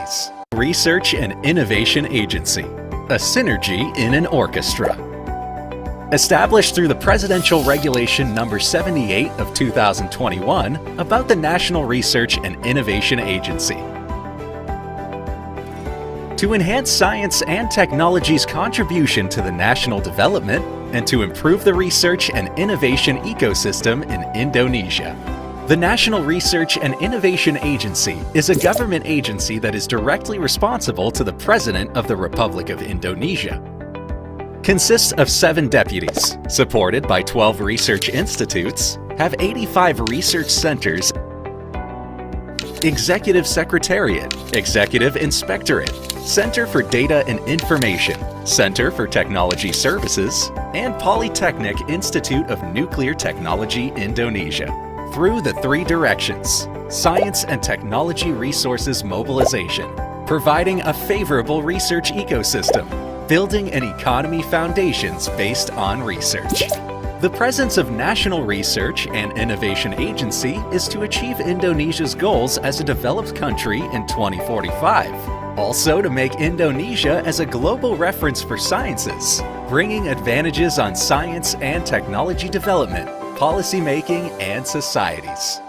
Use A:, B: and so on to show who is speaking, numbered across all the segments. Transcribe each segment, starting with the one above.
A: societies. Research and Innovation Agency, a synergy in an orchestra. Established through the Presidential Regulation Number 78 of 2021 about the National Research and Innovation Agency. To enhance science and technology's contribution to the national development and to improve the research and innovation ecosystem in Indonesia. The National Research and Innovation Agency is a government agency that is directly responsible to the President of the Republic of Indonesia. Consists of 7 deputies, supported by 12 research institutes, have 85 research centers, Executive Secretariat, Executive Inspectorate, Center for Data and Information, Center for Technology Services, and Polytechnic Institute of Nuclear Technology Indonesia. Through the 3 directions: science and technology resources mobilization, providing a favorable research ecosystem, building an economy foundations based on research. The presence of National Research and Innovation Agency is to achieve Indonesia's goals as a developed country in 2045. Also to make Indonesia as a global reference for sciences, bringing advantages on science and technology development, policy making, and societies.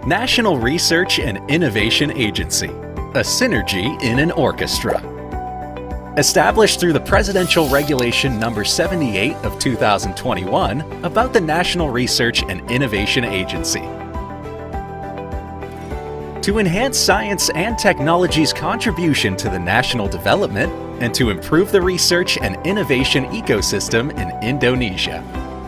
A: National Research and Innovation Agency, a synergy in an orchestra. Established through the Presidential Regulation Number 78 of 2021 about the National Research and Innovation Agency. To enhance science and technology's contribution to the national development and to improve the research and innovation ecosystem in Indonesia.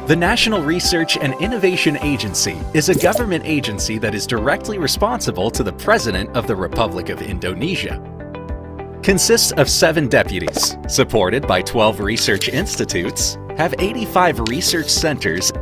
A: The National Research and Innovation Agency is a government agency that is directly responsible to the President of the Republic of Indonesia. Consists of 7 deputies, supported by 12 research institutes, have 85 research centers,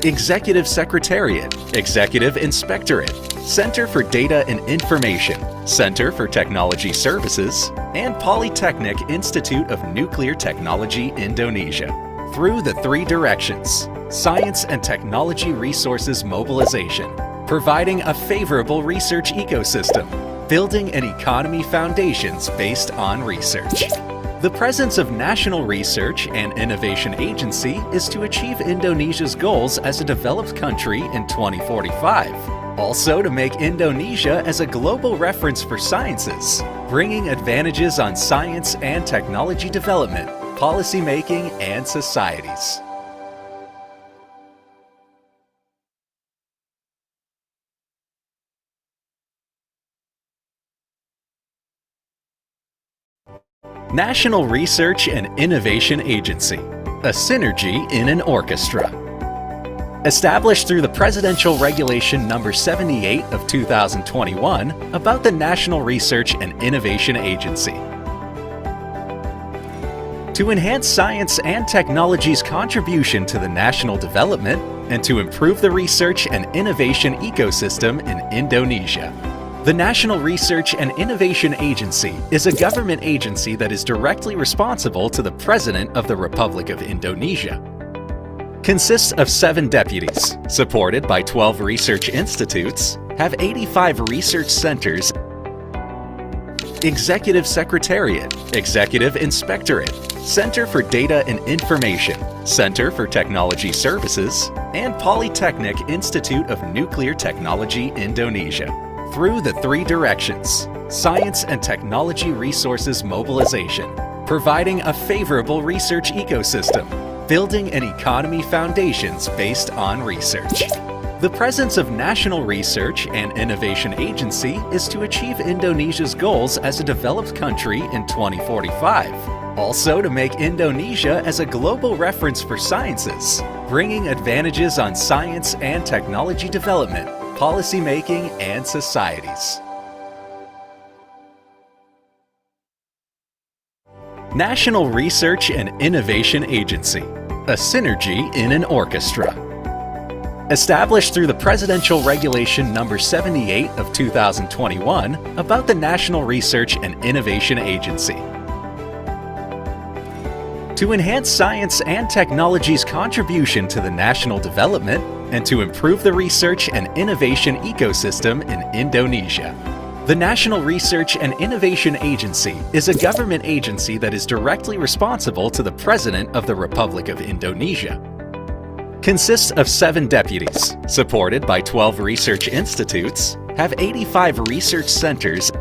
A: Executive Secretariat, Executive Inspectorate, Center for Data and Information, Center for Technology Services, and Polytechnic Institute of Nuclear Technology Indonesia. Through the 3 directions: science and technology resources mobilization, providing a favorable research ecosystem, building an economy foundations based on research. The presence of National Research and Innovation Agency is to achieve Indonesia's goals as a developed country in 2045. Also to make Indonesia as a global reference for sciences, bringing advantages on science and technology development, policy making, and societies. National Research and Innovation Agency, a synergy in an orchestra. Established through the Presidential Regulation Number 78 of 2021 about the National Research and Innovation Agency. To enhance science and technology's contribution to the national development and to improve the research and innovation ecosystem in Indonesia. The National Research and Innovation Agency is a government agency that is directly responsible to the President of the Republic of Indonesia. Consists of 7 deputies, supported by 12 research institutes, have 85 research centers, Executive Secretariat, Executive Inspectorate, Center for Data and Information, Center for Technology Services, and Polytechnic Institute of Nuclear Technology Indonesia. Through the 3 directions: science and technology resources mobilization, providing a favorable research ecosystem, building an economy foundations based on research. The presence of National Research and Innovation Agency is to achieve Indonesia's goals as a developed country in 2045. Also to make Indonesia as a global reference for sciences, bringing advantages on science and technology development, policy making, and societies. National Research and Innovation Agency, a synergy in an orchestra. Established through the Presidential Regulation Number 78 of 2021 about the National Research and Innovation Agency. To enhance science and technology's contribution to the national development and to improve the research and innovation ecosystem in Indonesia. The National Research and Innovation Agency is a government agency that is directly responsible to the President of the Republic of Indonesia. Consists of 7 deputies, supported by 12 research institutes, have 85 research centers,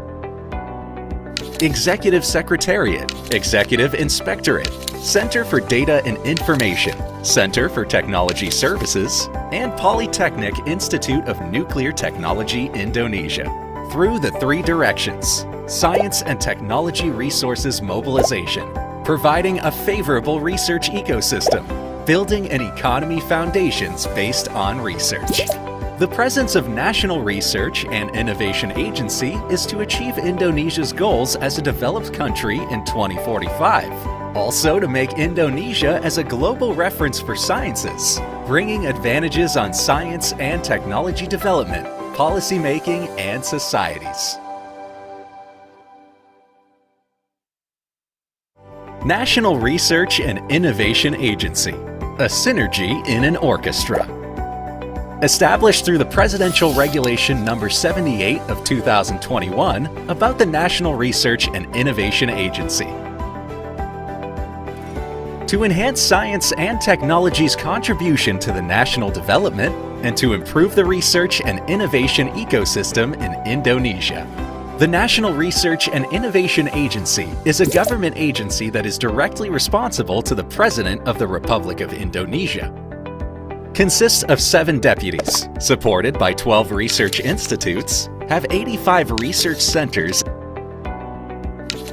A: Executive Secretariat, Executive Inspectorate, Center for Data and Information, Center for Technology Services, and Polytechnic Institute of Nuclear Technology Indonesia. Through the 3 directions: science and technology resources mobilization, providing a favorable research ecosystem, building an economy foundations based on research. The presence of National Research and Innovation Agency is to achieve Indonesia's goals as a developed country in 2045. Also to make Indonesia as a global reference for sciences, bringing advantages on science and technology development, policy making, and societies. National Research and Innovation Agency, a synergy in an orchestra. Established through the Presidential Regulation Number 78 of 2021 about the National Research and Innovation Agency. To enhance science and technology's contribution to the national development and to improve the research and innovation ecosystem in Indonesia. The National Research and Innovation Agency is a government agency that is directly responsible to the President of the Republic of Indonesia. Consists of 7 deputies, supported by 12 research institutes, have 85 research centers,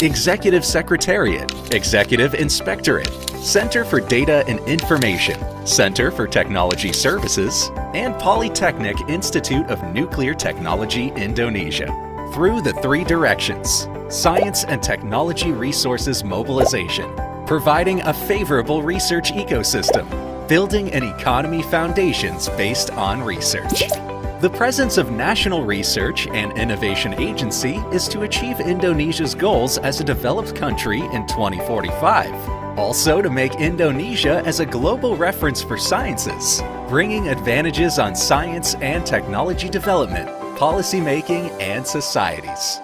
A: Executive Secretariat, Executive Inspectorate, Center for Data and Information, Center for Technology Services, and Polytechnic Institute of Nuclear Technology Indonesia. Through the 3 directions: science and technology resources mobilization, providing a favorable research ecosystem, building an economy foundations based on research. The presence of National Research and Innovation Agency is to achieve Indonesia's goals as a developed country in 2045. Also to make Indonesia as a global reference for sciences, bringing advantages on science and technology development, policy making, and societies.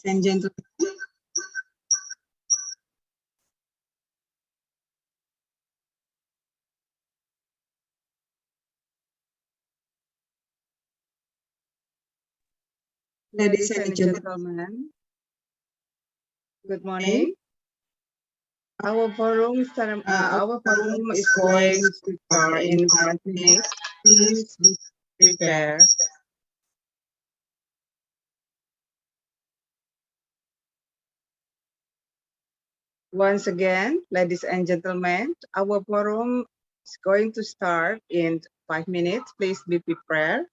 B: Ladies and gentlemen, ladies and gentlemen, good morning. Our forum is going to start in 5 minutes. Please be prepared. Once again, ladies and gentlemen, our forum is going to start in 5 minutes. Please be prepared.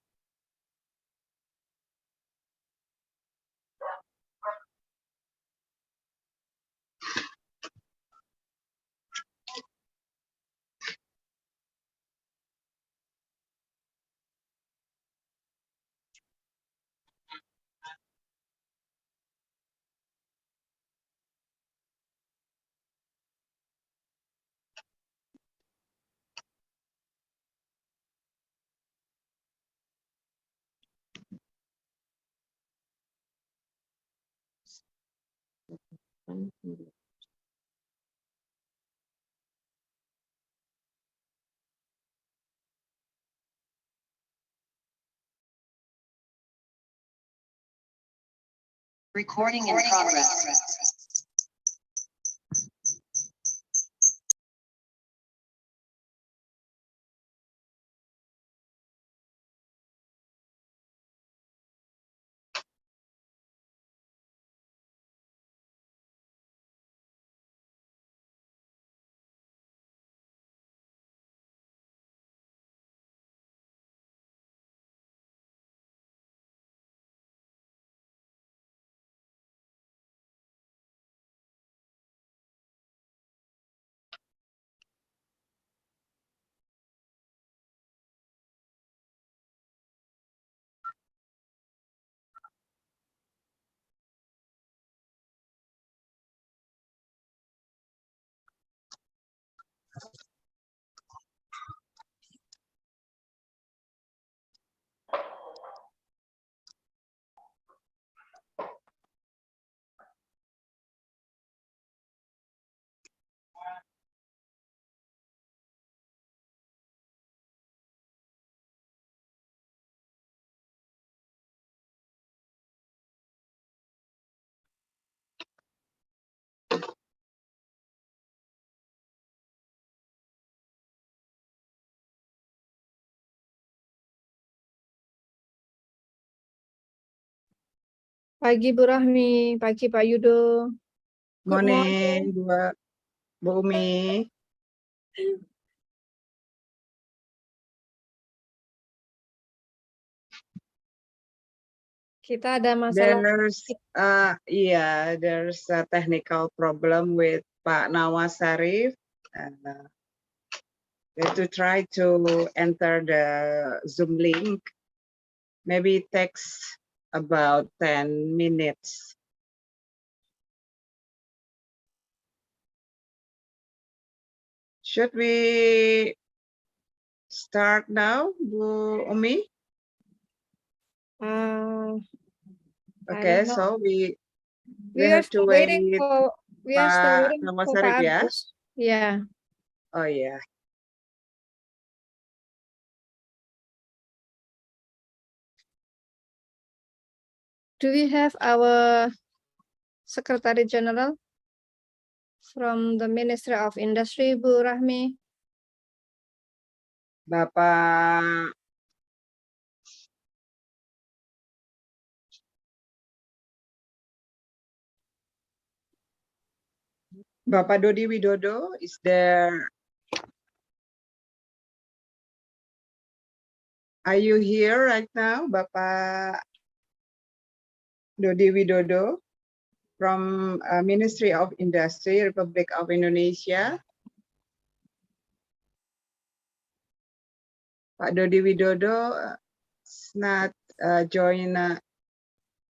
C: Recording in progress.
D: Pagi Bu Rahmi, pagi Pak Yudo. Good
B: Morning, Bu Umi.
D: Kita ada masalah.
B: There's a technical problem with Pak Nawaz Sarif. We have to try to enter the Zoom link. Maybe it takes about 10 minutes. Should we start now, Bu Umi? Okay, so we have to wait
D: for
B: Pak Nawaz Sarif, ya?
D: Yeah.
B: Oh yeah.
D: Do we have our Secretary General from the Ministry of Industry, Bu Rahmi?
B: Bapak Dodi Widodo, is there? Are you here right now, Bapak Dodi Widodo from Ministry of Industry, Republic of Indonesia? Pak Dodi Widodo is not join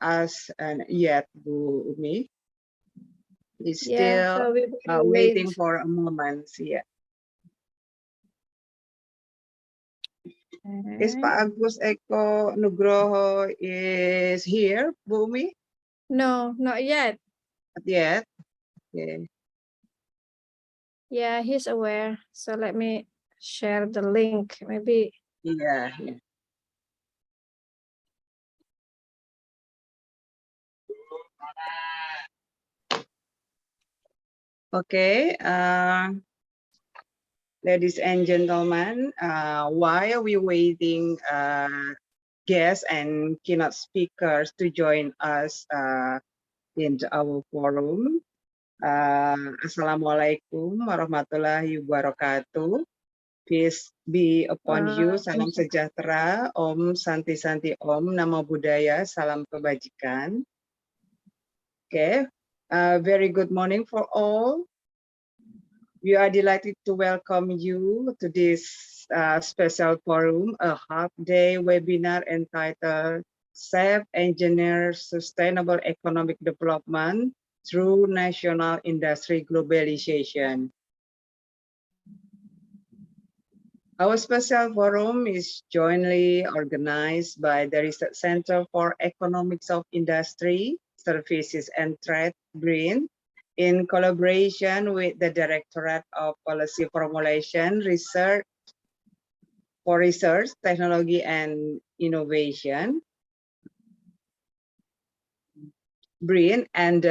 B: us yet, Bu Umi. He's still waiting for a moment. Yeah. Is Pak Agus Eko Nugroho is here, Bu Umi?
D: No, not yet.
B: Not yet. Okay.
D: Yeah, he's aware. So let me share the link. Maybe.
B: Yeah. Okay. Ladies and gentlemen, while we waiting guests and keynote speakers to join us in our forum, Assalamualaikum warahmatullahi wabarakatuh. Peace be upon you. Salam sejahtera. Om Santi Santi Om. Namo Buddhaya. Salam kebajikan. Okay. Very good morning for all. We are delighted to welcome you to this special forum, a half-day webinar entitled Safe Engineer Sustainable Economic Development through National Industry Globalization. Our special forum is jointly organized by the Research Center for Economics of Industry, Services and Trade, BRIN, in collaboration with the Directorate of Policy Formulation, Research, Technology and Innovation, BRIN, and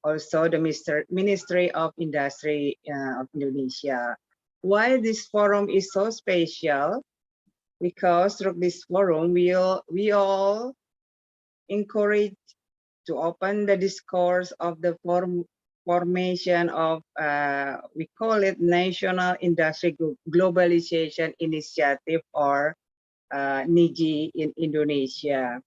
B: also the Ministry of Industry of Indonesia. Why this forum is so special? Because through this forum, we all encourage to open the discourse of the formation of, we call it National Industry Globalization Initiative, or NIGI in Indonesia.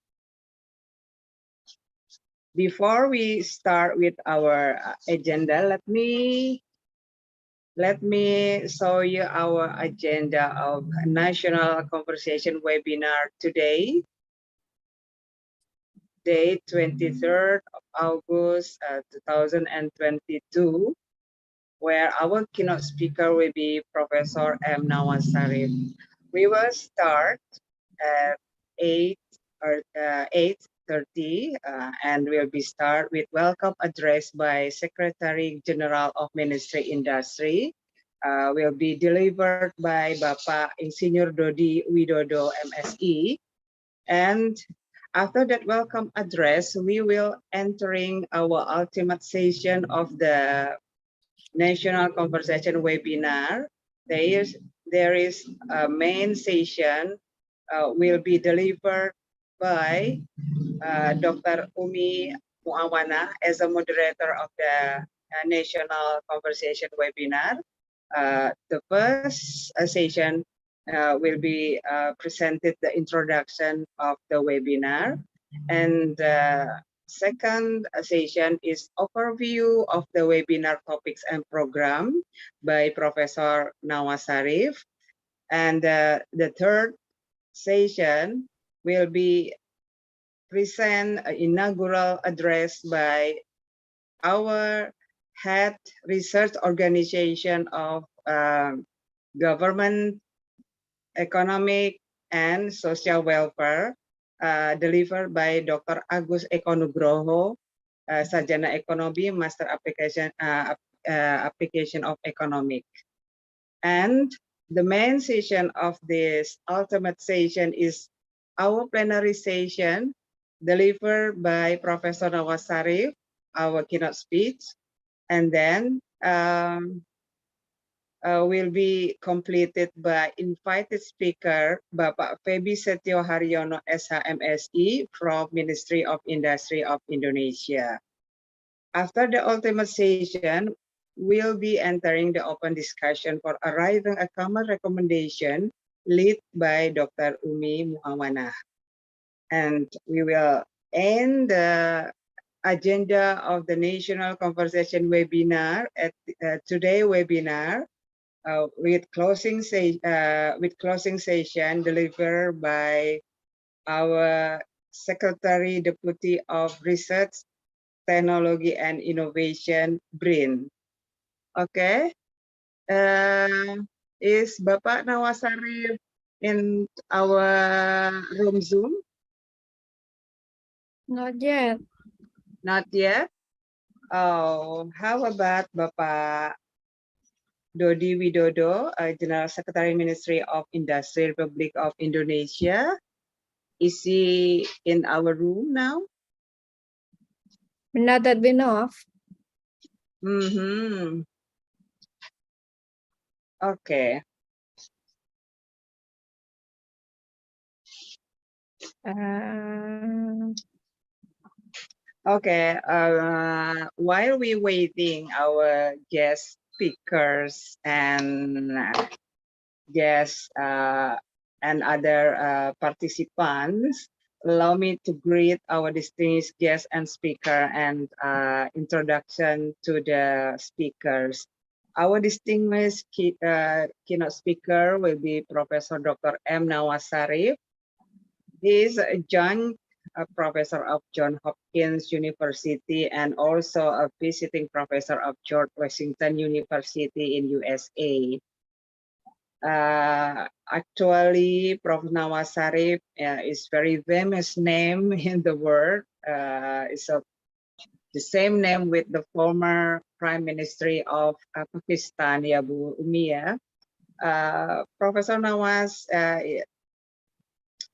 B: Before we start with our agenda, let me show you our agenda of National Conversation Webinar today, date 23rd of August 2022, where our keynote speaker will be Professor M. Nawaz Sarif. We will start at 8:30 and we'll be start with welcome address by Secretary General of Ministry Industry. Will be delivered by Bapak Insinyur Dodi Widodo, MSI. And after that welcome address, we will entering our ultimate session of the National Conversation Webinar. There is a main session will be delivered by Dr. Umi Muawana as a moderator of the National Conversation webinar. The first session will be presented the introduction of the webinar, and second session is overview of the webinar topics and program by Professor Nawaz Sarif, and the third session will be present an inaugural address by our head research organization of government, economic, and social welfare, delivered by Dr. Agus Eko Nugroho, Sarjana Ekonomi, Master Application of Economic. And the main session of this ultimate session is our plenary session delivered by Professor Nawaz Sarif, our keynote speech, and then will be completed by invited speaker Bapak Febi Setio Haryono SHMSI from Ministry of Industry of Indonesia. After the ultimate session, we'll be entering the open discussion for arriving a common recommendation led by Dr. Umi Muawana. And we will end the agenda of the National Conversation webinar at today's webinar with closing session delivered by our Secretary Deputy of Research, Technology and Innovation BRIN. Okay, is Bapak Nawaz Sarif in our room Zoom?
D: Not yet.
B: Not yet. Oh, how about Bapak Dodi Widodo, General Secretary Ministry of Industry, Republic of Indonesia? Is he in our room now?
D: Not that we know of.
B: Okay. Okay. While we waiting our guest speakers and guests and other participants, allow me to greet our distinguished guest and speaker and introduction to the speakers. Our distinguished keynote speaker will be Professor Dr. M. Nawaz Sarif. He is a joint professor of Johns Hopkins University and also a visiting professor of George Washington University in USA. Actually, Prof. Nawaz Sarif is very famous name in the world. It's the same name with the former Prime Minister of Pakistan, Abu Umiyah. Professor Nawaz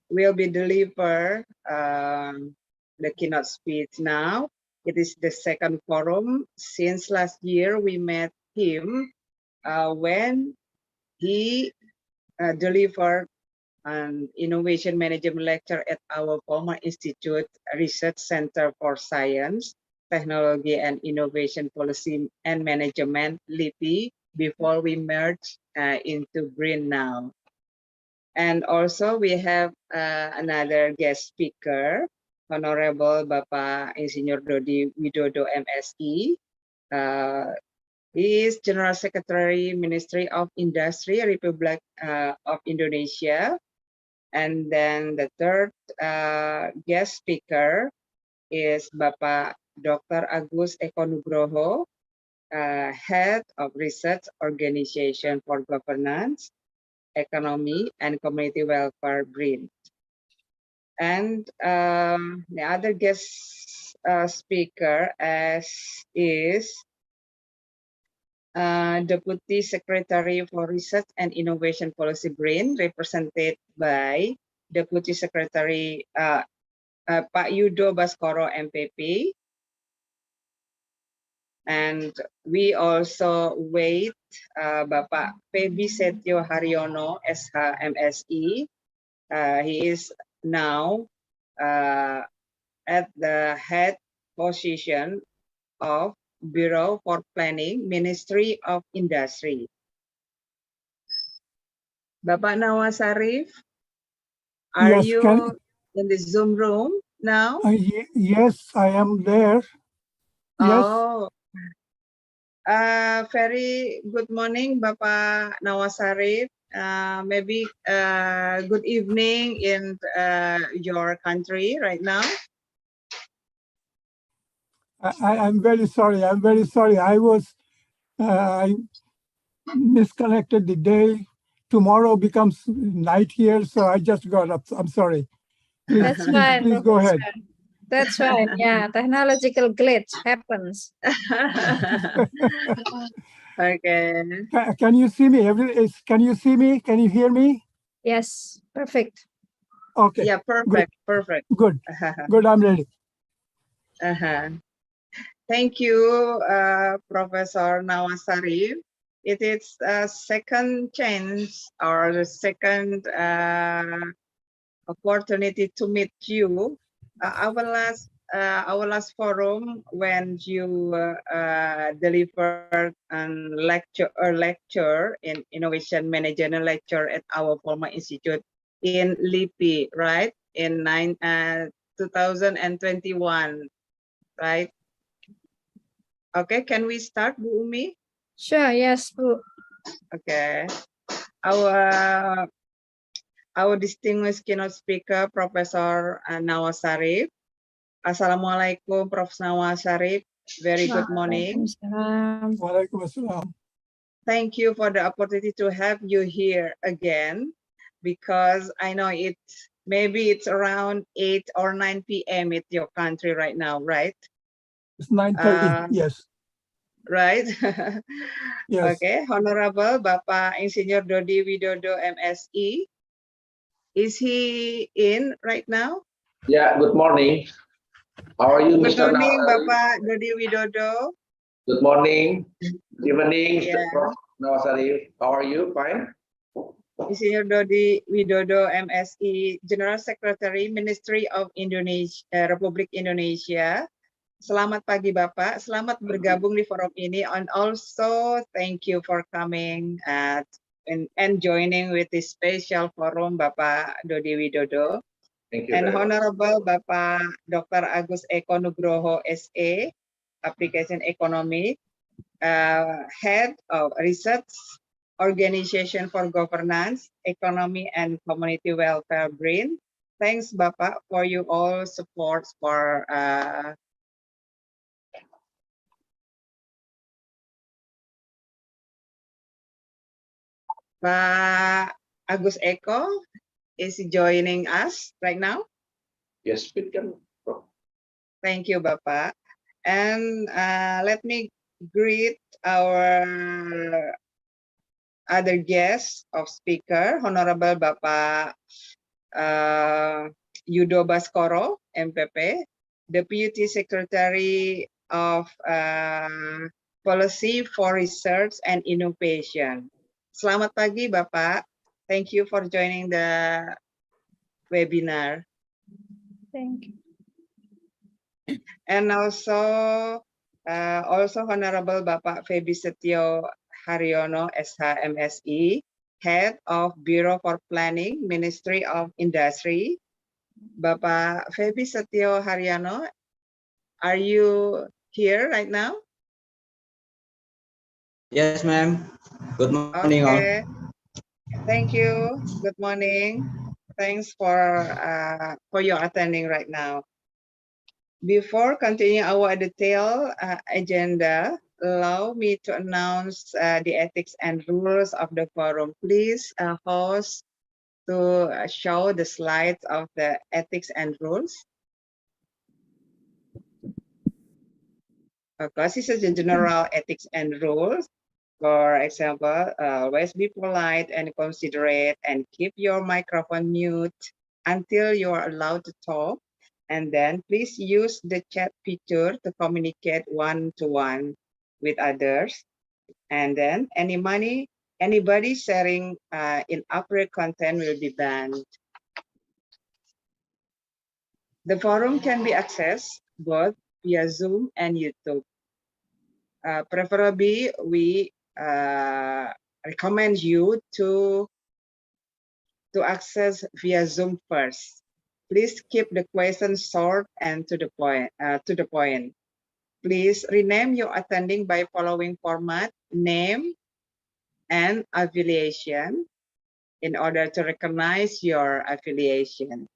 B: will be deliver the keynote speech now. It is the second forum. Since last year, we met him when he delivered an innovation management lecture at our former institute research center for science, technology and innovation policy and management, LIPI, before we merge into BRIN now. And also we have another guest speaker, Honorable Bapak Insinyur Dodi Widodo MSI. He is General Secretary, Ministry of Industry, Republic of Indonesia. And then the third guest speaker is Bapak Dr. Agus Eko Nugroho, Head of Research Organization for Governance, Economy, and Community Welfare BRIN. And the other guest speaker is Deputy Secretary for Research and Innovation Policy BRIN, represented by Deputy Secretary Pak Yudo Baskoro MPP. And we also wait Bapak Febi Setio Haryono SHMSI. He is now at the head position of Bureau for Planning, Ministry of Industry. Bapak Nawaz Sarif, are
E: Yes,
B: you in the Zoom room now?
E: yes, I am there. Yes.
B: Oh, very good morning, Bapak Nawaz Sarif. Maybe good evening in your country right now.
E: I'm very sorry. I'm very sorry. I misconnected the day. Tomorrow becomes night here, so I just got up. I'm sorry. Please,
D: That's fine.
E: please go ahead.
D: That's fine. Yeah, technological glitch happens.
B: Okay.
E: Can you see me? Can you see me? Can you hear me?
D: Yes, perfect.
E: Okay.
B: Yeah, perfect, perfect.
E: Good. Good. I'm ready.
B: Thank you, Professor Nawaz Sarif. It is a second chance or the second opportunity to meet you. Our last forum when you delivered a lecture in innovation management lecture at our former institute in LIPI, right? In 2021, right? Okay, can we start, Bu Umi?
D: Sure, yes, Bu.
B: Okay. Our distinguished keynote speaker, Professor Nawaz Sarif. Assalamualaikum, Prof. Nawaz Sarif. Very good morning.
E: Waalaikumsalam.
B: Thank you for the opportunity to have you here again, because I know maybe it's around 8 or 9 p.m. at your country right now, right?
E: It's 9:30. Yes.
B: Right?
E: Yes.
B: Okay, Honorable Bapak Insinyur Dodi Widodo, MSI. Is he in right now?
F: Yeah, good morning. How are you,
B: Good
F: Mr.
B: morning,
F: Nawaz?
B: Bapak Dodi Widodo.
F: Good morning. Good evening, Mr.
B: Yeah.
F: Prof. Nawaz Sarif. How are you? Fine?
B: Insinyur Dodi Widodo, MSI, General Secretary, Ministry of Indonesia, Republik Indonesia. Selamat pagi, Bapak. Selamat bergabung di forum ini. And also, thank you for coming and joining with this special forum, Bapak Dodi Widodo.
F: Thank you
B: And
F: very much.
B: Honorable Bapak Dr. Agus Eko Nugroho, SE, Application Economy, Head of Research, Organization for Governance, Economy and Community Welfare BRIN. Thanks, Bapak, for you all support for Pak Agus Eko is joining us right now.
F: Yes, speak can, Prof.
B: Thank you, Bapak. And let me greet our other guest of speaker, Honorable Bapak Yudo Baskoro, MPP, Deputy Secretary of Policy for Research and Innovation. Selamat pagi, Bapak. Thank you for joining the webinar.
D: Thank you.
B: And also Honorable Bapak Febi Setio Haryono, SHMSI, Head of Bureau for Planning, Ministry of Industry. Bapak Febi Setio Haryono, are you here right now?
G: Yes, ma'am. Good morning,
B: Okay.
G: all.
B: Thank you. Good morning. Thanks for your attending right now. Before continuing our detailed agenda, allow me to announce the ethics and rules of the forum. Please, host, to show the slides of the ethics and rules. Of course, this is the general ethics and rules. For example, always be polite and considerate and keep your microphone mute until you're allowed to talk. And then please use the chat feature to communicate one-to-one with others. And then anybody sharing inappropriate content will be banned. The forum can be accessed both via Zoom and YouTube. Preferably, we recommend you to access via Zoom first. Please keep the questions short and to the point. Please rename your attending by following format: name and affiliation in order to recognize your affiliation.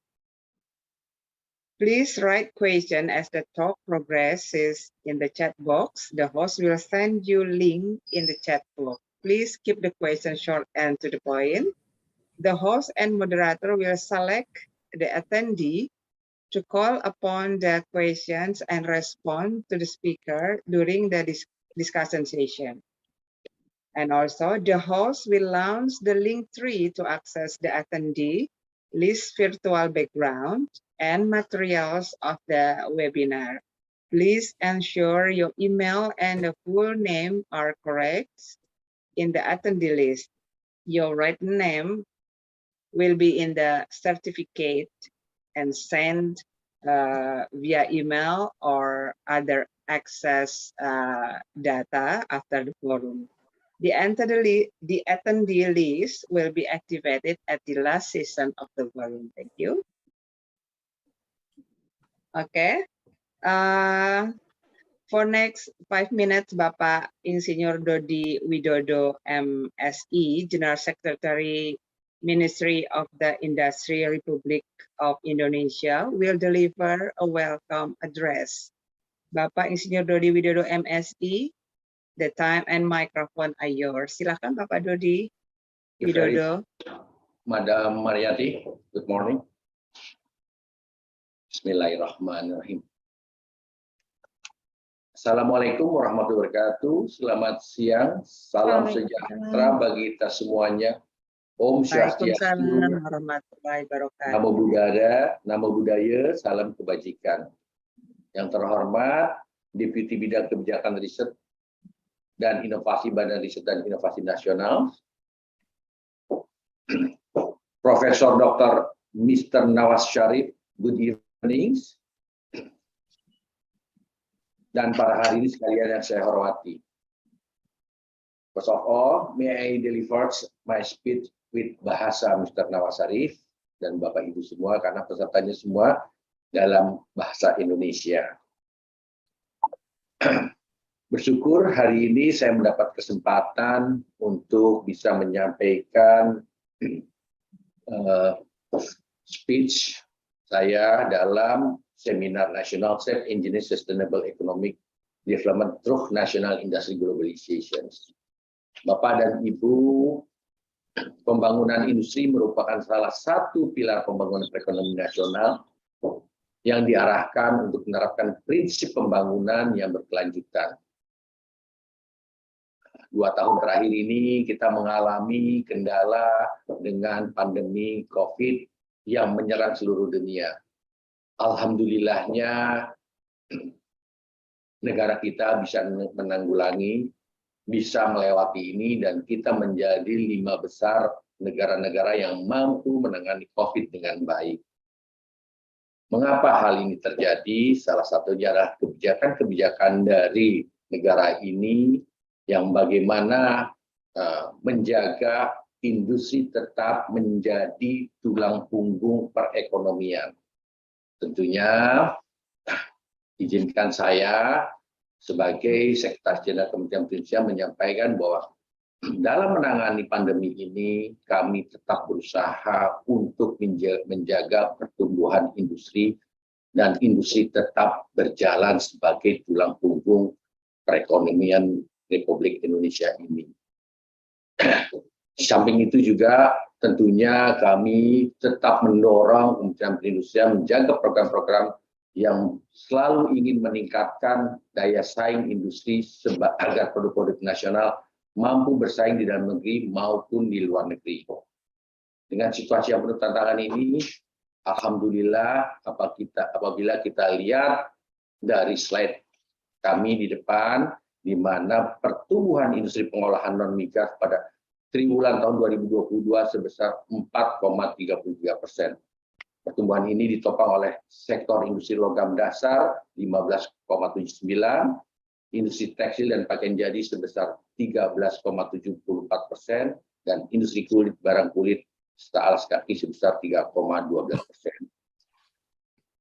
B: Please write question as the talk progresses in the chat box. The host will send you link in the chat box. Please keep the question short and to the point. The host and moderator will select the attendee to call upon the questions and respond to the speaker during the discussion session. And also, the host will launch the link tree to access the attendee list, virtual background, and materials of the webinar. Please ensure your email and the full name are correct in the attendee list. Your right name will be in the certificate and sent via email or other access data after the forum. The attendee list will be activated at the last session of the forum. Thank you. Okay. For next 5 minutes, Bapak Insinyur Dodi Widodo, MSI, General Secretary, Ministry of the Industry, Republik of Indonesia, will deliver a welcome address. Bapak Insinyur Dodi Widodo, MSI, the time and microphone are yours. Silakan Bapak Dodi Widodo.
F: Madam Mariati, good morning. Bismillahirrahmanirrahim. Assalamualaikum warahmatullahi wabarakatuh. Selamat siang, salam sejahtera bagi kita semuanya. Om Swastiastu,
B: Waalaikumsalam warahmatullahi wabarakatuh.
F: Namo Buddhaya, salam kebajikan. Yang terhormat Deputi Bidang Kebijakan Riset dan Inovasi Badan Riset dan Inovasi Nasional, Profesor Dr. Mr. Nawaz Sharif, good evening. Dan para hadirin sekalian yang saya hormati. First of all, may I deliver my speech with bahasa Mr. Nawaz Sharif dan Bapak Ibu semua, karena pesertanya semua dalam bahasa Indonesia. Bersyukur hari ini saya mendapat kesempatan untuk bisa menyampaikan speech saya dalam Seminar Nasional Safe Engineering Sustainable Economic Development Through National Industry Globalization. Bapak dan Ibu, pembangunan industri merupakan salah satu pilar pembangunan perekonomian nasional yang diarahkan untuk menerapkan prinsip pembangunan yang berkelanjutan. 2 tahun terakhir ini kita mengalami kendala dengan pandemi COVID yang menyerang seluruh dunia. Alhamdulillahnya negara kita bisa menanggulangi, bisa melewati ini, dan kita menjadi 5 besar negara-negara yang mampu menangani COVID dengan baik. Mengapa hal ini terjadi? Salah satunya adalah kebijakan-kebijakan dari negara ini yang bagaimana menjaga industri tetap menjadi tulang punggung perekonomian. Tentunya izinkan saya sebagai Sekretaris Jenderal Kementerian Perindustrian menyampaikan bahwa dalam menangani pandemi ini kami tetap berusaha untuk menjaga pertumbuhan industri dan industri tetap berjalan sebagai tulang punggung perekonomian Republik Indonesia ini. Di samping itu juga tentunya kami tetap mendorong Kementerian Perindustrian menjaga program-program yang selalu ingin meningkatkan daya saing industri agar produk-produk nasional mampu bersaing di dalam negeri maupun di luar negeri. Dengan situasi yang penuh tantangan ini, alhamdulillah apabila kita lihat dari slide kami di depan, di mana pertumbuhan industri pengolahan non-migas pada triwulan tahun 2022 sebesar 4,33%. Pertumbuhan ini ditopang oleh sektor industri logam dasar 15,79%, industri tekstil dan pakaian jadi sebesar 13,74%, dan industri kulit, barang kulit, serta alas kaki sebesar 3,12%.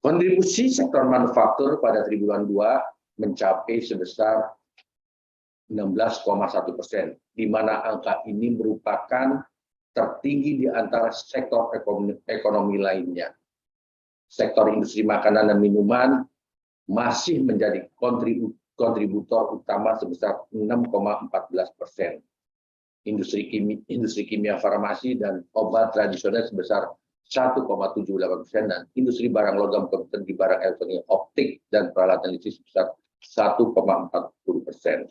F: Kontribusi sektor manufaktur pada triwulan 2 mencapai sebesar 16,1%, di mana angka ini merupakan tertinggi di antara sektor ekonomi lainnya. Sektor industri makanan dan minuman masih menjadi kontributor utama sebesar 6,14%. Industri kimia farmasi dan obat tradisional sebesar 1,78%, dan industri barang logam komputer di barang elektronik optik dan peralatan listrik sebesar 1,40%.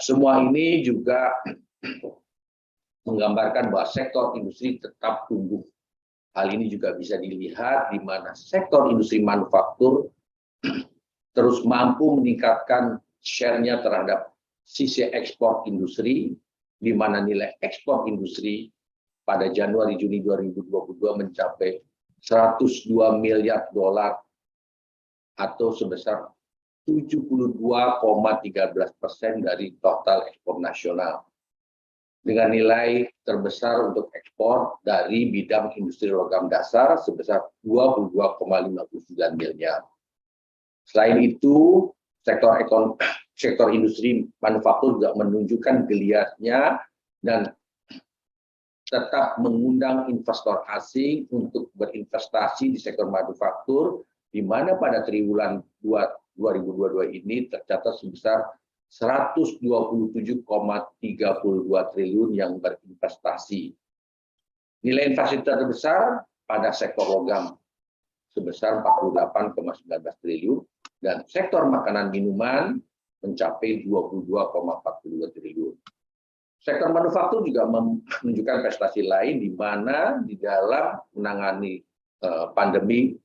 F: Semua ini juga menggambarkan bahwa sektor industri tetap tumbuh. Hal ini juga bisa dilihat di mana sektor industri manufaktur terus mampu meningkatkan share-nya terhadap sisi ekspor industri, di mana nilai ekspor industri pada Januari-Juni 2022 mencapai 102 miliar dolar atau sebesar 72,13% dari total ekspor nasional, dengan nilai terbesar untuk ekspor dari bidang industri logam dasar sebesar 22,59 miliar. Selain itu, sektor industri manufaktur juga menunjukkan geliatnya dan tetap mengundang investor asing untuk berinvestasi di sektor manufaktur, di mana pada triwulan 2022 ini tercatat sebesar 127,32 triliun yang berinvestasi. Nilai investasi terbesar pada sektor logam sebesar 48,19 triliun, dan sektor makanan minuman mencapai 22,42 triliun. Sektor manufaktur juga menunjukkan prestasi lain, di mana di dalam menangani pandemi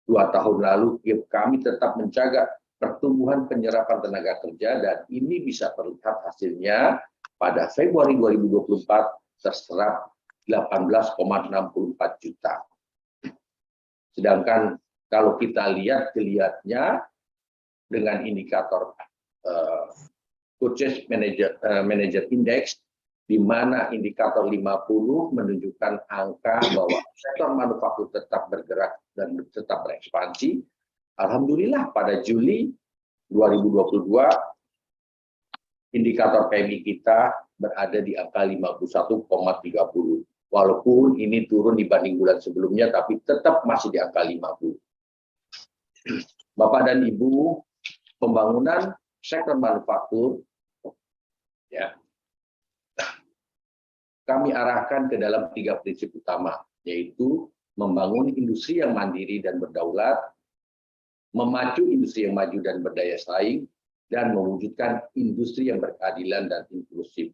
F: 2 tahun lalu kami tetap menjaga pertumbuhan penyerapan tenaga kerja, dan ini bisa terlihat hasilnya pada Februari 2024 terserap 18,64 juta. Sedangkan kalau kita lihat geliatnya dengan indikator Purchase Manager Index, di mana indikator 50 menunjukkan angka bahwa sektor manufaktur tetap bergerak dan tetap berekspansi. Alhamdulillah pada Juli 2022 indikator PMI kita berada di angka 51,30. Walaupun ini turun dibanding bulan sebelumnya, tapi tetap masih di angka 50. Bapak dan Ibu, pembangunan sektor manufaktur ya, kami arahkan ke dalam 3 prinsip utama, yaitu membangun industri yang mandiri dan berdaulat, memacu industri yang maju dan berdaya saing, dan mewujudkan industri yang berkeadilan dan inklusif.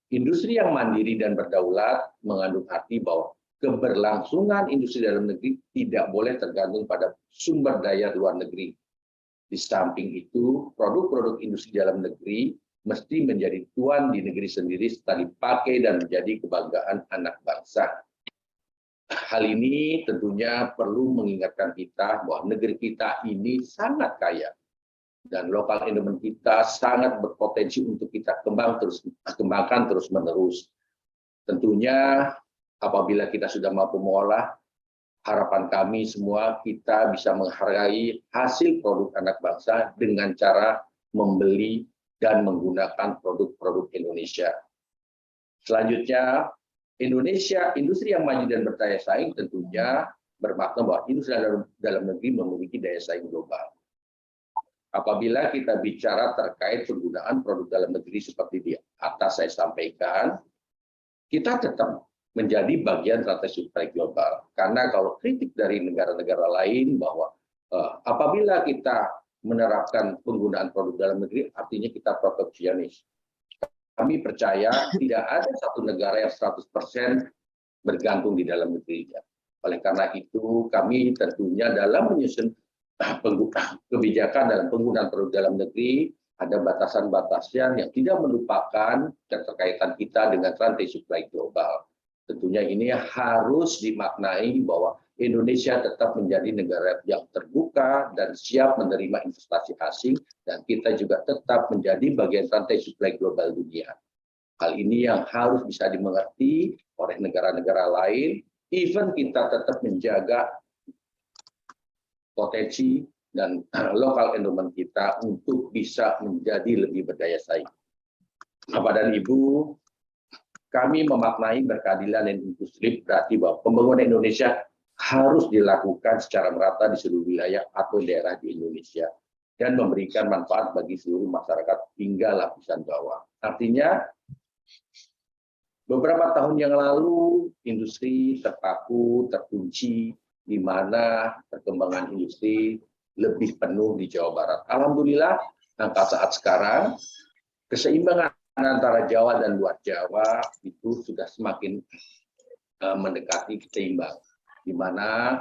F: Industri yang mandiri dan berdaulat mengandung arti bahwa keberlangsungan industri dalam negeri tidak boleh tergantung pada sumber daya luar negeri. Di samping itu, produk-produk industri dalam negeri mesti menjadi tuan di negeri sendiri serta dipakai dan menjadi kebanggaan anak bangsa. Hal ini tentunya perlu mengingatkan kita bahwa negeri kita ini sangat kaya, dan lokal endowment kita sangat berpotensi untuk kita kembangkan terus-menerus. Tentunya apabila kita sudah mampu mengolah, harapan kami semua kita bisa menghargai hasil produk anak bangsa dengan cara membeli dan menggunakan produk-produk Indonesia. Selanjutnya, industri yang maju dan berdaya saing tentunya bermakna bahwa industri dalam negeri memiliki daya saing global. Apabila kita bicara terkait penggunaan produk dalam negeri seperti di atas saya sampaikan, kita tetap menjadi bagian rantai supply global. Karena kalau kritik dari negara-negara lain bahwa apabila kita menerapkan penggunaan produk dalam negeri, artinya kita proteksionis. Kami percaya tidak ada satu negara yang 100% bergantung di dalam negerinya. Oleh karena itu, kami tentunya dalam menyusun kebijakan dalam penggunaan produk dalam negeri, ada batasan-batasan yang tidak melupakan keterkaitan kita dengan rantai supply global. Tentunya ini harus dimaknai bahwa Indonesia tetap menjadi negara yang terbuka dan siap menerima investasi asing, dan kita juga tetap menjadi bagian rantai suplai global dunia. Hal ini yang harus bisa dimengerti oleh negara-negara lain, even kita tetap menjaga potensi dan lokal endowment kita untuk bisa menjadi lebih berdaya saing. Bapak dan Ibu, kami memaknai berkeadilan dan inklusif berarti bahwa pembangunan Indonesia harus dilakukan secara merata di seluruh wilayah atau daerah di Indonesia dan memberikan manfaat bagi seluruh masyarakat hingga lapisan bawah. Artinya, beberapa tahun yang lalu industri terpaku, terkunci, di mana perkembangan industri lebih penuh di Jawa Barat. Alhamdulillah, angka saat sekarang keseimbangan antara Jawa dan luar Jawa itu sudah semakin mendekati seimbang, di mana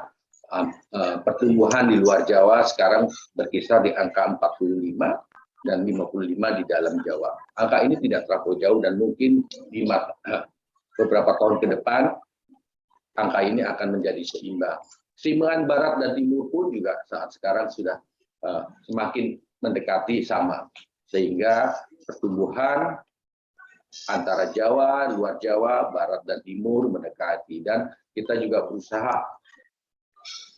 F: pertumbuhan di luar Jawa sekarang berkisar di angka 45 dan 55 di dalam Jawa. Angka ini tidak terlalu jauh dan mungkin di beberapa tahun ke depan angka ini akan menjadi seimbang. Keseimbangan Barat dan Timur pun juga saat sekarang sudah semakin mendekati sama, sehingga pertumbuhan antara Jawa, luar Jawa, Barat dan Timur mendekati, dan kita juga berusaha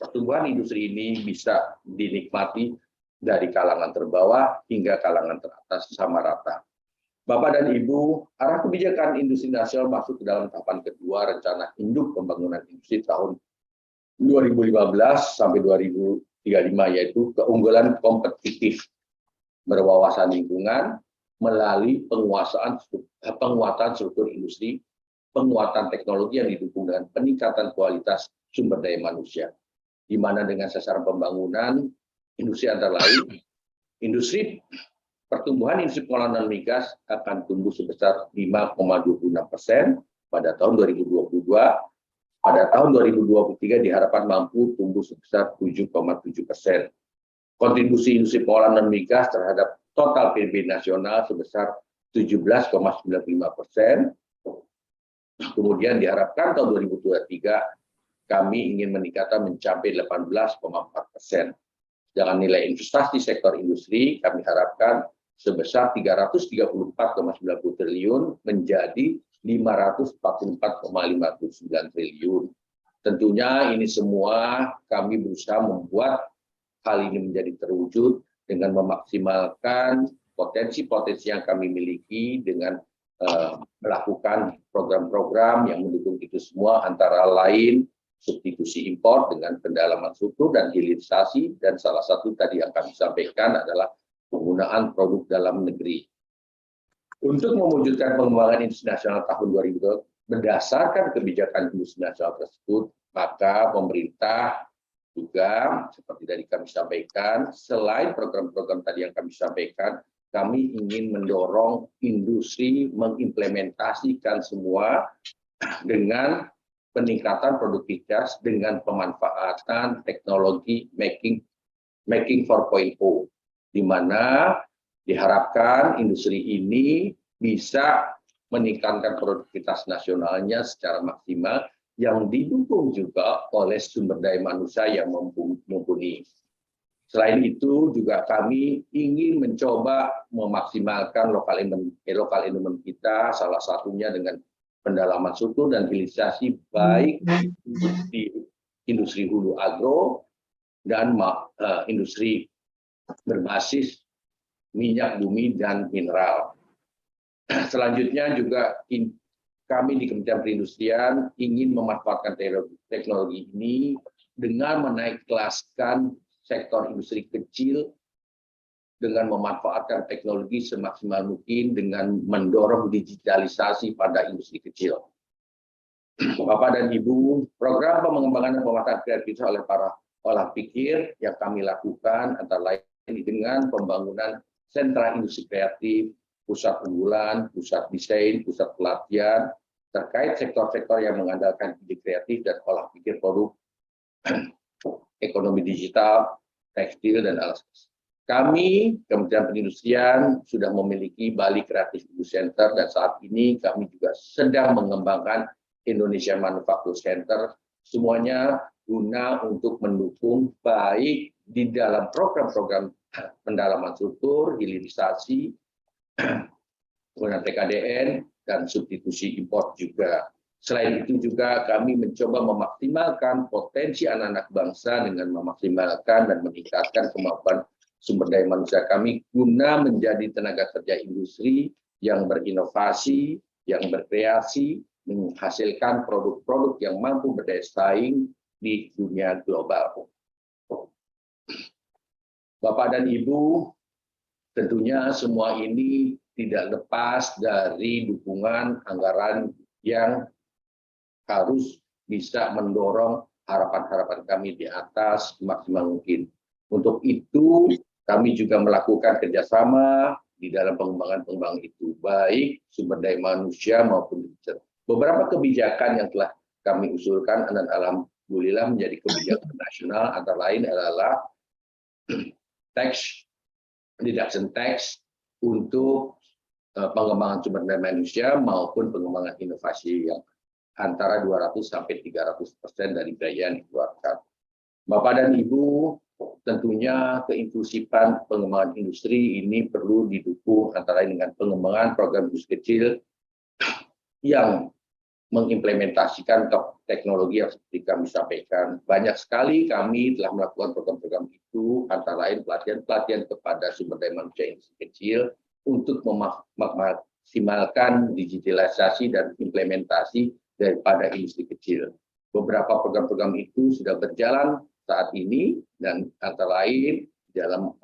F: pertumbuhan industri ini bisa dinikmati dari kalangan terbawah hingga kalangan teratas sama rata. Bapak dan Ibu, arah kebijakan industri nasional masuk ke dalam tahapan kedua rencana induk pembangunan industri tahun 2015 sampai 2035, yaitu keunggulan kompetitif berwawasan lingkungan melalui penguatan struktur industri, penguatan teknologi yang didukung dengan peningkatan kualitas sumber daya manusia, di mana dengan sasaran pembangunan industri antara lain, pertumbuhan industri pengolahan non migas akan tumbuh sebesar 5,26% pada tahun 2022. Pada tahun 2023 diharapkan mampu tumbuh sebesar 7,7%. Kontribusi industri pengolahan non migas terhadap total PDB nasional sebesar 17,95%. Kemudian diharapkan tahun 2023 kami ingin meningkatkan mencapai 18,4%. Dengan nilai investasi sektor industri kami harapkan sebesar 334,90 triliun menjadi 544,59 triliun. Tentunya ini semua kami berusaha membuat hal ini menjadi terwujud dengan memaksimalkan potensi-potensi yang kami miliki dengan melakukan program-program yang mendukung itu semua, antara lain substitusi impor dengan pendalaman struktur dan hilirisasi, dan salah satu tadi yang kami sampaikan adalah penggunaan produk dalam negeri. Untuk mewujudkan pengembangan industri nasional tahun 2020 berdasarkan kebijakan industri nasional tersebut, maka pemerintah juga seperti tadi kami sampaikan, selain program-program tadi yang kami sampaikan, kami ingin mendorong industri mengimplementasikan semua dengan peningkatan produktivitas dengan pemanfaatan teknologi making 4.0, di mana diharapkan industri ini bisa meningkatkan produktivitas nasionalnya secara maksimal yang didukung juga oleh sumber daya manusia yang mumpuni. Selain itu juga kami ingin mencoba memaksimalkan lokal endowment kita, salah satunya dengan pendalaman struktur dan hilirisasi baik di industri hulu agro dan industri berbasis minyak bumi dan mineral. Selanjutnya juga kami di Kementerian Perindustrian ingin memanfaatkan teknologi ini dengan menaik kelaskan sektor industri kecil dengan memanfaatkan teknologi semaksimal mungkin dengan mendorong digitalisasi pada industri kecil. Bapak dan Ibu, program pengembangan dan pemanfaatan kreatif oleh para olah pikir yang kami lakukan antara lain dengan pembangunan sentra industri kreatif, pusat unggulan, pusat desain, pusat pelatihan, terkait sektor-sektor yang mengandalkan ide kreatif dan olah pikir produk, ekonomi digital, tekstil, dan alas. Kami, Kementerian Perindustrian, sudah memiliki Bali Creative Industry Center, dan saat ini kami juga sedang mengembangkan Indonesia Manufacturing Center, semuanya guna untuk mendukung baik di dalam program-program pendalaman struktur, hilirisasi, penggunaan TKDN, dan substitusi impor juga. Selain itu juga kami mencoba memaksimalkan potensi anak-anak bangsa dengan memaksimalkan dan meningkatkan kemampuan sumber daya manusia kami guna menjadi tenaga kerja industri yang berinovasi, yang berkreasi, menghasilkan produk-produk yang mampu berdaya saing di dunia global. Bapak dan Ibu, tentunya semua ini tidak lepas dari dukungan anggaran yang harus bisa mendorong harapan-harapan kami di atas maksimal mungkin. Untuk itu, kami juga melakukan kerjasama di dalam pengembangan itu, baik sumber daya manusia maupun digital. Beberapa kebijakan yang telah kami usulkan dan alhamdulillah menjadi kebijakan nasional, antara lain adalah tax reduction tax untuk pengembangan sumber daya manusia maupun pengembangan inovasi yang antara 200 sampai 300% dari biaya yang dikeluarkan. Bapak dan Ibu, tentunya keinklusifan pengembangan industri ini perlu didukung antara lain dengan pengembangan program industri kecil yang mengimplementasikan teknologi yang seperti kami sampaikan. Banyak sekali kami telah melakukan program-program itu, antara lain pelatihan-pelatihan kepada sumber daya manusia industri kecil untuk memaksimalkan digitalisasi dan implementasi daripada industri kecil. Beberapa program-program itu sudah berjalan saat ini, dan antara lain dalam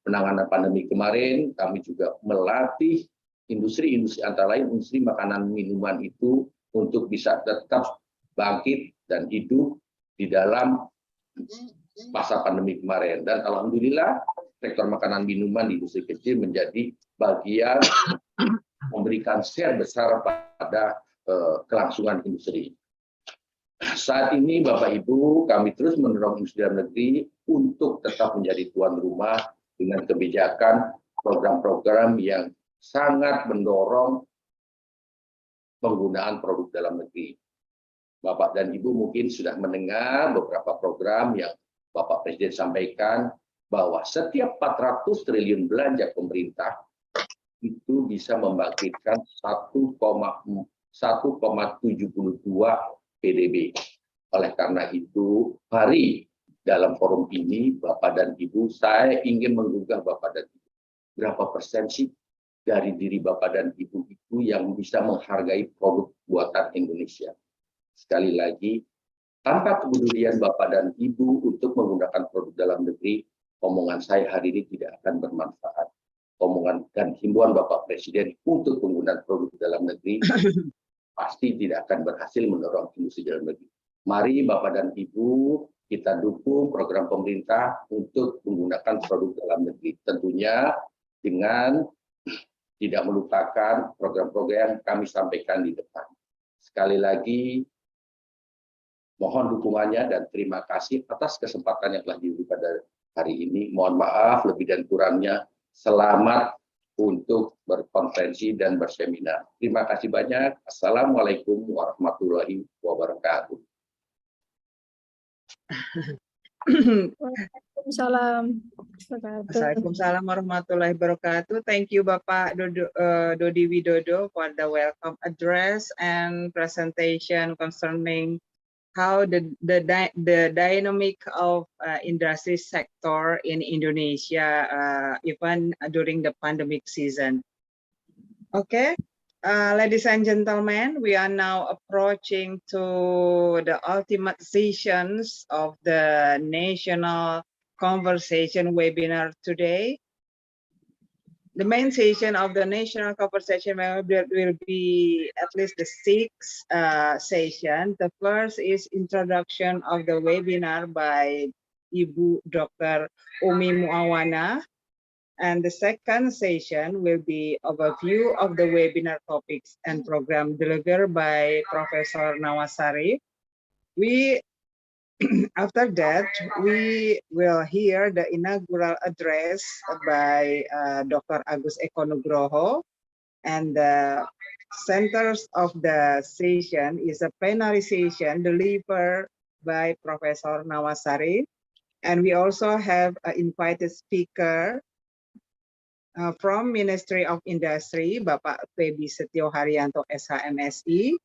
F: penanganan pandemi kemarin kami juga melatih industri-industri, antara lain industri makanan minuman itu untuk bisa tetap bangkit dan hidup di dalam masa pandemi kemarin. Dan alhamdulillah sektor makanan minuman di industri kecil menjadi bagian memberikan share besar pada kelangsungan industri. Saat ini Bapak Ibu, kami terus mendorong industri dalam negeri untuk tetap menjadi tuan rumah dengan kebijakan program-program yang sangat mendorong penggunaan produk dalam negeri. Bapak dan Ibu mungkin sudah mendengar beberapa program yang Bapak Presiden sampaikan bahwa setiap 400 triliun belanja pemerintah itu bisa membangkitkan 1,72 PDB. Oleh karena itu, mari dalam forum ini, Bapak dan Ibu, saya ingin menggugah Bapak dan Ibu. Berapa persen sih dari diri Bapak dan Ibu itu yang bisa menghargai produk buatan Indonesia? Sekali lagi, tanpa kepedulian Bapak dan Ibu untuk menggunakan produk dalam negeri, omongan saya hari ini tidak akan bermanfaat. Omongan dan himbauan Bapak Presiden untuk penggunaan produk dalam negeri pasti tidak akan berhasil mendorong industri dalam negeri. Mari Bapak dan Ibu, kita dukung program pemerintah untuk menggunakan produk dalam negeri. Tentunya dengan tidak melupakan program-program yang kami sampaikan di depan. Sekali lagi, mohon dukungannya dan terima kasih atas kesempatan yang telah diberi pada hari ini. Mohon maaf lebih dan kurangnya. Selamat untuk berkonferensi dan berseminar. Terima kasih banyak. Assalamualaikum warahmatullahi wabarakatuh.
D: Waalaikumsalam.
B: Waalaikumsalam warahmatullahi wabarakatuh. Thank you Bapak Dodi Widodo for the welcome address and presentation concerning how the dynamic of industry sector in Indonesia even during the pandemic season. Okay, ladies and gentlemen, we are now approaching to the ultimate sessions of the national conversation webinar today. The main session of the national conversation will be at least the 6th session. The first is introduction of the webinar by Ibu Dr. Umi Muawana. And the second session will be overview of the webinar topics and program delivered by Professor Nawasari. After that, we will hear the inaugural address by Dr. Agus Eko Nugroho, and the centers of the session is a plenary session delivered by Professor Nawasari. And we also have an invited speaker from Ministry of Industry, Bapak Febi Setio Haryanto SHMSI.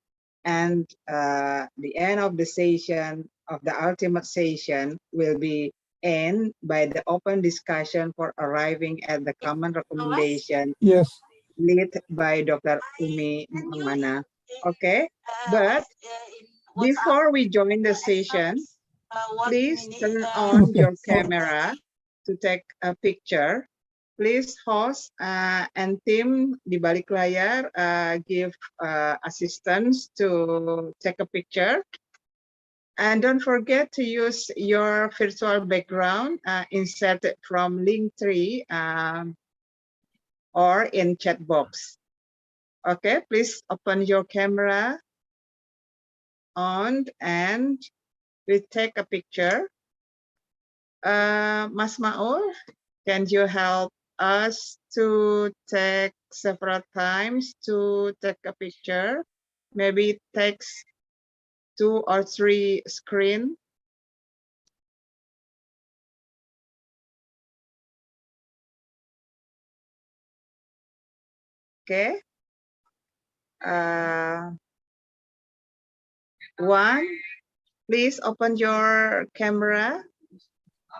B: And the end of the session, of the ultimate session, will be end by the open discussion for arriving at the common recommendation.
E: Yes.
B: Led by Dr. Umi Muhammana. Okay, but before we join the session, please turn on your camera to take a picture. Please host and team di balik layar give assistance to take a picture. And don't forget to use your virtual background inserted from Linktree or in chat box. Okay, please open your camera on and we take a picture. Mas Maul, can you help us to take several times to take a picture? Maybe it takes 2 or 3 screens. Okay. One, please open your camera.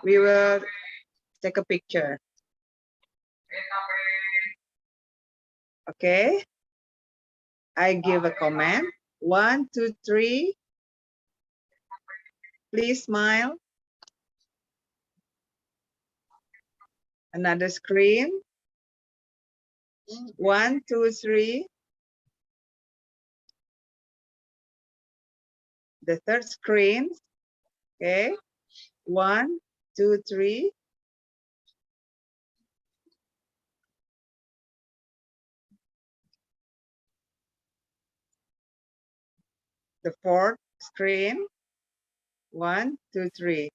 B: We will take a picture. Okay. I give a comment. 1, 2, 3. Please smile. Another screen. 1, 2, 3. The third screen. Okay. 1, 2, 3. The fourth screen. 1, 2, 3.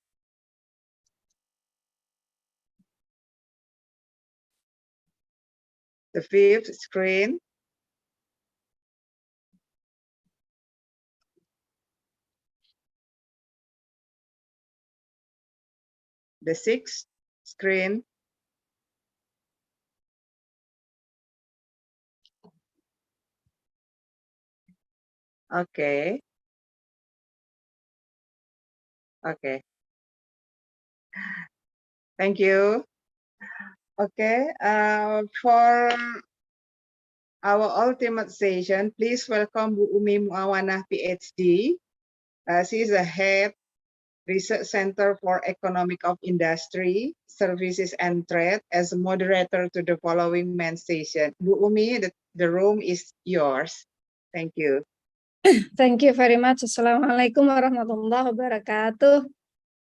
B: The fifth screen. The sixth screen. Okay. Okay. Thank you. Okay. For our ultimate session, please welcome Bu Umi Muawanah, PhD. She is the head Research Center for Economic of Industry, Services and Trade as a moderator to the following main session. Bu Umi, the room is yours. Thank you.
D: Thank you very much. Assalamualaikum warahmatullahi wabarakatuh.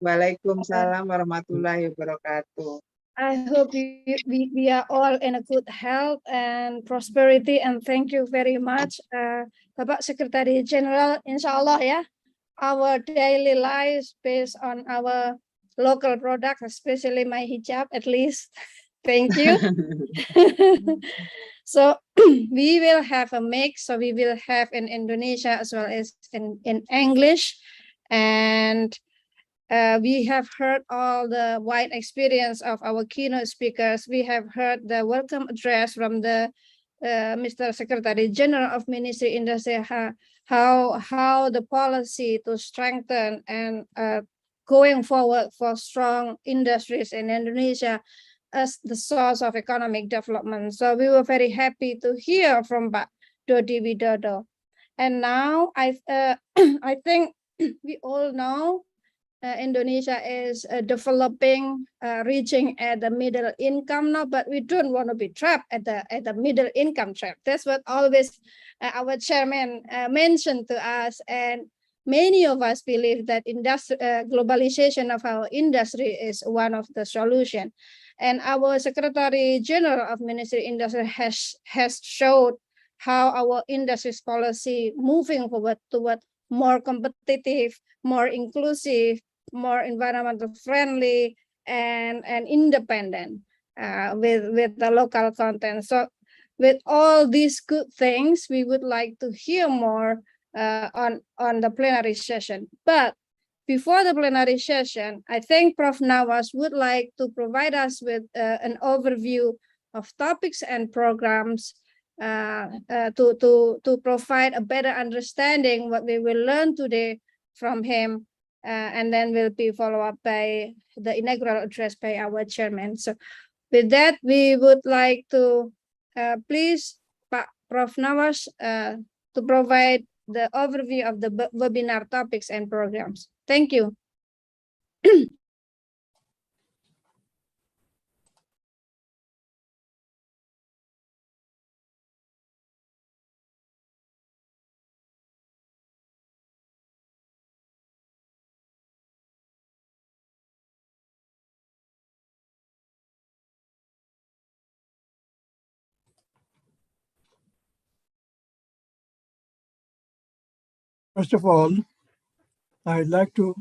B: Waalaikumsalam warahmatullahi wabarakatuh.
D: I hope we are all in a good health and prosperity, and thank you very much, Bapak Secretary General. Inshallah, ya, our daily lives based on our local products, especially my hijab, at least. Thank you. So we will have a mix. So we will have in Indonesia as well as in English, and we have heard all the wide experience of our keynote speakers. We have heard the welcome address from the Mr. Secretary General of Ministry Industry, how the policy to strengthen and going forward for strong industries in Indonesia as the source of economic development. So we were very happy to hear from Pak Dodi Widodo. And now I think we all know Indonesia is developing, reaching at the middle income now, but we don't want to be trapped at the middle income trap. That's what always our chairman mentioned to us, and many of us believe that globalization of our industry is one of the solution. And our Secretary General of Ministry Industry has showed how our industry's policy moving forward toward more competitive, more inclusive, more environmental friendly, and independent with the local content. So with all these good things, we would like to hear more on the plenary session. But before the plenary session, I think Prof. Nawas would like to provide us with an overview of topics and programs to provide a better understanding what we will learn today from him, and then will be followed up by the inaugural address by our chairman. So with that, we would like to please Pak Prof. Nawas to provide the overview of the webinar topics and programs. Thank you.
E: First of all, I'd like to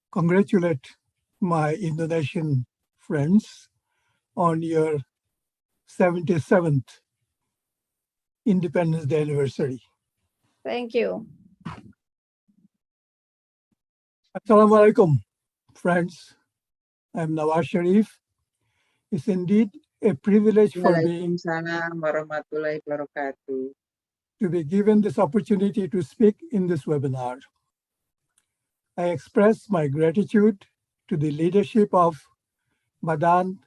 E: congratulate my Indonesian friends on your 77th Independence Day anniversary.
D: Thank you.
E: Assalamualaikum, friends. I'm Nawaz Sharif. It's indeed a privilege for me
B: Waalaikumsalam warahmatullahi wabarakatuh.
E: to be given this opportunity to speak in this webinar. I express my gratitude to the leadership of Badan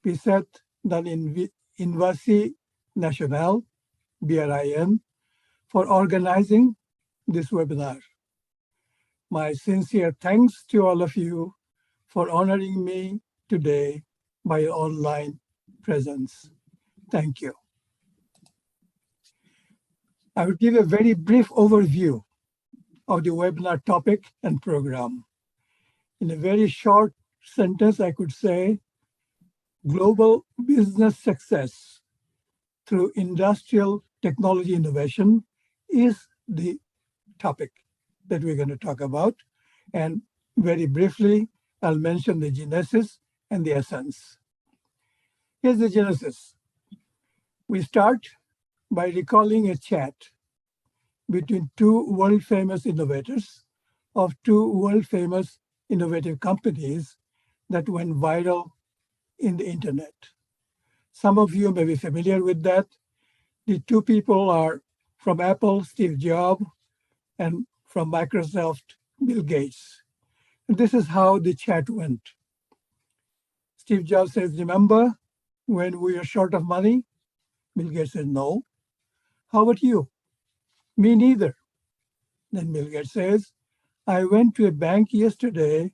E: Riset dan Inovasi Nasional, BRIN, for organizing this webinar. My sincere thanks to all of you for honoring me today by your online presence. Thank you. I will give a very brief overview of the webinar topic and program. In a very short sentence, I could say, global business success through industrial technology innovation is the topic that we're going to talk about. And very briefly, I'll mention the genesis and the essence. Here's the genesis. We start by recalling a chat between two world-famous innovators of two world-famous innovative companies that went viral in the internet. Some of you may be familiar with that. The two people are from Apple, Steve Jobs, and from Microsoft, Bill Gates. And this is how the chat went. Steve Jobs says, remember when we were short of money? Bill Gates says, no. How about you? Me neither. Then Bill Gates says, I went to a bank yesterday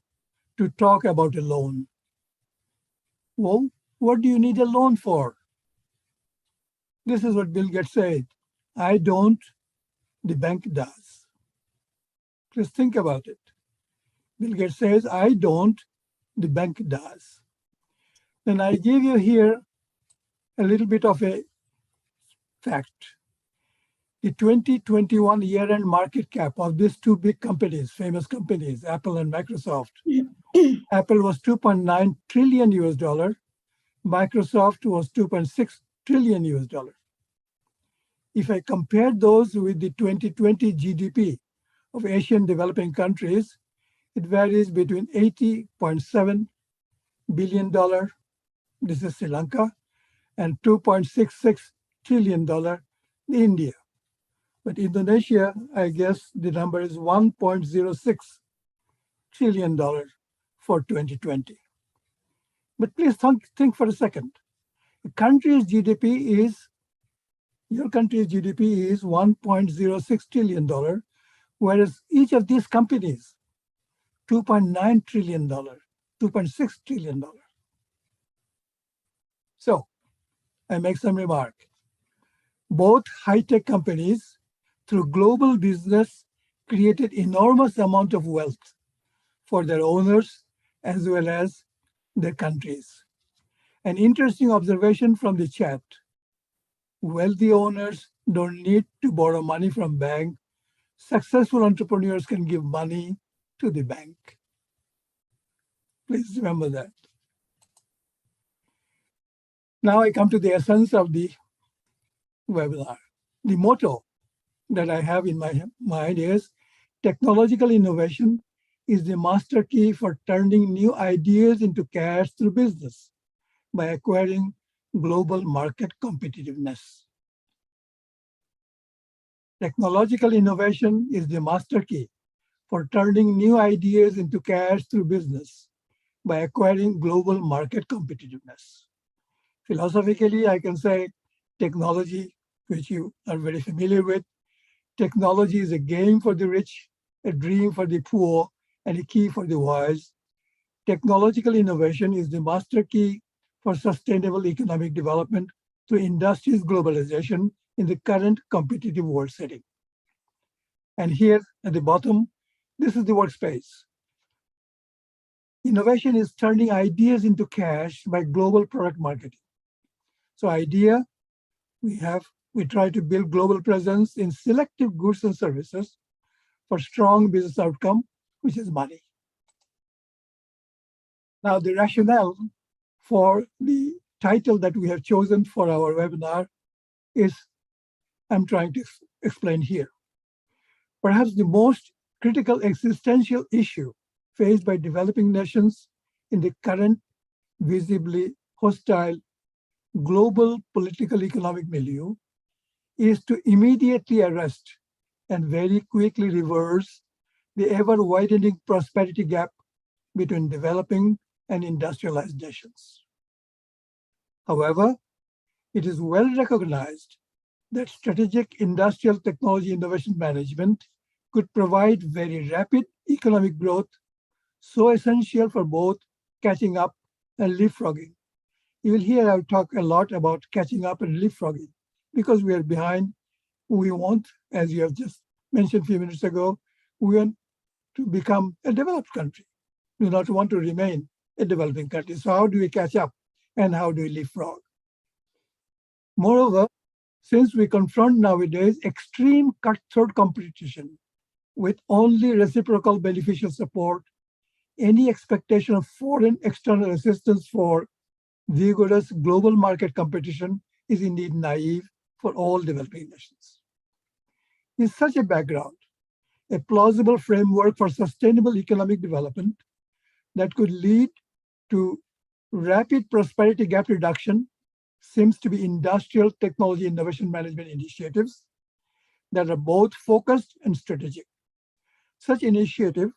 E: to talk about a loan. Well, what do you need a loan for? This is what Bill Gates said. I don't, the bank does. Just think about it. Bill Gates says, I don't, the bank does. Then I give you here a little bit of a fact. The 2021 year-end market cap of these two big companies, famous companies, Apple and Microsoft. Apple was $2.9 trillion US. Microsoft was $2.6 trillion US. If I compare those with the 2020 GDP of Asian developing countries, it varies between $80.7 billion, this is Sri Lanka, and $2.66 trillion, India. But Indonesia, I guess the number is $1.06 trillion for 2020. But please think for a second. The country's GDP is, your country's GDP is $1.06 trillion, whereas each of these companies, $2.9 trillion, $2.6 trillion. So I make some remark. Both high-tech companies, through global business, created enormous amount of wealth for their owners as well as their countries. An interesting observation from the chat. Wealthy owners don't need to borrow money from bank. Successful entrepreneurs can give money to the bank. Please remember that. Now I come to the essence of the webinar. The motto that I have in my mind is technological innovation is the master key for turning new ideas into cash through business by acquiring global market competitiveness. Technological innovation is the master key for turning new ideas into cash through business by acquiring global market competitiveness. Philosophically, I can say technology, which you are very familiar with, technology is a game for the rich, a dream for the poor, and a key for the wise. Technological innovation is the master key for sustainable economic development through industry's globalization in the current competitive world setting. And here at the bottom, this is the workspace. Innovation is turning ideas into cash by global product marketing. So idea, we try to build global presence in selective goods and services for strong business outcome, which is money. Now the rationale for the title that we have chosen for our webinar is, I'm trying to explain here. Perhaps the most critical existential issue faced by developing nations in the current visibly hostile global political economic milieu is to immediately arrest and very quickly reverse the ever-widening prosperity gap between developing and industrialized nations. However, it is well recognized that strategic industrial technology innovation management could provide very rapid economic growth, so essential for both catching up and leapfrogging. You will hear I talk a lot about catching up and leapfrogging because we are behind. We want, as you have just mentioned a few minutes ago, we want to become a developed country. We do not want to remain a developing country. So how do we catch up and how do we leapfrog? Moreover, since we confront nowadays extreme cutthroat competition with only reciprocal beneficial support, any expectation of foreign external assistance for vigorous global market competition is indeed naive for all developing nations. In such a background, a plausible framework for sustainable economic development that could lead to rapid prosperity gap reduction seems to be industrial technology innovation management initiatives that are both focused and strategic. Such initiative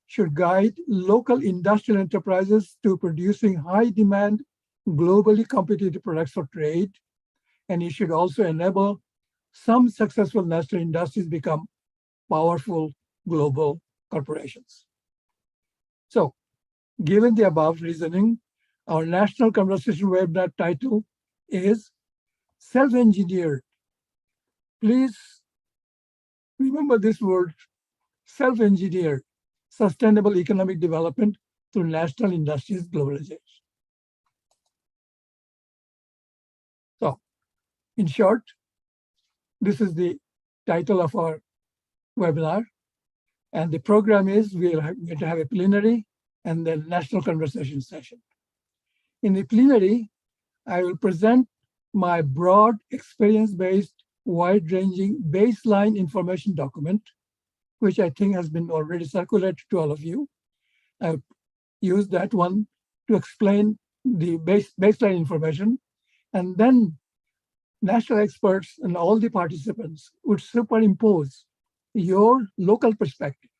E: should guide local industrial enterprises to producing high demand, globally competitive products for trade, and it should also enable some successful national industries become powerful global corporations. So, given the above reasoning, our national conversation webinar title is Self-Engineered. Please remember this word, self-engineered, sustainable economic development through national industries globalization. So, in short, this is the title of our webinar. And the program is we're going to have a plenary and then national conversation session. In the plenary, I will present my broad experience-based, wide-ranging baseline information document, which I think has been already circulated to all of you. I've used that one to explain the baseline information, and then national experts and all the participants would superimpose your local perspective,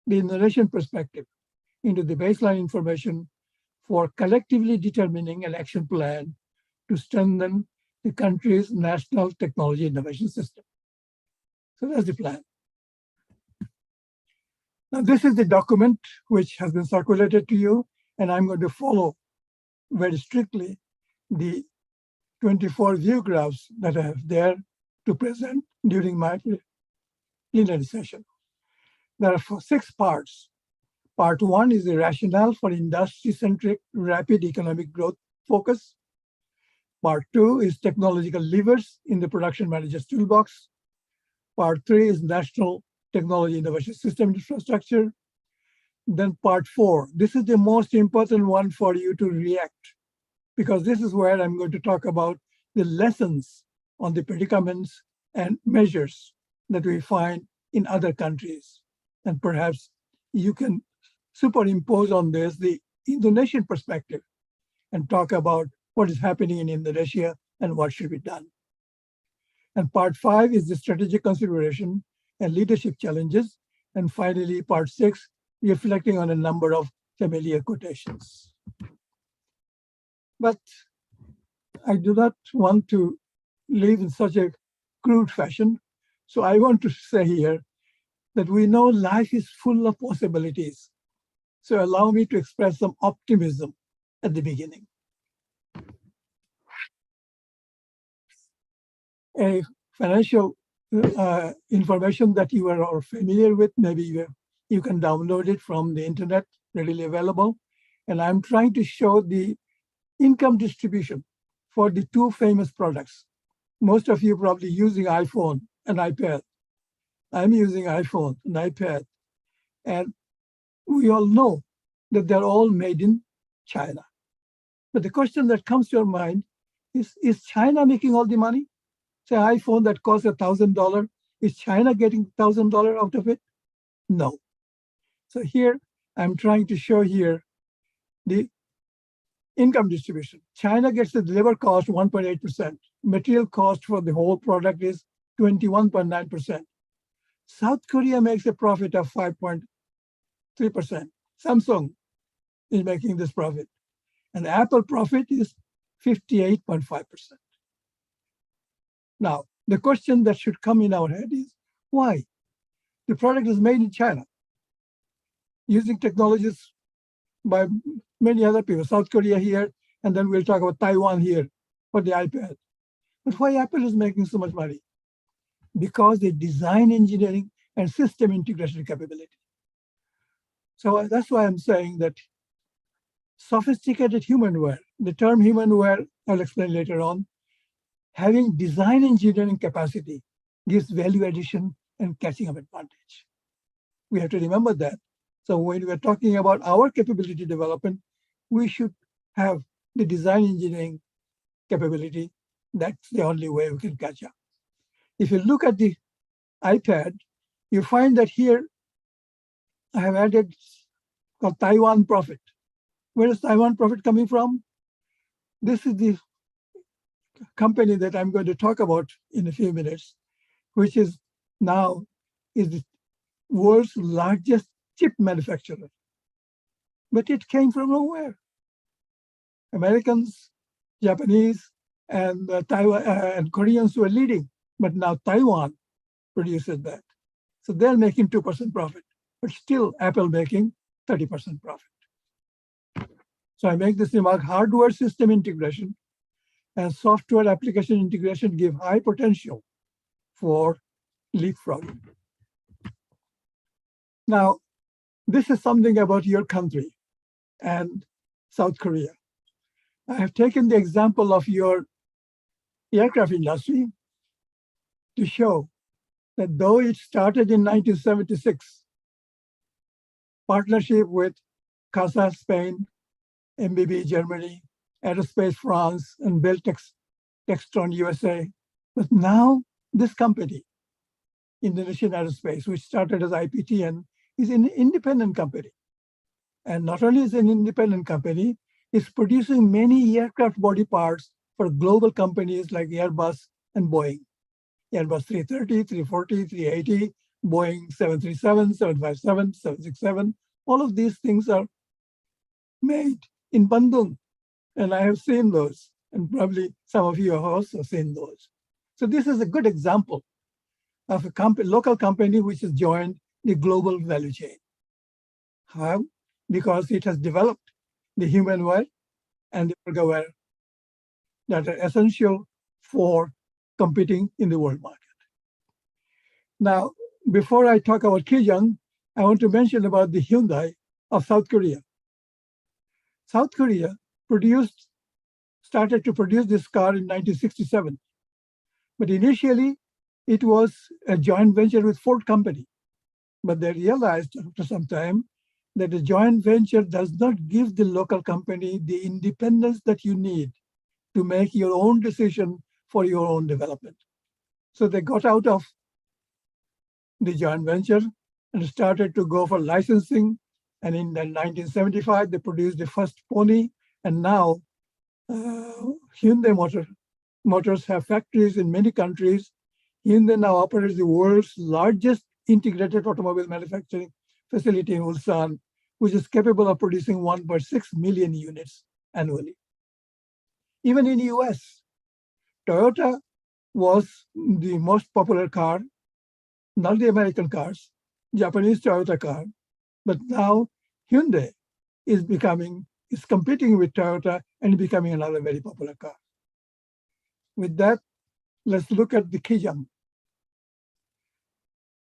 E: the Indonesian perspective, into the baseline information for collectively determining an action plan to strengthen the country's national technology innovation system. So that's the plan. Now, this is the document which has been circulated to you, and I'm going to follow very strictly the 24 view graphs that I have there to present during my plenary session. There are 6 parts. Part 1 is the rationale for industry-centric rapid economic growth focus. Part 2 is technological levers in the production manager's toolbox. Part 3 is national technology innovation system infrastructure. Then part 4, this is the most important one for you to react, because this is where I'm going to talk about the lessons on the predicaments and measures that we find in other countries. And perhaps you can superimpose on this the Indonesian perspective and talk about what is happening in Indonesia and what should be done. And part 5 is the strategic consideration and leadership challenges. And finally, part 6, reflecting on a number of familiar quotations. But I do not want to live in such a crude fashion. So I want to say here that we know life is full of possibilities. So allow me to express some optimism at the beginning. A financial information that you are all familiar with, maybe you can download it from the internet, readily available. And I'm trying to show the income distribution for the 2 famous products. Most of you probably using iPhone and iPad. I'm using iPhone and iPad. And we all know that they're all made in China. But the question that comes to your mind is China making all the money? Say iPhone that costs $1,000, is China getting $1,000 out of it? No. So here, I'm trying to show here the income distribution. China gets the labor cost 1.8%. Material cost for the whole product is 21.9%. South Korea makes a profit of 5.3%. Samsung is making this profit. And Apple profit is 58.5%. Now, the question that should come in our head is, why? The product is made in China, using technologies by many other people, South Korea here, and then we'll talk about Taiwan here for the iPad. But why Apple is making so much money? Because they design engineering and system integration capability. So that's why I'm saying that sophisticated humanware, the term humanware, I'll explain later on, having design engineering capacity gives value addition and catching up advantage. We have to remember that. So when we're talking about our capability development, we should have the design engineering capability. That's the only way we can catch up. If you look at the iPad, you find that here I have added called Taiwan profit. Where is Taiwan profit coming from? This is the company that I'm going to talk about in a few minutes, which is now is the world's largest chip manufacturer. But it came from nowhere. Americans, Japanese, and Taiwan and Koreans were leading, but now Taiwan produces that. So they're making 2% profit, but still Apple making 30% profit. So I make this remark: hardware system integration and software application integration give high potential for leapfrogging. Now, this is something about your country and South Korea. I have taken the example of your aircraft industry to show that though it started in 1976, partnership with CASA Spain, MBB Germany, Aerospace France, and Textron USA. But now this company, Indonesian Aerospace, which started as IPTN, is an independent company. And not only is it an independent company, it's producing many aircraft body parts for global companies like Airbus and Boeing. Airbus 330, 340, 380, Boeing 737, 757, 767. All of these things are made in Bandung. And I have seen those, and probably some of you have also seen those. So this is a good example of a local company which has joined the global value chain. How? Because it has developed the humanware and the ergoware that are essential for competing in the world market. Now, before I talk about Kijang, I want to mention about the Hyundai of South Korea. South Korea started to produce this car in 1967. But initially, it was a joint venture with Ford Company. But they realized after some time that a joint venture does not give the local company the independence that you need to make your own decision for your own development. So they got out of the joint venture and started to go for licensing And in 1975, they produced the first pony, and now Hyundai Motors have factories in many countries. Hyundai now operates the world's largest integrated automobile manufacturing facility in Ulsan, which is capable of producing 1.6 million units annually. Even in the US, Toyota was the most popular car, not the American cars, Japanese Toyota car, but now Hyundai is competing with Toyota and becoming another very popular car. With that, let's look at the Kijang.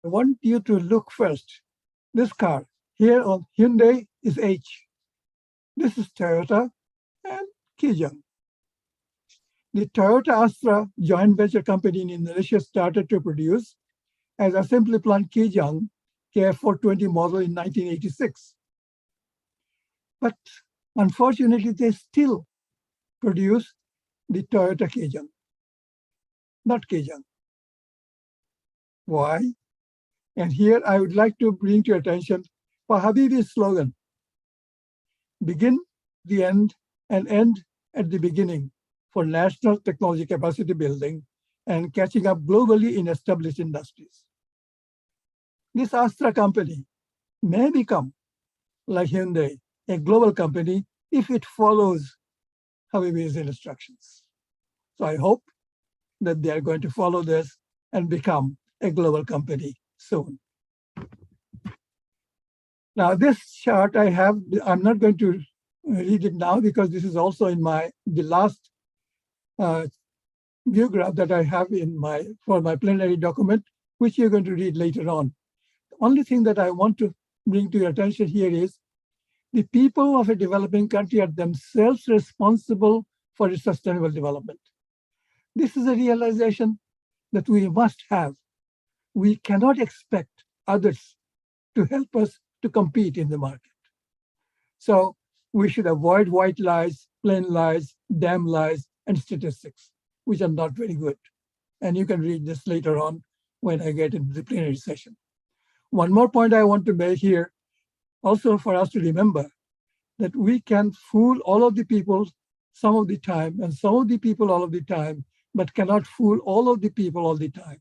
E: I want you to look first. This car here on Hyundai is H. This is Toyota and Kijang. The Toyota Astra joint venture company in Indonesia started to produce as assembly plant Kijang KF420 model in 1986. But unfortunately, they still produce the Toyota Kijang, not Kijang. Why? And here I would like to bring to your attention Pak Habibie's slogan, begin the end and end at the beginning for national technology capacity building and catching up globally in established industries. This Astra company may become, like Hyundai, a global company if it follows Habibie's instructions. So I hope that they are going to follow this and become a global company soon. Now this chart I have, I'm not going to read it now because this is also in the last view graph that I have for my plenary document, which you're going to read later on. The only thing that I want to bring to your attention here is the people of a developing country are themselves responsible for its sustainable development. This is a realization that we must have. We cannot expect others to help us to compete in the market. So we should avoid white lies, plain lies, damn lies, and statistics, which are not very good. And you can read this later on when I get into the plenary session. One more point I want to make here, also for us to remember that we can fool all of the people some of the time and some of the people all of the time, but cannot fool all of the people all the time.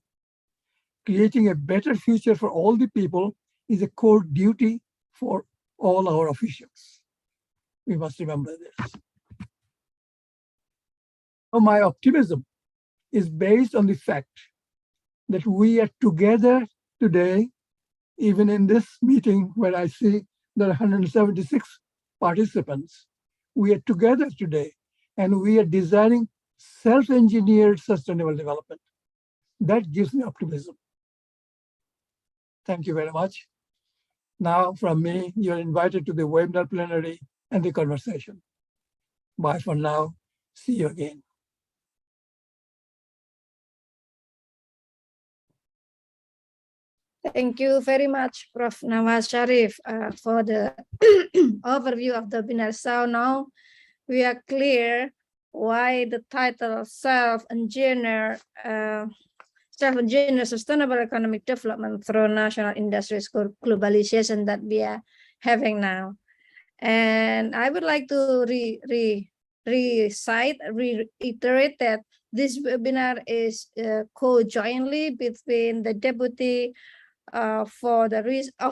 E: Creating a better future for all the people is a core duty for all our officials. We must remember this. So my optimism is based on the fact that we are together today, even in this meeting where I see there are 176 participants. We are together today and we are designing self-engineered sustainable development. That gives me optimism. Thank you very much. Now from me, you're invited to the webinar plenary and the conversation. Bye for now. See you again.
D: Thank you very much, Prof. Nawaz Sharif, for the overview of the webinar. So now we are clear why the title self-engineer sustainable economic development through national industries globalization that we are having now. And I would like to reiterate that this webinar is co-jointly between the Deputy for the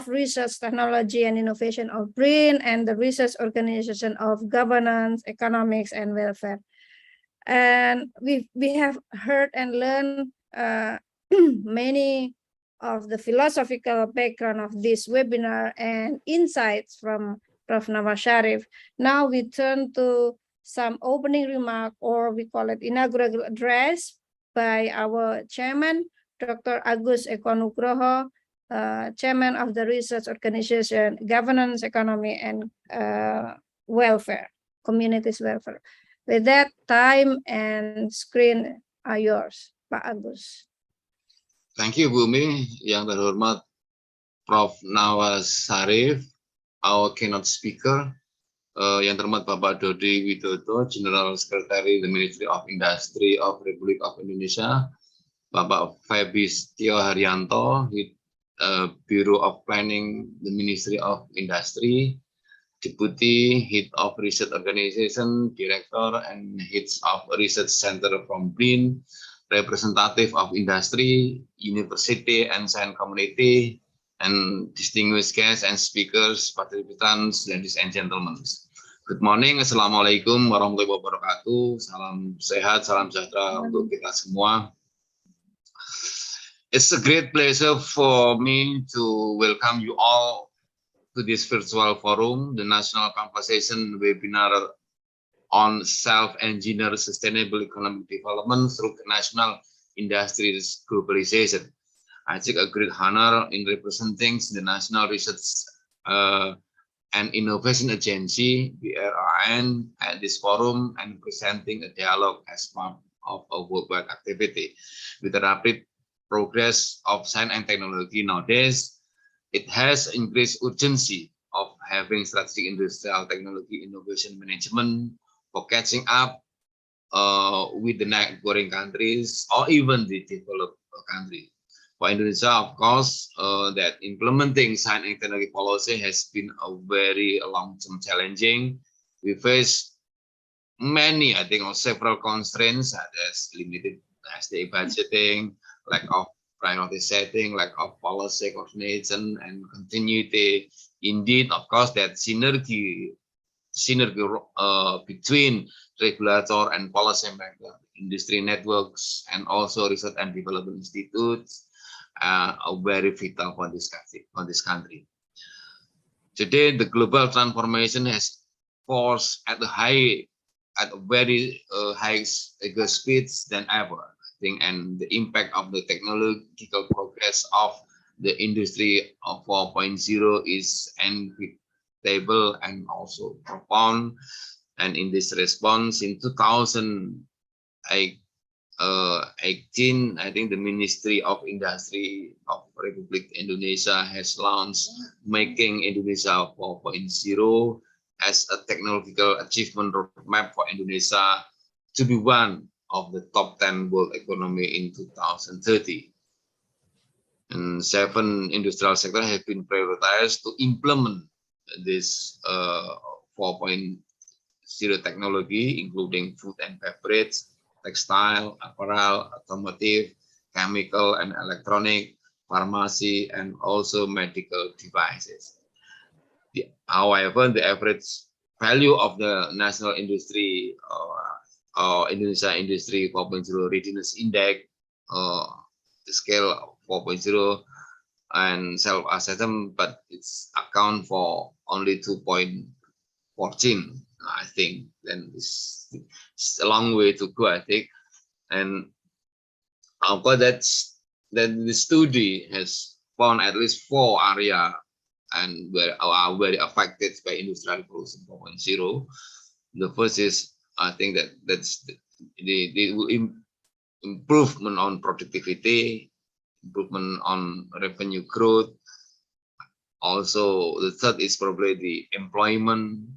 D: Research, Technology and Innovation of BRIN and the Research Organization of Governance, Economics and Welfare. And we have heard and learned many of the philosophical background of this webinar and insights from Prof. Nawaz Sharif. Now we turn to some opening remark, or we call it inaugural address by our chairman, Dr. Agus Eko Nugroho, chairman of the Research Organization, Governance, Economy and Welfare, Communities Welfare. With that, time and screen are yours, Pak Agus.
H: Thank you, Bumi. Yang terhormat Prof. Nawaz Sharif, our keynote speaker. Yang terhormat Bapak Dodi Widodo, General Secretary the Ministry of Industry of Republik of Indonesia. Bapak Febi Setio Haryanto, Bureau of Planning, the Ministry of Industry, Deputy Head of Research Organization, Director and Heads of Research Center from BRIN, representative of industry, university and science community, and distinguished guests and speakers, participants, ladies and gentlemen. Good morning, Assalamualaikum warahmatullahi wabarakatuh. Salam sehat, salam sejahtera untuk kita semua. It's a great pleasure for me to welcome you all to this virtual forum, the National Conversation Webinar on Self-Engineered Sustainable Economic Development through National Industries Globalization. I take a great honor in representing the National Research and Innovation Agency, BRIN, at this forum and presenting a dialogue as part of a worldwide activity. With the rapid progress of science and technology nowadays, it has increased urgency of having strategic industrial technology innovation management for catching up with the neighboring countries or even the developed countries. For Indonesia, of course, that implementing science and technology policy has been a very long-term challenging. We face many, I think, or several constraints such as limited SDA budgeting, lack of priority setting, lack of policy coordination and continuity. Indeed, of course, that synergy between regulator and policymaker, industry networks, and also research and development institutes are very vital for this country. Today, the global transformation has forced at a very high speeds than ever. And the impact of the technological progress of the industry of 4.0 is inevitable and also profound. And in this response, in 2018, I think the Ministry of Industry of Republik Indonesia has launched Making Indonesia 4.0 as a technological achievement roadmap for Indonesia to be one of the top 10 world economy in 2030. And 7 industrial sectors have been prioritized to implement this 4.0 technology, including food and beverage, textile, apparel, automotive, chemical and electronic, pharmacy, and also medical devices. However, the average value of the national industry Indonesia Industry 4.0 Readiness Index, the scale 4.0 and self-assessment, but it's account for only 2.14. I think then it's a long way to go, I think. And of course, then the study has found at least 4 areas and are very affected by industrial revolution 4.0. The first is, I think that's the improvement on productivity, improvement on revenue growth. Also, the third is probably the employment,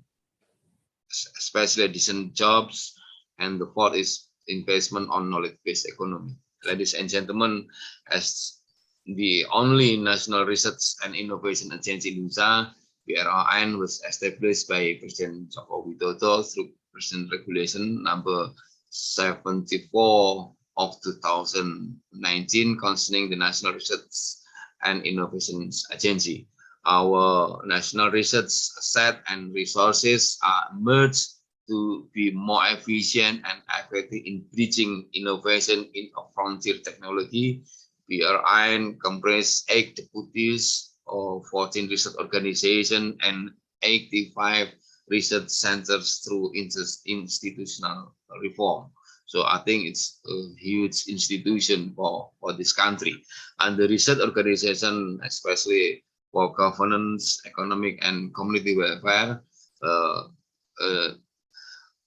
H: especially decent jobs, and the fourth is investment on knowledge-based economy. Ladies and gentlemen, as the only National Research and Innovation Agency in Indonesia, BRIN was established by President Joko Widodo through President Regulation number 74 of 2019 concerning the National Research and Innovation Agency. Our national research asset and resources are merged to be more efficient and effective in bridging innovation in a frontier technology. BRIN comprises 8 deputies, 14 research organizations, and 85 research centers through institutional reform. So I think it's a huge institution for this country. And the research organization, especially for governance, economic, and community welfare,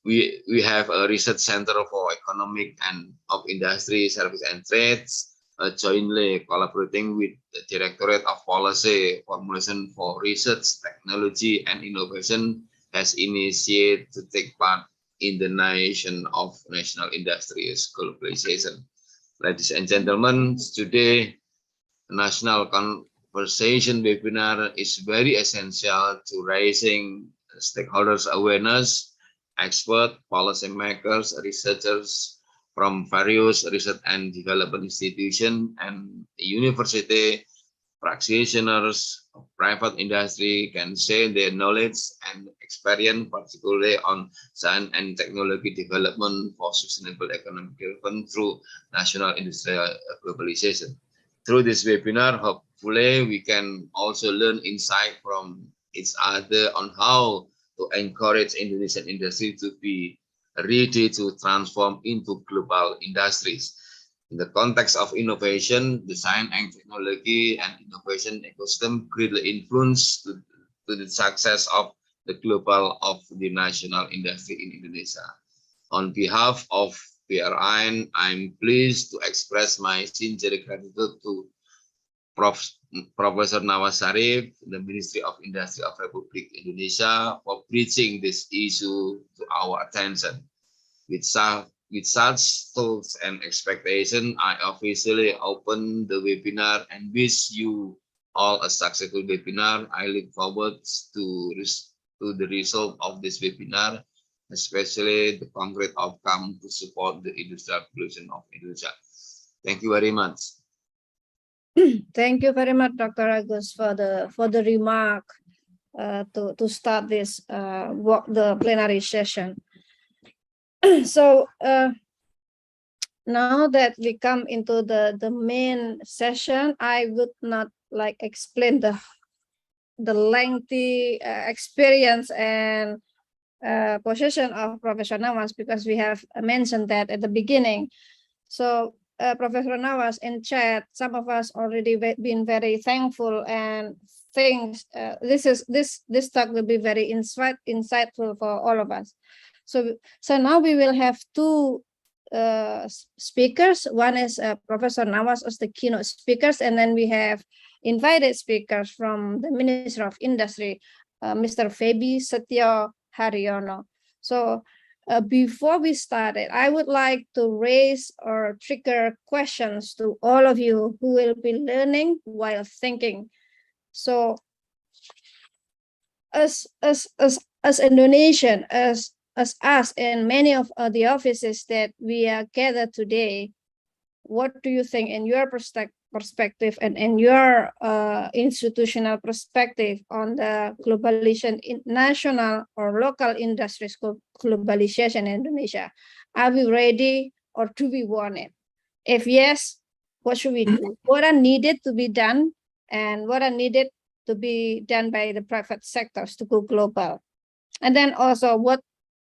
H: we have a research center for economic and of industry, service, and trades, jointly collaborating with the Directorate of Policy Formulation for Research, Technology, and Innovation, has initiated to take part in the nation of national industries globalization. Ladies and gentlemen, today, National conversation webinar is very essential to raising stakeholders' awareness, expert, policymakers, researchers from various research and development institutions and university practitioners of private industry can share their knowledge and experience, particularly on science and technology development for sustainable economic development through national industrial globalization. Through this webinar, hopefully we can also learn insight from each other on how to encourage Indonesian industry to be ready to transform into global industries. In the context of innovation, design and technology and innovation ecosystem greatly influence to the success of the global of the national industry in Indonesia. On behalf of BRIN, I'm pleased to express my sincere gratitude to Professor Nawaz Sharif, the Ministry of Industry of Republik Indonesia, for bringing this issue to our attention. With such thoughts and expectation, I officially open the webinar and wish you all a successful webinar. I look forward to the result of this webinar, especially the concrete outcome to support the industrial revolution of Indonesia. Thank you very much.
D: Thank you very much, Dr. Agus, for the remark to start this the plenary session. So now that we come into the main session, I would not like explain the lengthy experience and position of Professor Nawaz, because we have mentioned that at the beginning. So Professor Nawaz in chat, some of us already been very thankful and things. This talk will be very insightful for all of us. So now we will have two speakers. One is Professor Nawaz as the keynote speakers, and then we have invited speakers from the Ministry of Industry, Mr. Febi Setio Haryono. So before we started, I would like to raise or trigger questions to all of you who will be learning while thinking. So as Indonesian, as us and many of the offices that we are gathered today, what do you think in your perspective and in your institutional perspective on the globalization, national or local industries globalization in Indonesia? Are we ready or do we want it? If yes, what should we do? What are needed to be done and what are needed to be done by the private sectors to go global? And then also what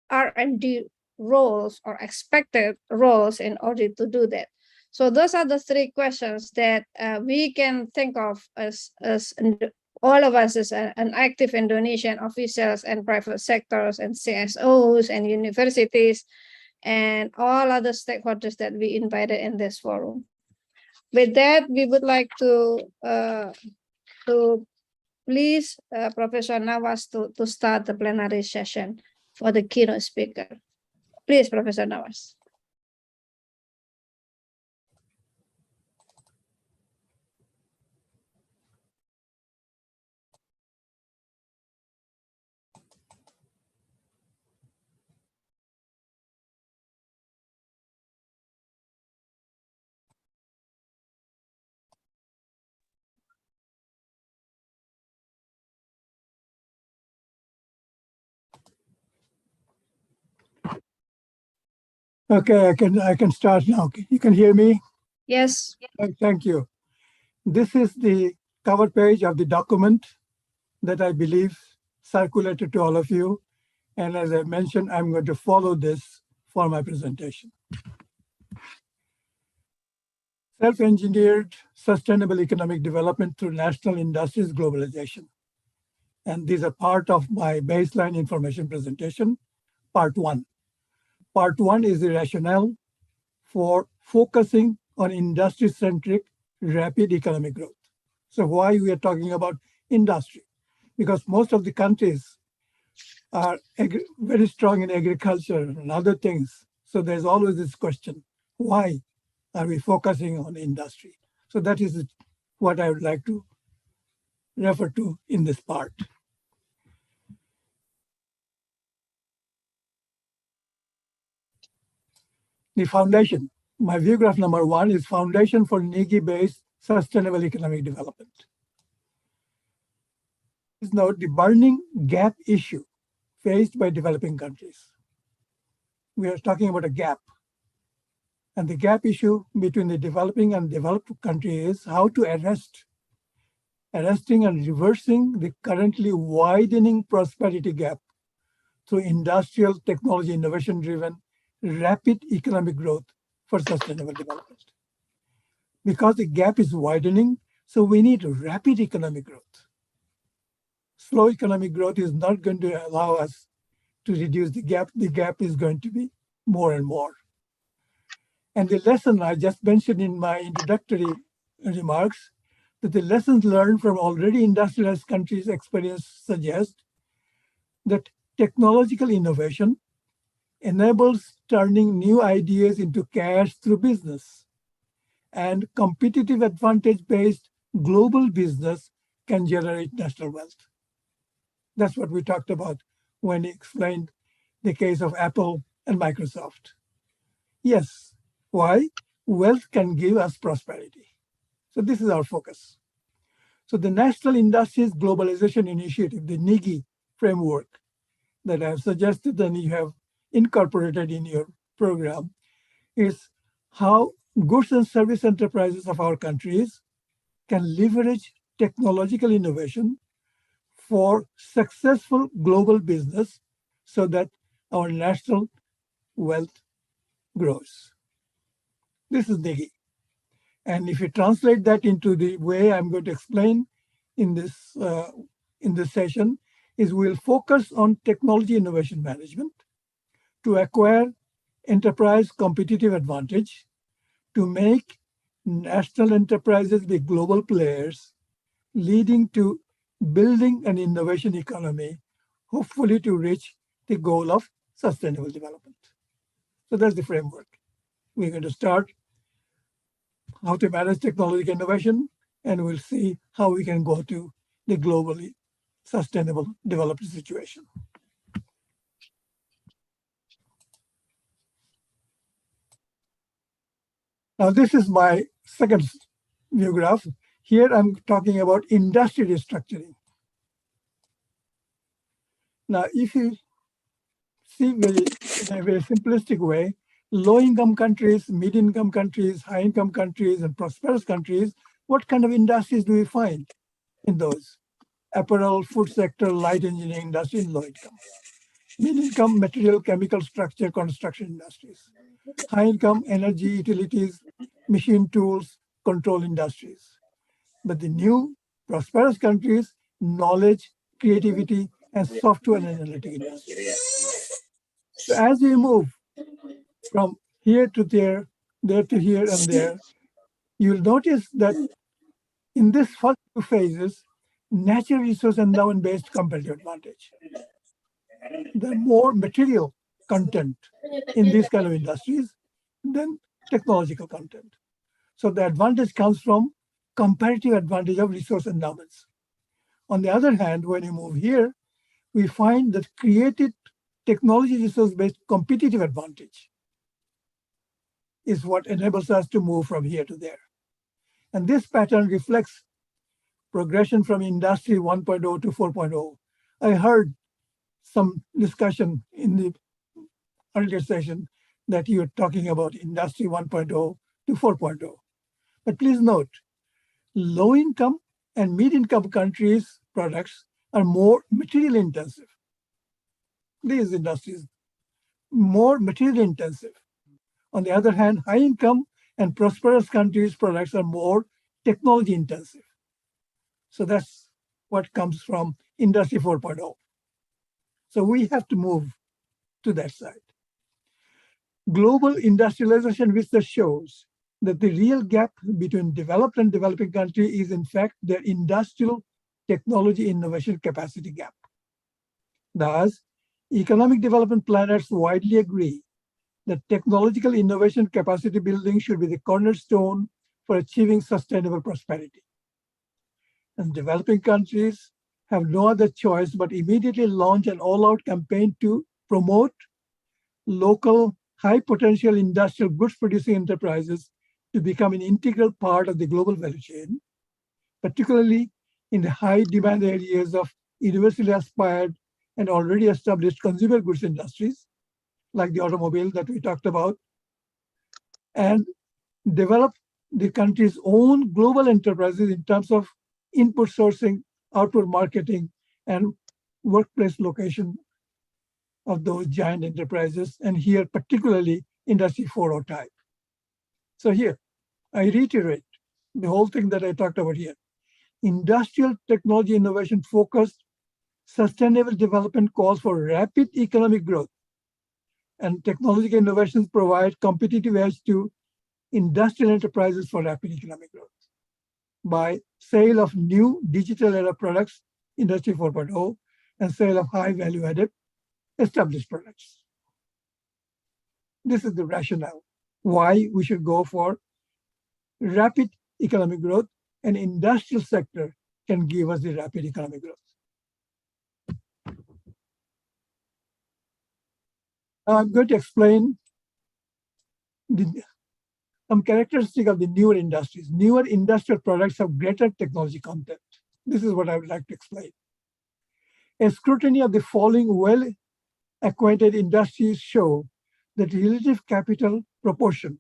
D: R&D roles or expected roles in order to do that? So those are the three questions that we can think of as all of us as an active Indonesian officials and private sectors and CSOs and universities and all other stakeholders that we invited in this forum. With that, we would like to please Professor Nawaz to start the plenary session for the keynote speaker. Please, Professor Nawaz.
E: Okay, I can start now. You can hear me?
D: Yes.
E: Thank you. This is the cover page of the document that I believe circulated to all of you. And as I mentioned, I'm going to follow this for my presentation. Self-engineered sustainable economic development through national industries globalization. And these are part of my baseline information presentation, part one. Part one is the rationale for focusing on industry-centric rapid economic growth. So why we are talking about industry? Because most of the countries are very strong in agriculture and other things. So there's always this question, why are we focusing on industry? So that is what I would like to refer to in this part. The foundation. My view graph number 1 is foundation for NIGI-based sustainable economic development. Please note the burning gap issue faced by developing countries. We are talking about a gap. And the gap issue between the developing and developed country is how to arresting and reversing the currently widening prosperity gap through industrial technology innovation-driven rapid economic growth for sustainable development. Because the gap is widening, so we need rapid economic growth. Slow economic growth is not going to allow us to reduce the gap. The gap is going to be more and more. And the lesson I just mentioned in my introductory remarks, that the lessons learned from already industrialized countries' experience suggest that technological innovation enables turning new ideas into cash through business. And competitive advantage-based global business can generate national wealth. That's what we talked about when he explained the case of Apple and Microsoft. Yes, why? Wealth can give us prosperity. So this is our focus. So the National Industries Globalization Initiative, the NIGI framework that I have suggested and you have incorporated in your program, is how goods and service enterprises of our countries can leverage technological innovation for successful global business so that our national wealth grows. This is NIGI. And if you translate that into the way I'm going to explain in this session, is we'll focus on technology innovation management to acquire enterprise competitive advantage, to make national enterprises be global players, leading to building an innovation economy, hopefully to reach the goal of sustainable development. So that's the framework. We're going to start how to manage technological innovation, and we'll see how we can go to the globally sustainable development situation. Now, this is my second view graph. Here, I'm talking about industry restructuring. Now, if you see in a very simplistic way, low-income countries, mid-income countries, high-income countries, and prosperous countries, what kind of industries do we find in those? Apparel, food sector, light engineering industry, and low-income. Mid-income, material, chemical, structure, construction industries. High-income, energy, utilities, machine tools, control industries. But the new prosperous countries, knowledge, creativity, and software and analytic industries. So as we move from here to there to here and there, you'll notice that in this first two phases, natural resource endowment-based competitive advantage. The more material content in these kind of industries than technological content. So the advantage comes from comparative advantage of resource endowments. On the other hand, when you move here, we find that created technology resource-based competitive advantage is what enables us to move from here to there. And this pattern reflects progression from industry 1.0 to 4.0. I heard some discussion in the earlier session that you're talking about industry 1.0 to 4.0. But please note, low-income and mid-income countries' products are more material intensive. These industries, more material intensive. On the other hand, high-income and prosperous countries' products are more technology intensive. So that's what comes from industry 4.0. So we have to move to that side. Global industrialization research shows that the real gap between developed and developing countries is in fact their industrial technology innovation capacity gap. Thus, economic development planners widely agree that technological innovation capacity building should be the cornerstone for achieving sustainable prosperity. And developing countries have no other choice but immediately launch an all-out campaign to promote local high-potential industrial goods-producing enterprises to become an integral part of the global value chain, particularly in the high-demand areas of universally aspired and already established consumer goods industries, like the automobile that we talked about, and develop the country's own global enterprises in terms of input sourcing, outward marketing, and workplace location of those giant enterprises, and here particularly Industry 4.0 type. So here, I reiterate the whole thing that I talked about here. Industrial technology innovation focused sustainable development calls for rapid economic growth, and technological innovations provide competitive edge to industrial enterprises for rapid economic growth by sale of new digital era products, Industry 4.0, and sale of high value added established products. This is the rationale why we should go for rapid economic growth, and industrial sector can give us the rapid economic growth. Now I'm going to explain some characteristic of the newer industries. Newer industrial products have greater technology content. This is what I would like to explain. A scrutiny of the following well-acquainted industries show that relative capital proportion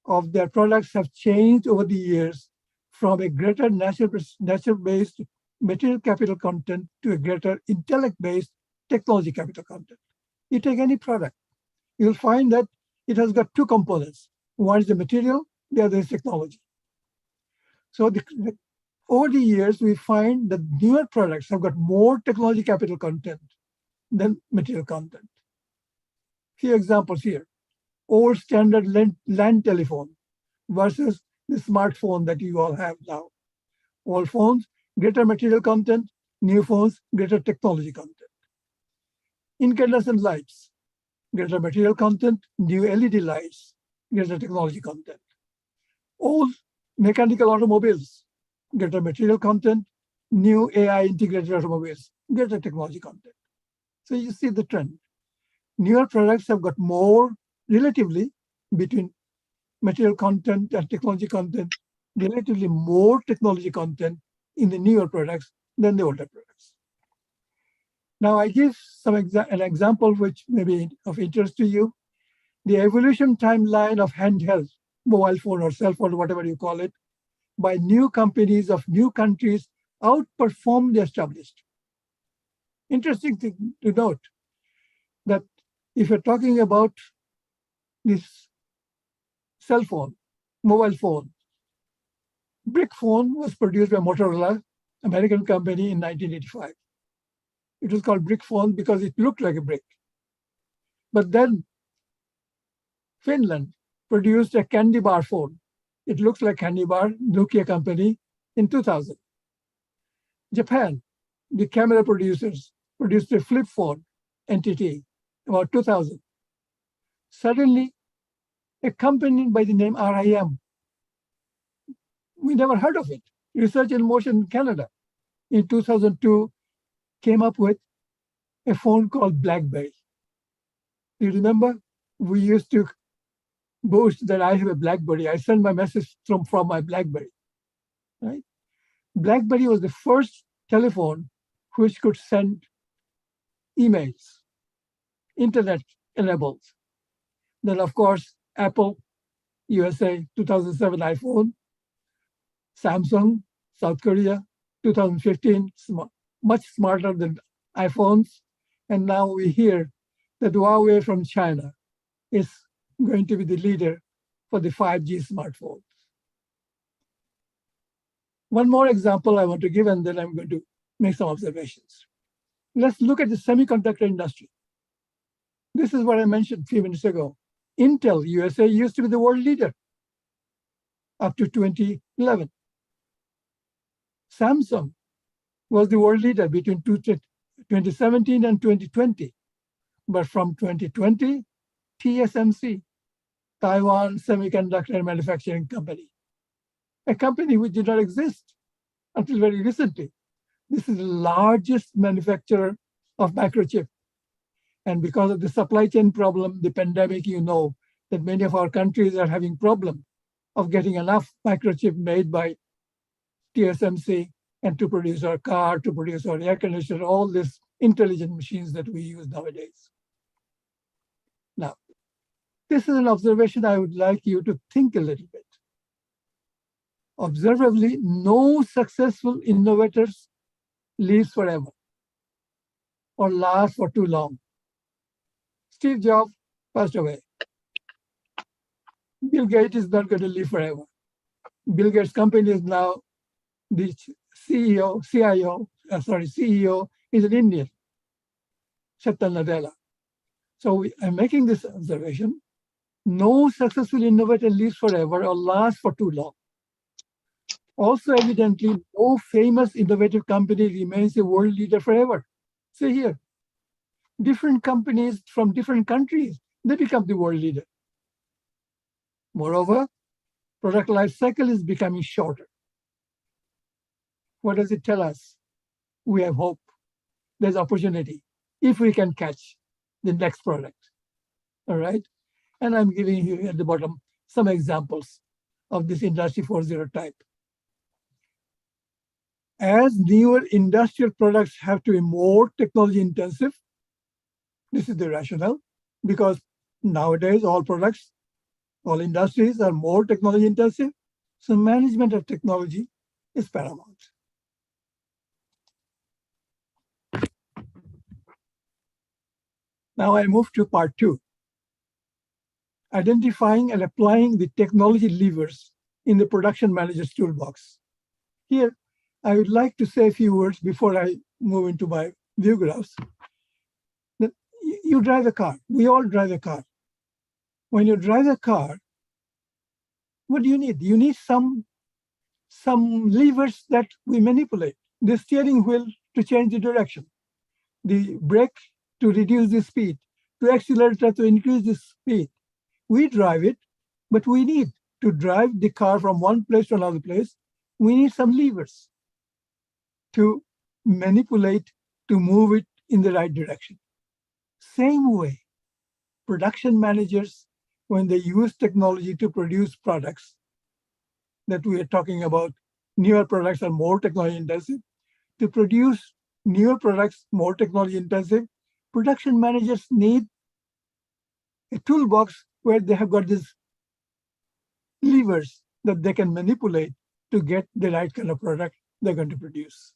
E: of their products have changed over the years from a greater natural-based material capital content to a greater intellect-based technology capital content. You take any product, you'll find that it has got two components. One is the material, the other is technology. So over the years, we find that newer products have got more technology capital content than material content. Few examples here. Old standard land telephone versus the smartphone that you all have now. Old phones, greater material content. New phones, greater technology content. Incandescent lights, greater material content. New LED lights, greater technology content. Old mechanical automobiles, greater material content. New AI integrated automobiles, greater technology content. So you see the trend. Newer products have got more, relatively, between material content and technology content, relatively more technology content in the newer products than the older products. Now I give an example which may be of interest to you. The evolution timeline of handheld, mobile phone or cell phone, whatever you call it, by new companies of new countries outperformed the established. Interesting thing to note that if you're talking about this cell phone, mobile phone, brick phone was produced by Motorola, American company, in 1985. It was called brick phone because it looked like a brick. But then Finland produced a candy bar phone. It looks like candy bar, Nokia company, in 2000. Japan, the camera producers, produced a flip phone entity about 2000. Suddenly, a company by the name RIM, we never heard of it, Research in Motion in Canada, in 2002, came up with a phone called BlackBerry. Do you remember? We used to boast that I have a BlackBerry. I send my message from my BlackBerry, right? BlackBerry was the first telephone which could send emails, internet enabled. Then, of course, Apple, USA, 2007 iPhone, Samsung, South Korea, 2015, much smarter than iPhones. And now we hear that Huawei from China is going to be the leader for the 5G smartphones. One more example I want to give, and then I'm going to make some observations. Let's look at the semiconductor industry. This is what I mentioned a few minutes ago. Intel USA used to be the world leader up to 2011. Samsung was the world leader between 2017 and 2020. But from 2020, TSMC, Taiwan Semiconductor Manufacturing Company, a company which did not exist until very recently. This is the largest manufacturer of microchip. And because of the supply chain problem, the pandemic, you know that many of our countries are having problem of getting enough microchip made by TSMC and to produce our car, to produce our air conditioner, all these intelligent machines that we use nowadays. Now, this is an observation I would like you to think a little bit. Observably, no successful innovators lives forever or last for too long. Steve Jobs passed away. Bill Gates is not going to live forever. Bill Gates' company is now the CEO is an Indian, Adalah. So I'm making this observation. No successful innovator lives forever or lasts for too long. Also, evidently, no famous innovative company remains a world leader forever. See here, different companies from different countries, they become the world leader. Moreover, product life cycle is becoming shorter. What does it tell us? We have hope. There's opportunity if we can catch the next product. All right. And I'm giving you at the bottom some examples of this Industry 4.0 type. As newer industrial products have to be more technology intensive, this is the rationale, because nowadays all products, all industries are more technology intensive. So management of technology is paramount. Now I move to part 2. Identifying and applying the technology levers in the production manager's toolbox. Here, I would like to say a few words before I move into my view graphs. That you drive a car. We all drive a car. When you drive a car, what do you need? You need some levers that we manipulate. The steering wheel to change the direction, the brake to reduce the speed, the accelerator to increase the speed. We drive it, but we need to drive the car from one place to another place. We need some levers to manipulate, to move it in the right direction. Same way, production managers, when they use technology to produce products that we are talking about, newer products are more technology intensive. To produce newer products, more technology intensive, production managers need a toolbox where they have got these levers that they can manipulate to get the right kind of product they're going to produce.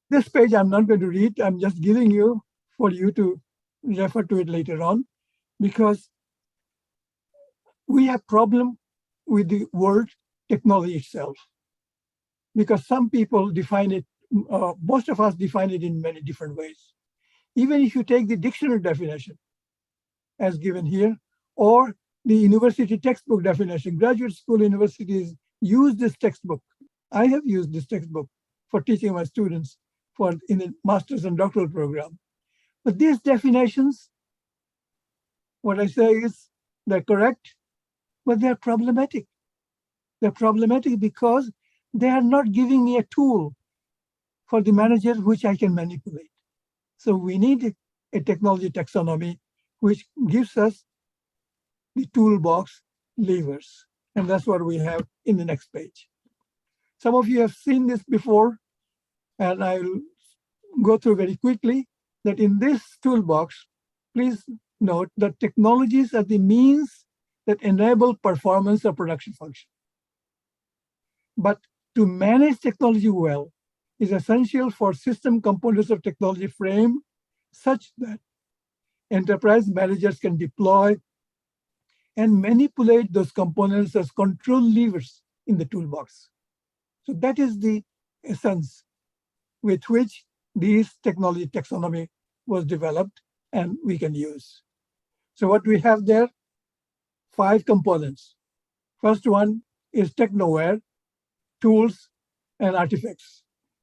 E: This page I'm not going to read. I'm just giving you for you to refer to it later on, because we have problem with the word technology itself. Because some people define it, most of us define it in many different ways. Even if you take the dictionary definition as given here, or the university textbook definition, graduate school universities use this textbook. I have used this textbook for teaching my students in the master's and doctoral program. But these definitions, what I say is they're correct, but they're problematic. They're problematic because they are not giving me a tool for the manager which I can manipulate. So we need a technology taxonomy which gives us the toolbox levers. And that's what we have in the next page. Some of you have seen this before, and I'll go through very quickly that in this toolbox, please note that technologies are the means that enable performance of production function. But to manage technology well is essential for system components of technology frame such that enterprise managers can deploy and manipulate those components as control levers in the toolbox. So that is the essence with which this technology taxonomy was developed and we can use. So what we have there, 5 components. First one is technoware, tools and artifacts.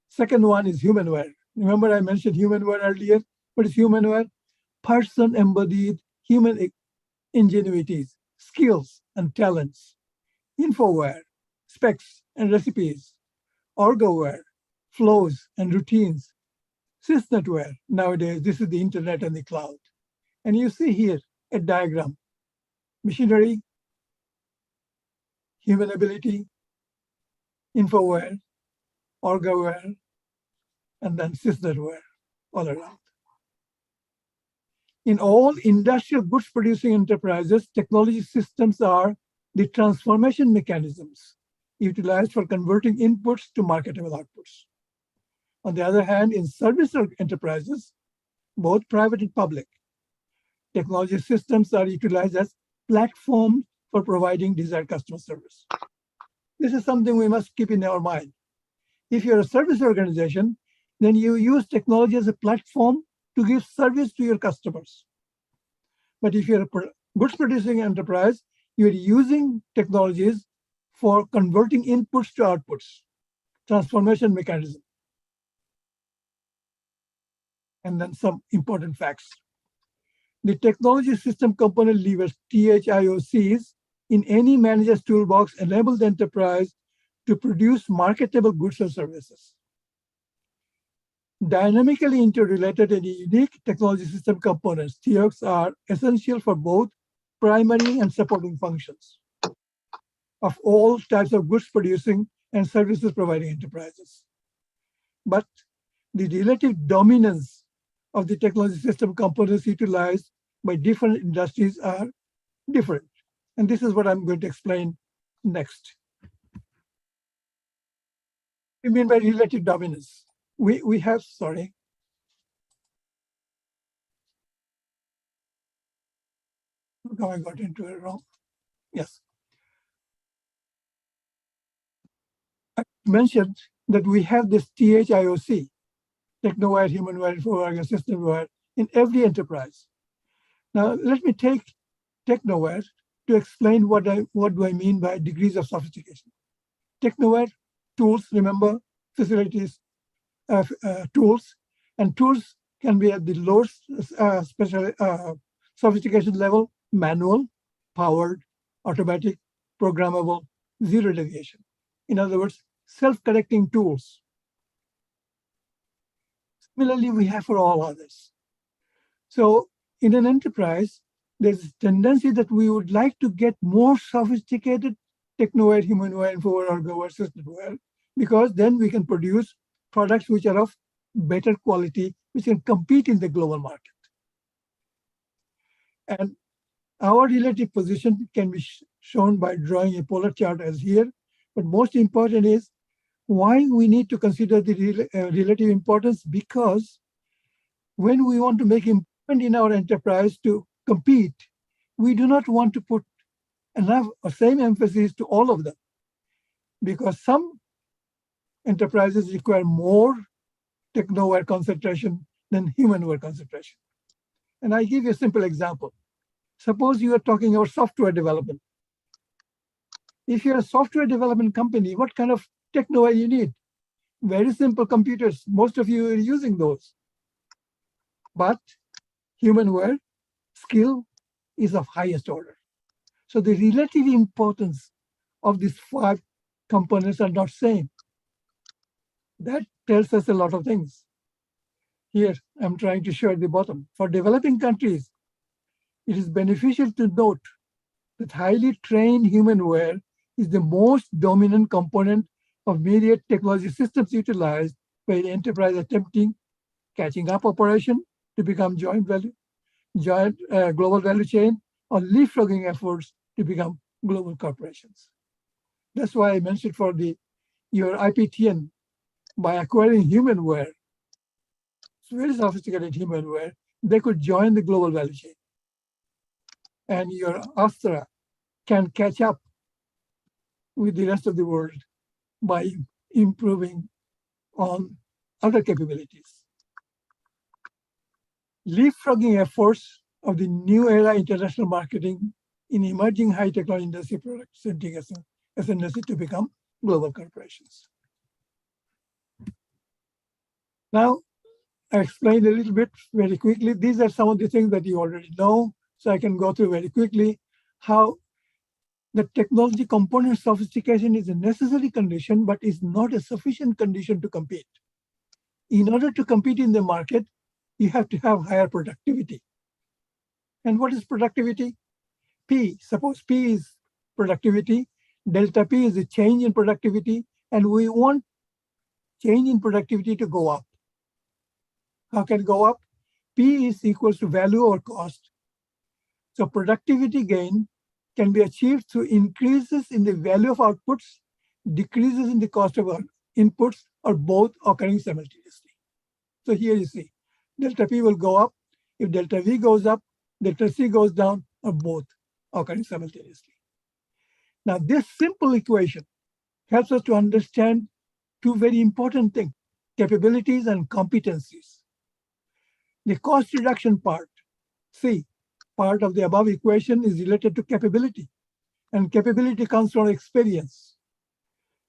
E: Second one is humanware. Remember I mentioned humanware earlier. What is humanware? Person-embodied human ingenuities, skills and talents. Infoware, specs and recipes, orgaware, flows and routines, sysnetware. Nowadays, this is the internet and the cloud. And you see here a diagram: machinery, human ability, infoware, orgaware, and then sysnetware all around. In all industrial goods producing enterprises, technology systems are the transformation mechanisms utilized for converting inputs to marketable outputs. On the other hand, in service enterprises, both private and public, technology systems are utilized as platforms for providing desired customer service. This is something we must keep in our mind. If you're a service organization, then you use technology as a platform to give service to your customers. But if you're a goods producing enterprise, you're using technologies for converting inputs to outputs, transformation mechanism. And then some important facts. The technology system component levers, THIOCs, in any manager's toolbox enable the enterprise to produce marketable goods or services. Dynamically interrelated and unique technology system components, THIOCs, are essential for both primary and supporting functions of all types of goods producing and services providing enterprises. But the relative dominance of the technology system components utilized by different industries are different. And this is what I'm going to explain next. What do you mean by relative dominance? We have, sorry. Now I got into it wrong. Yes. I mentioned that we have this THIOC, technoware, humanware, infoware, and systemware, in every enterprise. Now, let me take technoware to explain what do I mean by degrees of sophistication. Technoware, tools, remember, facilities, tools, and tools can be at the lowest sophistication level: manual, powered, automatic, programmable, zero deviation. In other words, self-correcting tools. Similarly, we have for all others. So in an enterprise, there's a tendency that we would like to get more sophisticated technoware, humanware, infoware, orgaware, systemware, because then we can produce products which are of better quality, which can compete in the global market. And our relative position can be shown by drawing a polar chart as here. But most important is why we need to consider the relative importance, because when we want to make improvement in our enterprise to compete, we do not want to put enough or same emphasis to all of them, because some enterprises require more technoware concentration than humanware concentration. And I give you a simple example. Suppose you are talking about software development. If you're a software development company, what kind of technoware you need? Very simple computers. Most of you are using those. But humanware skill is of highest order. So the relative importance of these 5 components are not same. That tells us a lot of things. Here, I'm trying to show at the bottom. For developing countries, it is beneficial to note that highly trained humanware is the most dominant component of myriad technology systems utilized by the enterprise attempting catching up operation to become global value chain, or leapfrogging efforts to become global corporations. That's why I mentioned for your IPTN, by acquiring humanware, very sophisticated humanware, they could join the global value chain. And your Astra can catch up with the rest of the world by improving on other capabilities. Leapfrogging efforts of the new era international marketing in emerging high technology industry products as a necessity to become global corporations. Now, I explained a little bit very quickly. These are some of the things that you already know, so I can go through very quickly how the technology component sophistication is a necessary condition, but is not a sufficient condition to compete. In order to compete in the market, you have to have higher productivity. And what is productivity? P, suppose P is productivity, delta P is a change in productivity, and we want change in productivity to go up. How can it go up? P is equals to value over cost. So productivity gain can be achieved through increases in the value of outputs, decreases in the cost of inputs, or both occurring simultaneously. So here you see, delta P will go up. If delta V goes up, delta C goes down, or both occurring simultaneously. Now, this simple equation helps us to understand two very important things, capabilities and competencies. The cost reduction part, C, part of the above equation is related to capability, and capability comes from experience.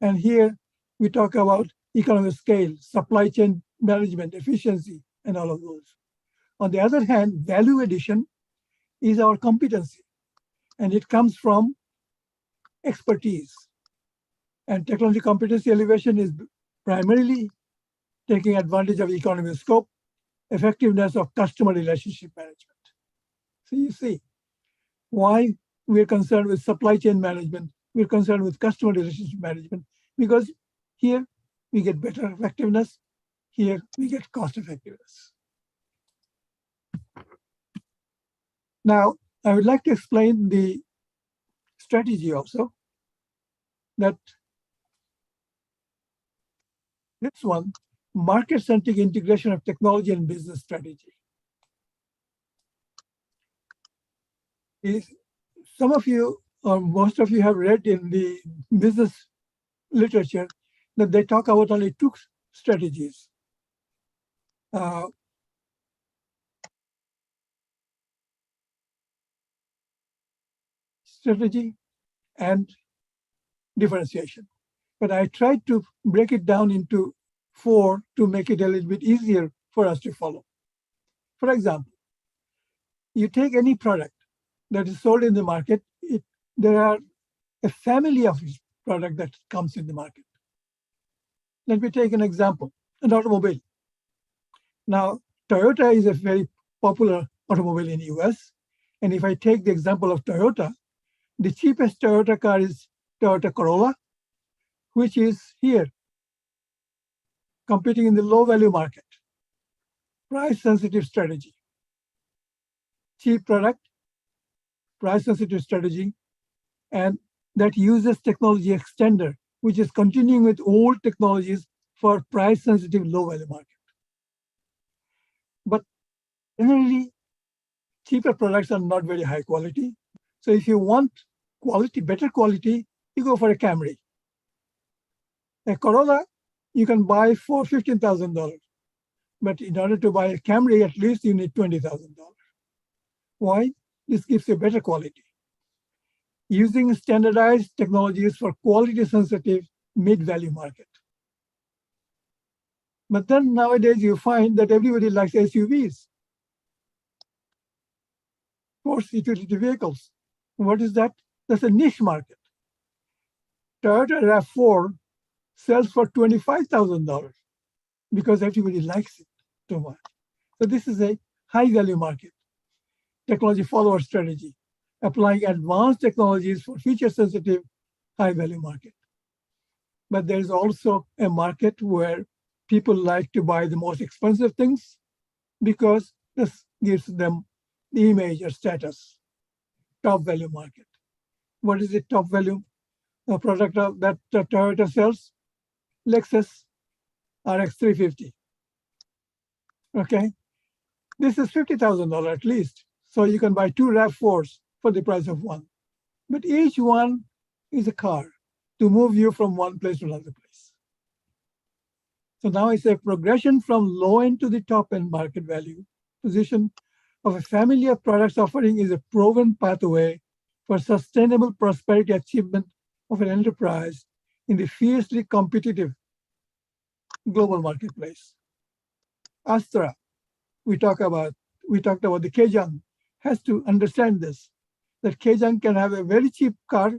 E: And here we talk about economy of scale, supply chain management, efficiency, and all of those. On the other hand, value addition is our competency, and it comes from expertise. And technology competency elevation is primarily taking advantage of economy of scope, effectiveness of customer relationship management. So you see why we're concerned with supply chain management, we're concerned with customer relationship management, because here we get better effectiveness, here we get cost effectiveness. Now, I would like to explain the strategy also, that this one, market-centric integration of technology and business strategy. Some of you, or most of you, have read in the business literature that they talk about only two strategies. Strategy and differentiation. But I tried to break it down into 4 to make it a little bit easier for us to follow. For example, you take any product that is sold in the market, there are a family of product that comes in the market. Let me take an example, an automobile. Now, Toyota is a very popular automobile in the US. And if I take the example of Toyota, the cheapest Toyota car is Toyota Corolla, which is here, competing in the low value market. Price sensitive strategy. Cheap product, price sensitive strategy, and that uses technology extender, which is continuing with old technologies for price sensitive low value market. But generally, cheaper products are not very high quality. So if you want quality, better quality, you go for a Camry. A Corolla, you can buy for $15,000. But in order to buy a Camry, at least you need $20,000. Why? This gives you better quality. Using standardized technologies for quality sensitive mid-value market. But then nowadays you find that everybody likes SUVs. Sports utility vehicles. What is that? That's a niche market. Toyota RAV4 sells for $25,000 because everybody likes it too much. So this is a high value market. Technology follower strategy, applying advanced technologies for feature sensitive high value market. But there's also a market where people like to buy the most expensive things because this gives them the image or status. Top value market. What is the top value product that Toyota sells? Lexus RX 350. Okay, this is $50,000 at least. So you can buy 2 RAV4s for the price of one. But each one is a car to move you from one place to another place. So now it's a progression from low end to the top end market value position of a family of products offering is a proven pathway for sustainable prosperity achievement of an enterprise in the fiercely competitive global marketplace. Astra, we talked about the Kajang, has to understand this, that Kajang can have a very cheap car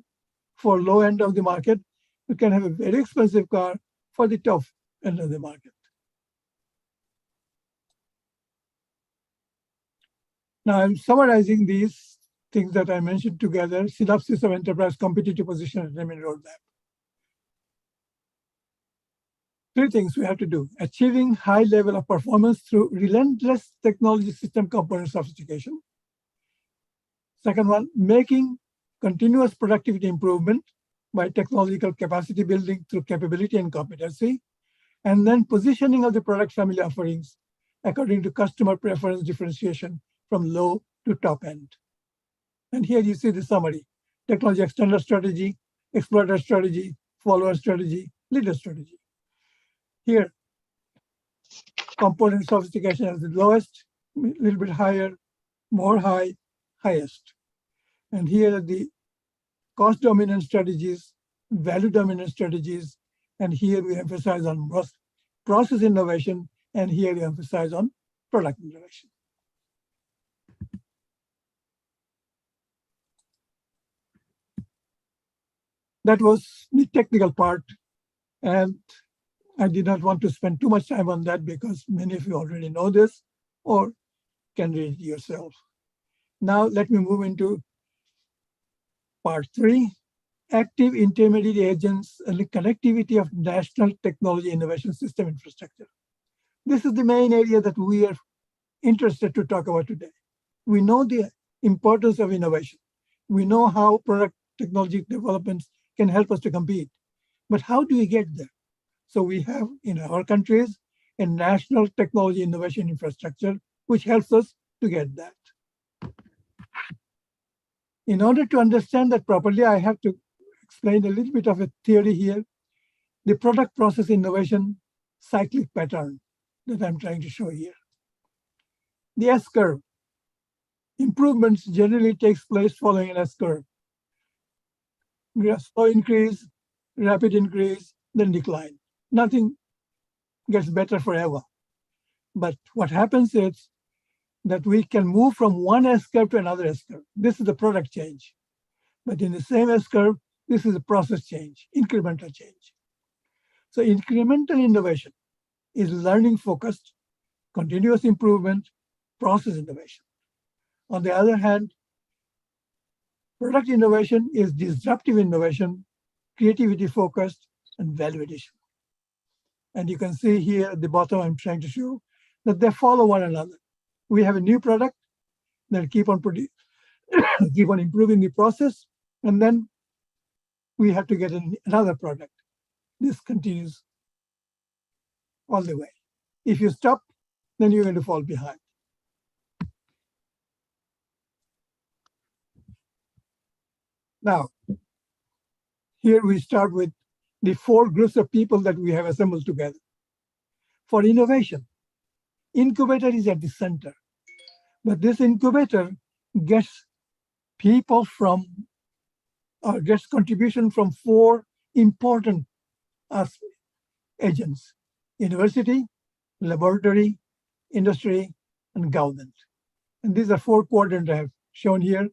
E: for low end of the market. You can have a very expensive car for the top end of the market. Now I'm summarizing these things that I mentioned together: synopsis of enterprise competitive position and attainment roadmap. 3 things we have to do: achieving high level of performance through relentless technology system component sophistication. Second one, making continuous productivity improvement by technological capacity building through capability and competency. And then positioning of the product family offerings according to customer preference differentiation from low to top end. And here you see the summary: technology extender strategy, exploiter strategy, follower strategy, leader strategy. Here, component sophistication is the lowest, a little bit higher, more high, highest. And here are the cost dominant strategies, value dominant strategies, and here we emphasize on process innovation, and here we emphasize on product innovation. That was the technical part, and I did not want to spend too much time on that because many of you already know this or can read it yourself. Now let me move into part 3, active intermediate agents and the connectivity of national technology innovation system infrastructure. This is the main area that we are interested to talk about today. We know the importance of innovation. We know how product technology developments can help us to compete, but how do we get there? So we have in our countries a national technology innovation infrastructure, which helps us to get that. In order to understand that properly, I have to explain a little bit of a theory here, the product process innovation cyclic pattern that I'm trying to show here. The S-curve. Improvements generally takes place following an S-curve. Slow increase, rapid increase, then decline. Nothing gets better forever. But what happens is that we can move from one S-curve to another S-curve. This is the product change. But in the same S-curve, this is a process change, incremental change. So incremental innovation is learning focused, continuous improvement, process innovation. On the other hand, product innovation is disruptive innovation, creativity focused, and value addition. And you can see here at the bottom, I'm trying to show that they follow one another. We have a new product that keep on improving the process, and then we have to get another product. This continues all the way. If you stop, then you're going to fall behind. Now, here we start with the 4 groups of people that we have assembled together. For innovation, incubator is at the center, but this incubator gets people from, or gets contribution from 4 important agents: university, laboratory, industry, and government. And these are 4 quadrants I have shown here,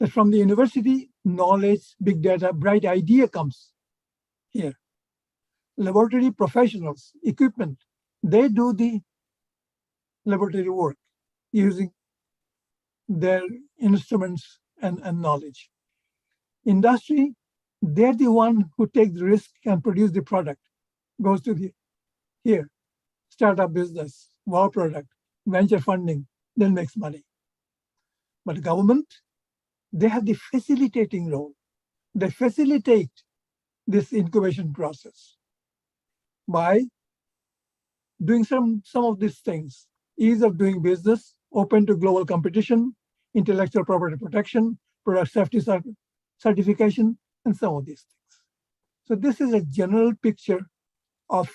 E: that from the university, knowledge, big data, bright idea comes here. Laboratory professionals, equipment, they do the laboratory work using their instruments and knowledge. Industry, they're the one who take the risk and produce the product, goes to the here, startup business, wow product, venture funding, then makes money. But government, they have the facilitating role. They facilitate this incubation process by doing some of these things: ease of doing business, open to global competition, intellectual property protection, product safety certification, and some of these things. So this is a general picture of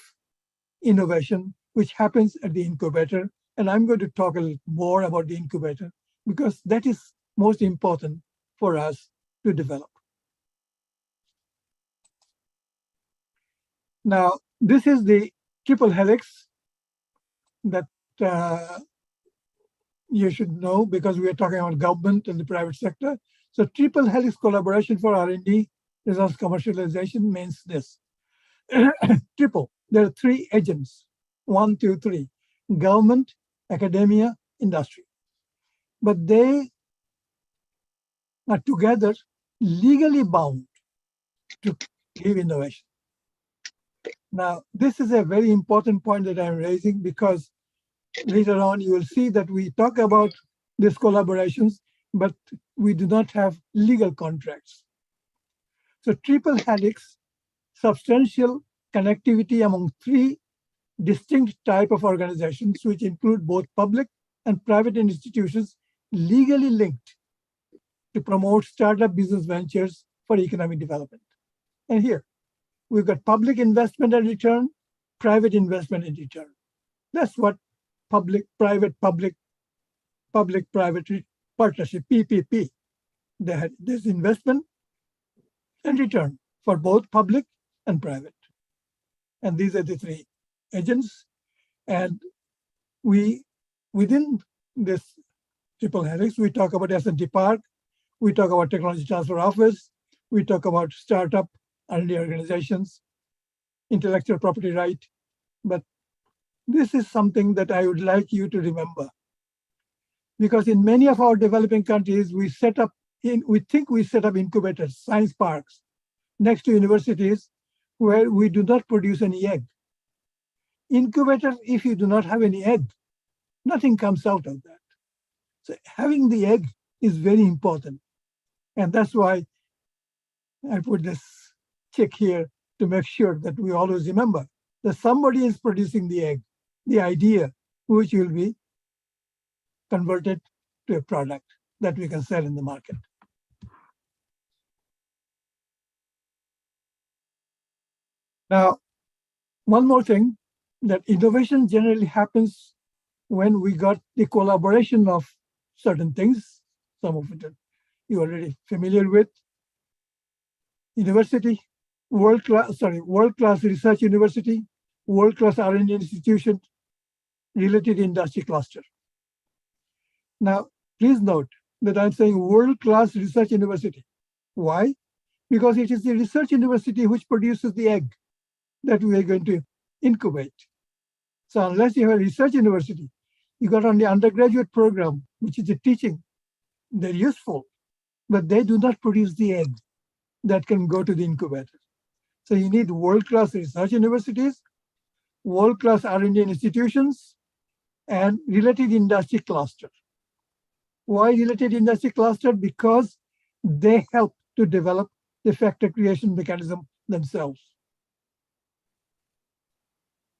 E: innovation which happens at the incubator. And I'm going to talk a little more about the incubator because that is most important for us to develop. Now, this is the triple helix that you should know because we are talking about government and the private sector. So triple helix collaboration for R&D results commercialization means this. Triple, there are three agents, 1, 2, 3, government, academia, industry. But they are together legally bound to give innovation. Now, this is a very important point that I'm raising because later on you will see that we talk about these collaborations, but we do not have legal contracts. So triple helix, substantial connectivity among three distinct type of organizations, which include both public and private institutions legally linked to promote startup business ventures for economic development. And here, we've got public investment and return, private investment and return. That's what public-private partnership, PPP. There's investment and return for both public and private. And these are the three agents. And we, within this triple helix, we talk about S&T Park, we talk about Technology Transfer Office, we talk about startup R&D organizations, intellectual property right. But this is something that I would like you to remember. Because in many of our developing countries, we think we set up incubators, science parks, next to universities where we do not produce any egg. Incubators, if you do not have any egg, nothing comes out of that. So having the egg is very important. And that's why I put this check here to make sure that we always remember that somebody is producing the egg, the idea, which will be converted to a product that we can sell in the market. Now, one more thing, that innovation generally happens when we got the collaboration of certain things, some of it you're already familiar with. University, world-class research university, world-class R&D institution, related industry cluster. Now, please note that I'm saying world-class research university. Why? Because it is the research university which produces the egg that we are going to incubate. So unless you have a research university, you got only undergraduate program, which is a teaching. They're useful, but they do not produce the egg that can go to the incubator. So you need world-class research universities, world-class R&D institutions, and related industry cluster. Why related industry cluster? Because they help to develop the factor creation mechanism themselves.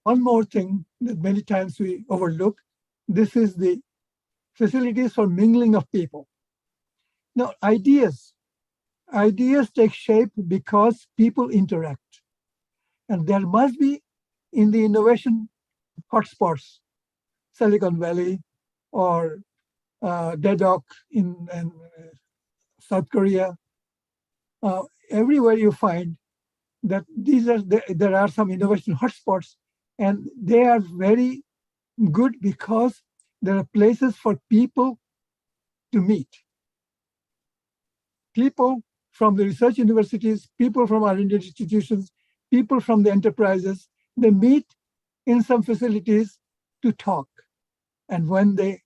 E: One more thing that many times we overlook, this is the facilities for mingling of people. Now, ideas take shape because people interact. And there must be, in the innovation hotspots, Silicon Valley or Dedok in South Korea, everywhere you find that there are some innovation hotspots, and they are very good because there are places for people to meet. People from the research universities, people from R&D institutions, people from the enterprises, they meet in some facilities to talk. And when they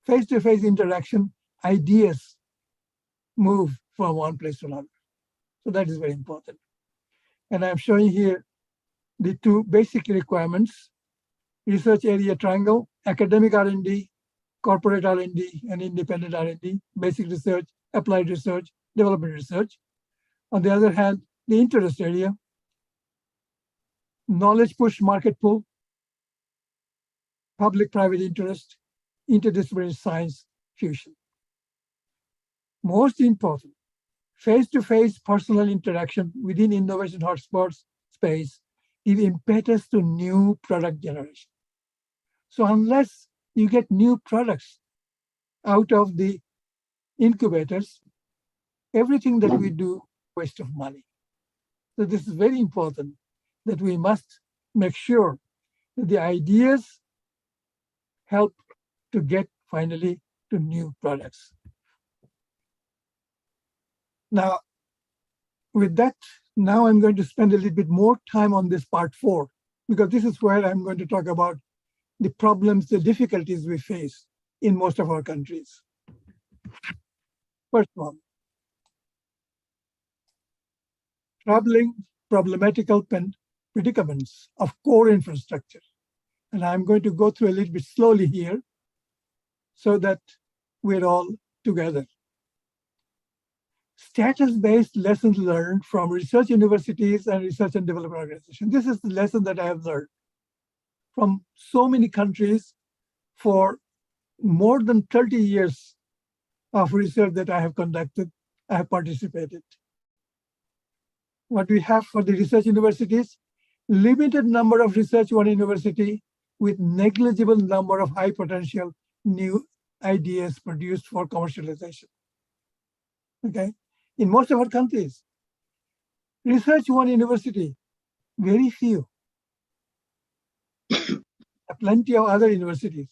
E: face-to-face interaction, ideas move from one place to another. So that is very important. And I'm showing here the two basic requirements: research area triangle, academic R&D, corporate R&D, and independent R&D, basic research, applied research, development research. On the other hand, the interest area, knowledge push, market pull, public-private interest, interdisciplinary science fusion. Most important, face-to-face personal interaction within innovation hotspots space give impetus to new product generation. So unless you get new products out of the incubators, everything that we do waste of money. So this is very important, that we must make sure that the ideas help to get finally to new products. Now, with that, now I'm going to spend a little bit more time on this part 4, because this is where I'm going to talk about the problems, the difficulties we face in most of our countries. First one, troubling problematical predicaments of core infrastructure. And I'm going to go through a little bit slowly here so that we're all together. Status-based lessons learned from research universities and research and development organizations. This is the lesson that I have learned from so many countries for more than 30 years of research that I have conducted, I have participated. What we have for the research universities, limited number of research one university with negligible number of high potential new ideas produced for commercialization. Okay. In most of our countries, research one university, very few. Plenty of other universities.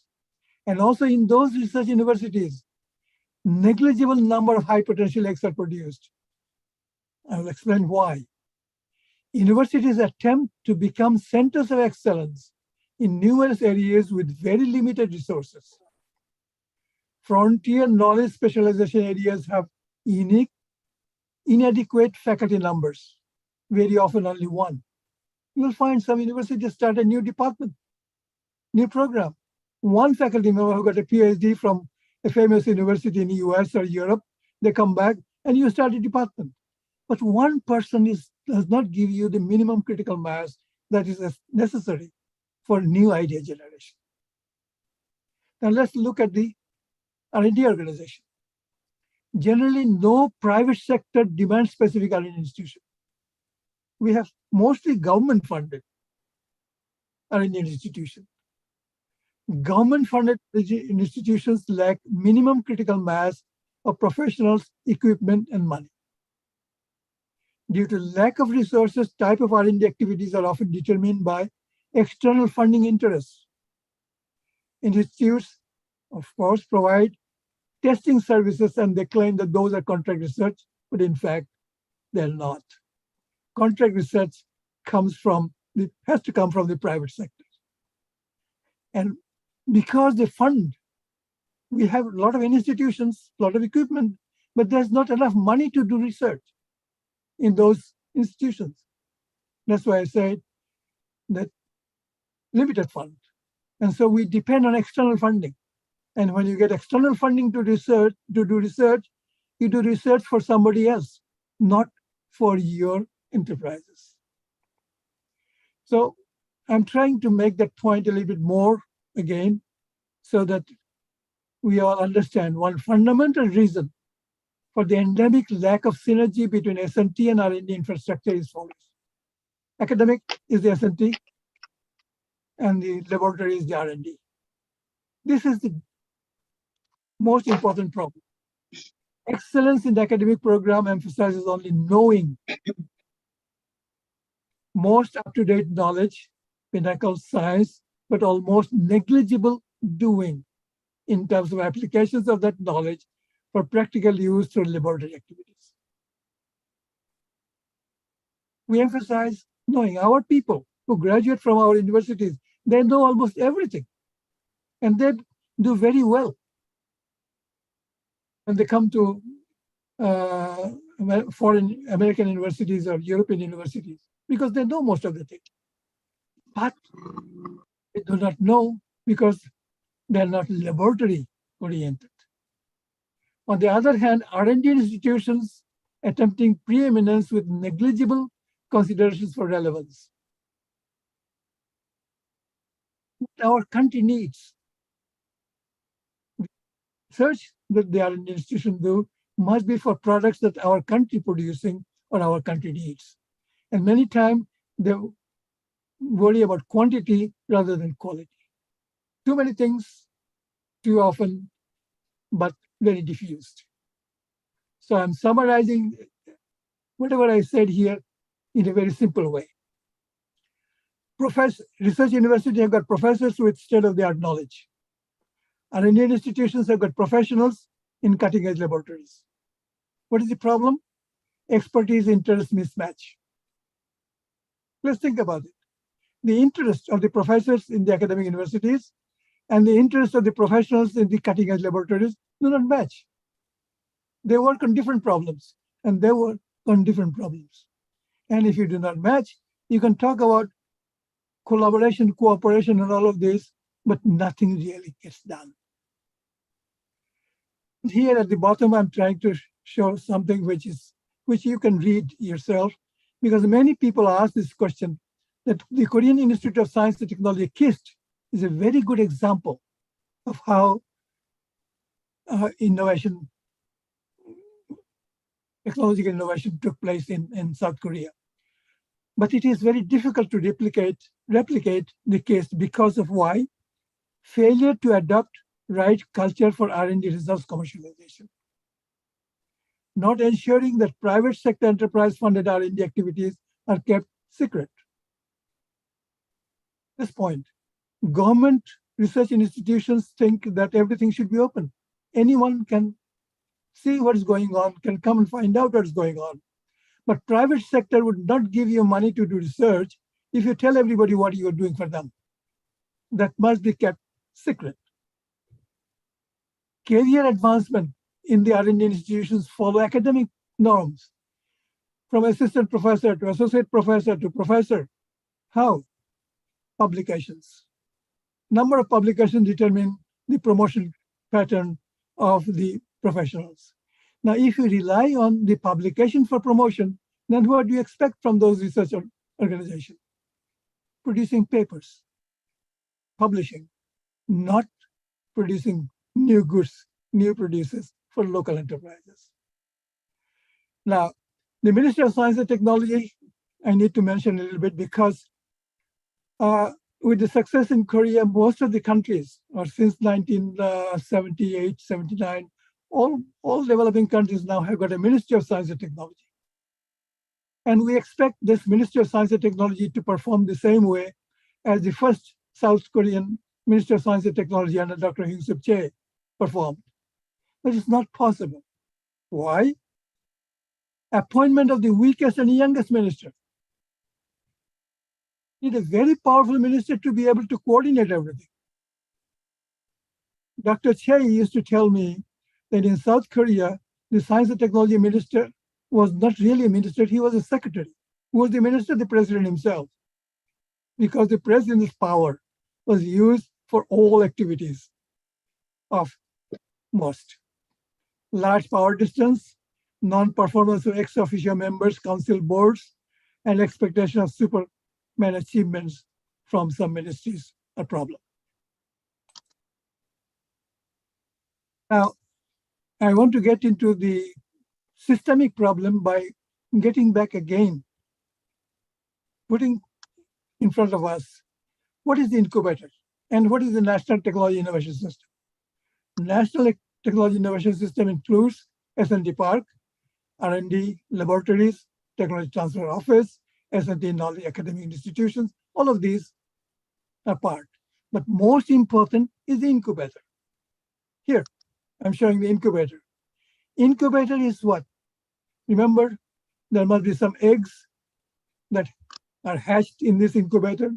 E: And also in those research universities, negligible number of high potential eggs are produced. I will explain why. Universities attempt to become centers of excellence in numerous areas with very limited resources. Frontier knowledge specialization areas have unique, inadequate faculty numbers, very often only one. You'll find some universities start a new department, new program. One faculty member who got a PhD from a famous university in the US or Europe, they come back and you start a department. But one person does not give you the minimum critical mass that is necessary for new idea generation. Now let's look at the R&D organization. Generally, no private sector demand-specific R&D institution. We have mostly government-funded R&D institution. Government-funded institutions lack minimum critical mass of professionals, equipment, and money. Due to lack of resources, type of R&D activities are often determined by external funding interests. Institutes, of course, provide testing services and they claim that those are contract research, but in fact, they're not. Contract research has to come from the private sector. And because they fund, we have a lot of institutions, a lot of equipment, but there's not enough money to do research in those institutions. That's why I said that limited fund. And so we depend on external funding. And when you get external funding to do research, you do research for somebody else, not for your enterprises. So I'm trying to make that point a little bit more again, so that we all understand one fundamental reason for the endemic lack of synergy between S&T and R&D infrastructure is follows. Academic is the S&T, and the laboratory is the R&D. This is the most important problem. Excellence in the academic program emphasizes only knowing. Most up-to-date knowledge, pinnacle science, but almost negligible doing in terms of applications of that knowledge for practical use through laboratory activities. We emphasize knowing. Our people who graduate from our universities, they know almost everything, and they do very well when they come to foreign American universities or European universities, because they know most of the things. But they do not know because they're not laboratory oriented. On the other hand, R&D institutions attempting preeminence with negligible considerations for relevance. What our country needs. Research that the R&D institution do must be for products that our country producing or our country needs. And many times they worry about quantity rather than quality. Too many things, too often, but very diffused. So I'm summarizing whatever I said here in a very simple way. Research universities have got professors with state-of-the-art knowledge. R&D institutions have got professionals in cutting-edge laboratories. What is the problem? expertise interest mismatch. Let's think about it. The interest of the professors in the academic universities and the interest of the professionals in the cutting edge laboratories do not match. They work on different problems and they work on different problems. And if you do not match, you can talk about collaboration, cooperation, and all of this, but nothing really gets done. Here at the bottom, I'm trying to show something which you can read yourself, because many people ask this question, that the Korean Institute of Science and Technology, KIST, is a very good example of how technological innovation took place in South Korea. But it is very difficult to replicate the case because of why? Failure to adopt right culture for R&D research commercialization. Not ensuring that private sector enterprise funded R&D activities are kept secret. This point, government research institutions think that everything should be open. Anyone can see what's going on, can come and find out what's going on. But private sector would not give you money to do research if you tell everybody what you're doing for them. That must be kept secret. Career advancement in the R&D institutions follow academic norms. From assistant professor to associate professor to professor. How? Publications. Number of publications determine the promotion pattern of the professionals. Now, if you rely on the publication for promotion, then what do you expect from those research organizations? Producing papers, publishing, not producing new goods, new produces for local enterprises. Now, the Ministry of Science and Technology, I need to mention a little bit, because with the success in Korea, most of the countries, or since 1978, 79, all developing countries now have got a Ministry of Science and Technology. And we expect this Ministry of Science and Technology to perform the same way as the first South Korean Minister of Science and Technology under Dr. Hyung-Suk Chae performed. But it's not possible. Why? Appointment of the weakest and youngest minister. You need a very powerful minister to be able to coordinate everything. Dr. Chae used to tell me that in South Korea, the science and technology minister was not really a minister, he was a secretary. Who was the minister? The president himself. Because the president's power was used for all activities of most. Large power distance, non-performance of ex officio members, council boards, and expectation of Superman achievements from some ministries a problem. Now, I want to get into the systemic problem by getting back again, putting in front of us, what is the incubator and what is the National Technology Innovation System? National Technology Innovation System includes S&T Park, R&D laboratories, Technology Transfer Office, S&T knowledge academic institutions, all of these are part. But most important is the incubator. Here, I'm showing the incubator. Incubator is what? Remember, there must be some eggs that are hatched in this incubator.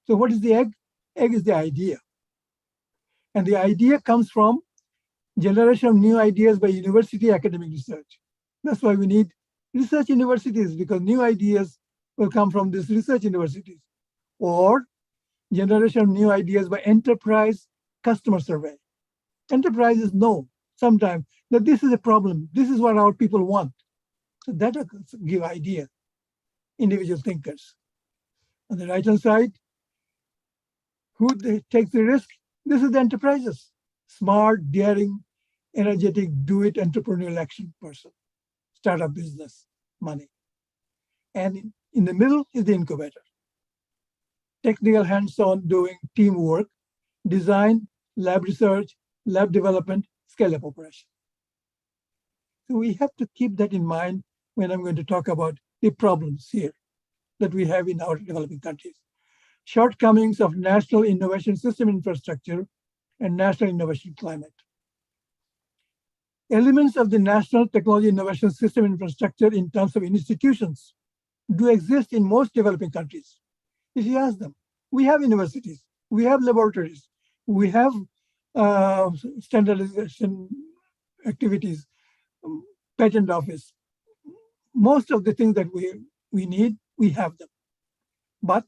E: So what is the egg? Egg is the idea. And the idea comes from generation of new ideas by university academic research. That's why we need research universities, because new ideas will come from these research universities. Or generation of new ideas by enterprise customer survey. Enterprises know sometimes that this is a problem. This is what our people want. So that will give idea, individual thinkers. On the right-hand side, who takes the risk? This is the enterprises. Smart, daring, energetic, do-it entrepreneurial action person. Startup business, money. And in the middle is the incubator. Technical hands-on doing teamwork, design, lab research, lab development, scale-up operation. So we have to keep that in mind when I'm going to talk about the problems here that we have in our developing countries. Shortcomings of national innovation system infrastructure and national innovation climate. Elements of the national technology innovation system infrastructure in terms of institutions do exist in most developing countries. If you ask them, we have universities, we have laboratories, we have standardization activities, patent office. Most of the things that we need, we have them. But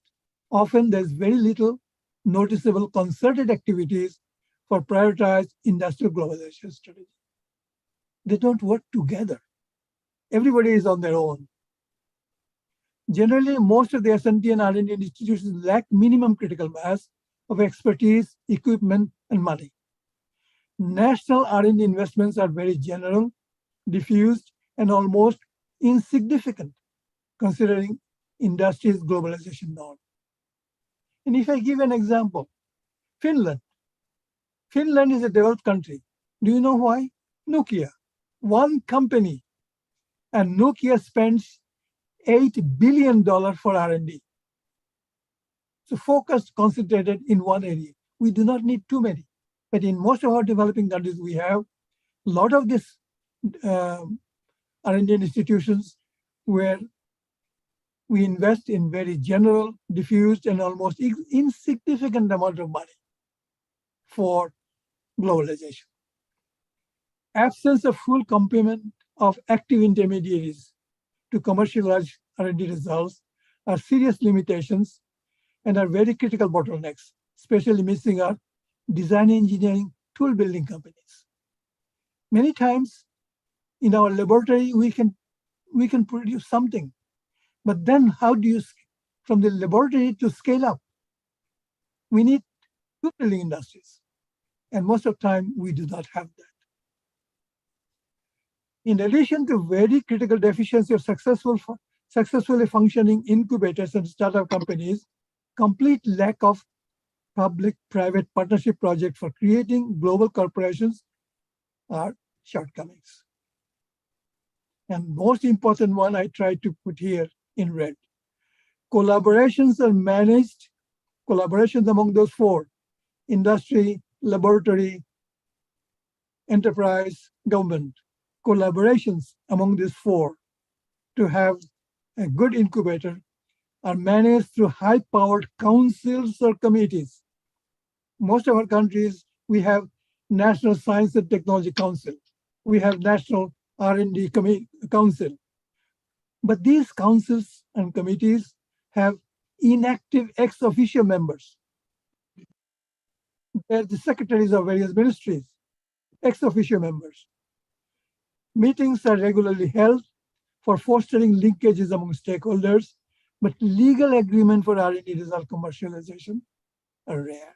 E: often there's very little noticeable concerted activities for prioritized industrial globalization strategy. They don't work together. Everybody is on their own. Generally, most of the S&T and R&D institutions lack minimum critical mass of expertise, equipment, and money. National R&D investments are very general, diffused, and almost insignificant, considering industry's globalization norm. And if I give an example, Finland. Finland is a developed country. Do you know why? Nokia, one company, and Nokia spends $8 billion for R&D. So focused, concentrated in one area. We do not need too many. But in most of our developing countries, we have a lot of these R&D institutions where we invest in very general, diffused, and almost insignificant amount of money for globalization. Absence of full complement of active intermediaries to commercialize R&D results are serious limitations and are very critical bottlenecks, especially missing our design engineering tool building companies. Many times in our laboratory, we can produce something, but then how do you, from the laboratory to scale up? We need tool building industries, and most of the time we do not have that. In addition to very critical deficiency of successfully functioning incubators and startup companies, complete lack of public-private partnership projects for creating global corporations are shortcomings. And most important one I tried to put here in red. Collaborations are managed, collaborations among those four: industry, laboratory, enterprise, government. Collaborations among these four to have a good incubator are managed through high-powered councils or committees. Most of our countries, we have National Science and Technology Council. We have National R&D Council. But these councils and committees have inactive ex officio members. They're the secretaries of various ministries, ex officio members. Meetings are regularly held for fostering linkages among stakeholders, but legal agreement for R&D result commercialization are rare.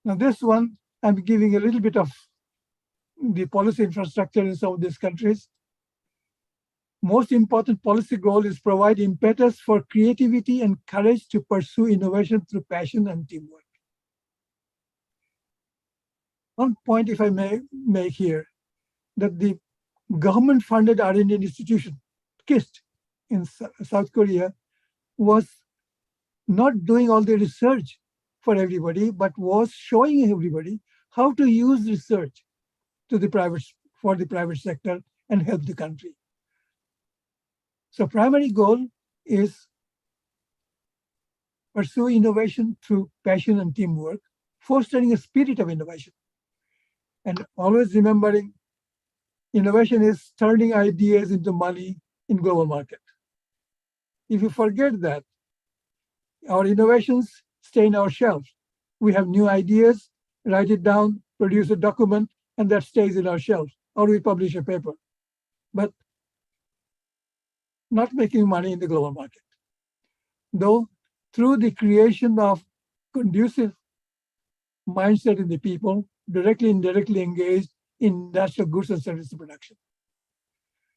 E: Now this one, I'm giving a little bit of the policy infrastructure in some of these countries. Most important policy goal is provide impetus for creativity and courage to pursue innovation through passion and teamwork. One point, if I may make here, that the government-funded R&D institution, KIST, in South Korea, was not doing all the research for everybody, but was showing everybody how to use research to for the private sector and help the country. So primary goal is pursue innovation through passion and teamwork, fostering a spirit of innovation. And always remembering, innovation is turning ideas into money in global market. If you forget that, our innovations stay in our shelves. We have new ideas, write it down, produce a document, and that stays in our shelves, or we publish a paper. But not making money in the global market. Though through the creation of conducive mindset in the people, directly and indirectly engaged in industrial goods and services production.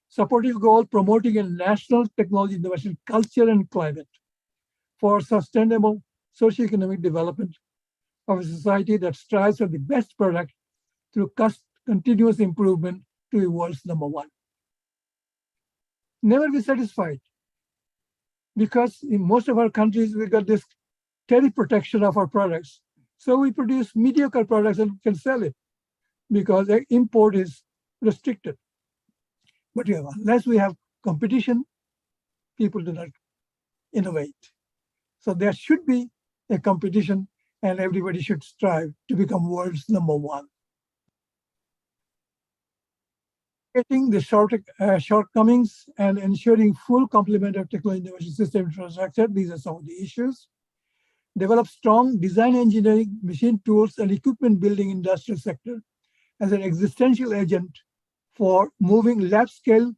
E: Supportive goal, promoting a national technology innovation culture and climate for sustainable socioeconomic development of a society that strives for the best product through continuous improvement to the world's #1. Never be satisfied, because in most of our countries, we got this tariff protection of our products. So we produce mediocre products and can sell it because the import is restricted. But unless we have competition, people do not innovate. So there should be a competition and everybody should strive to become world's #1. Getting the shortcomings and ensuring full complement of technology innovation system infrastructure, these are some of the issues. Develop strong design engineering, machine tools, and equipment building industrial sector as an existential agent for moving lab scale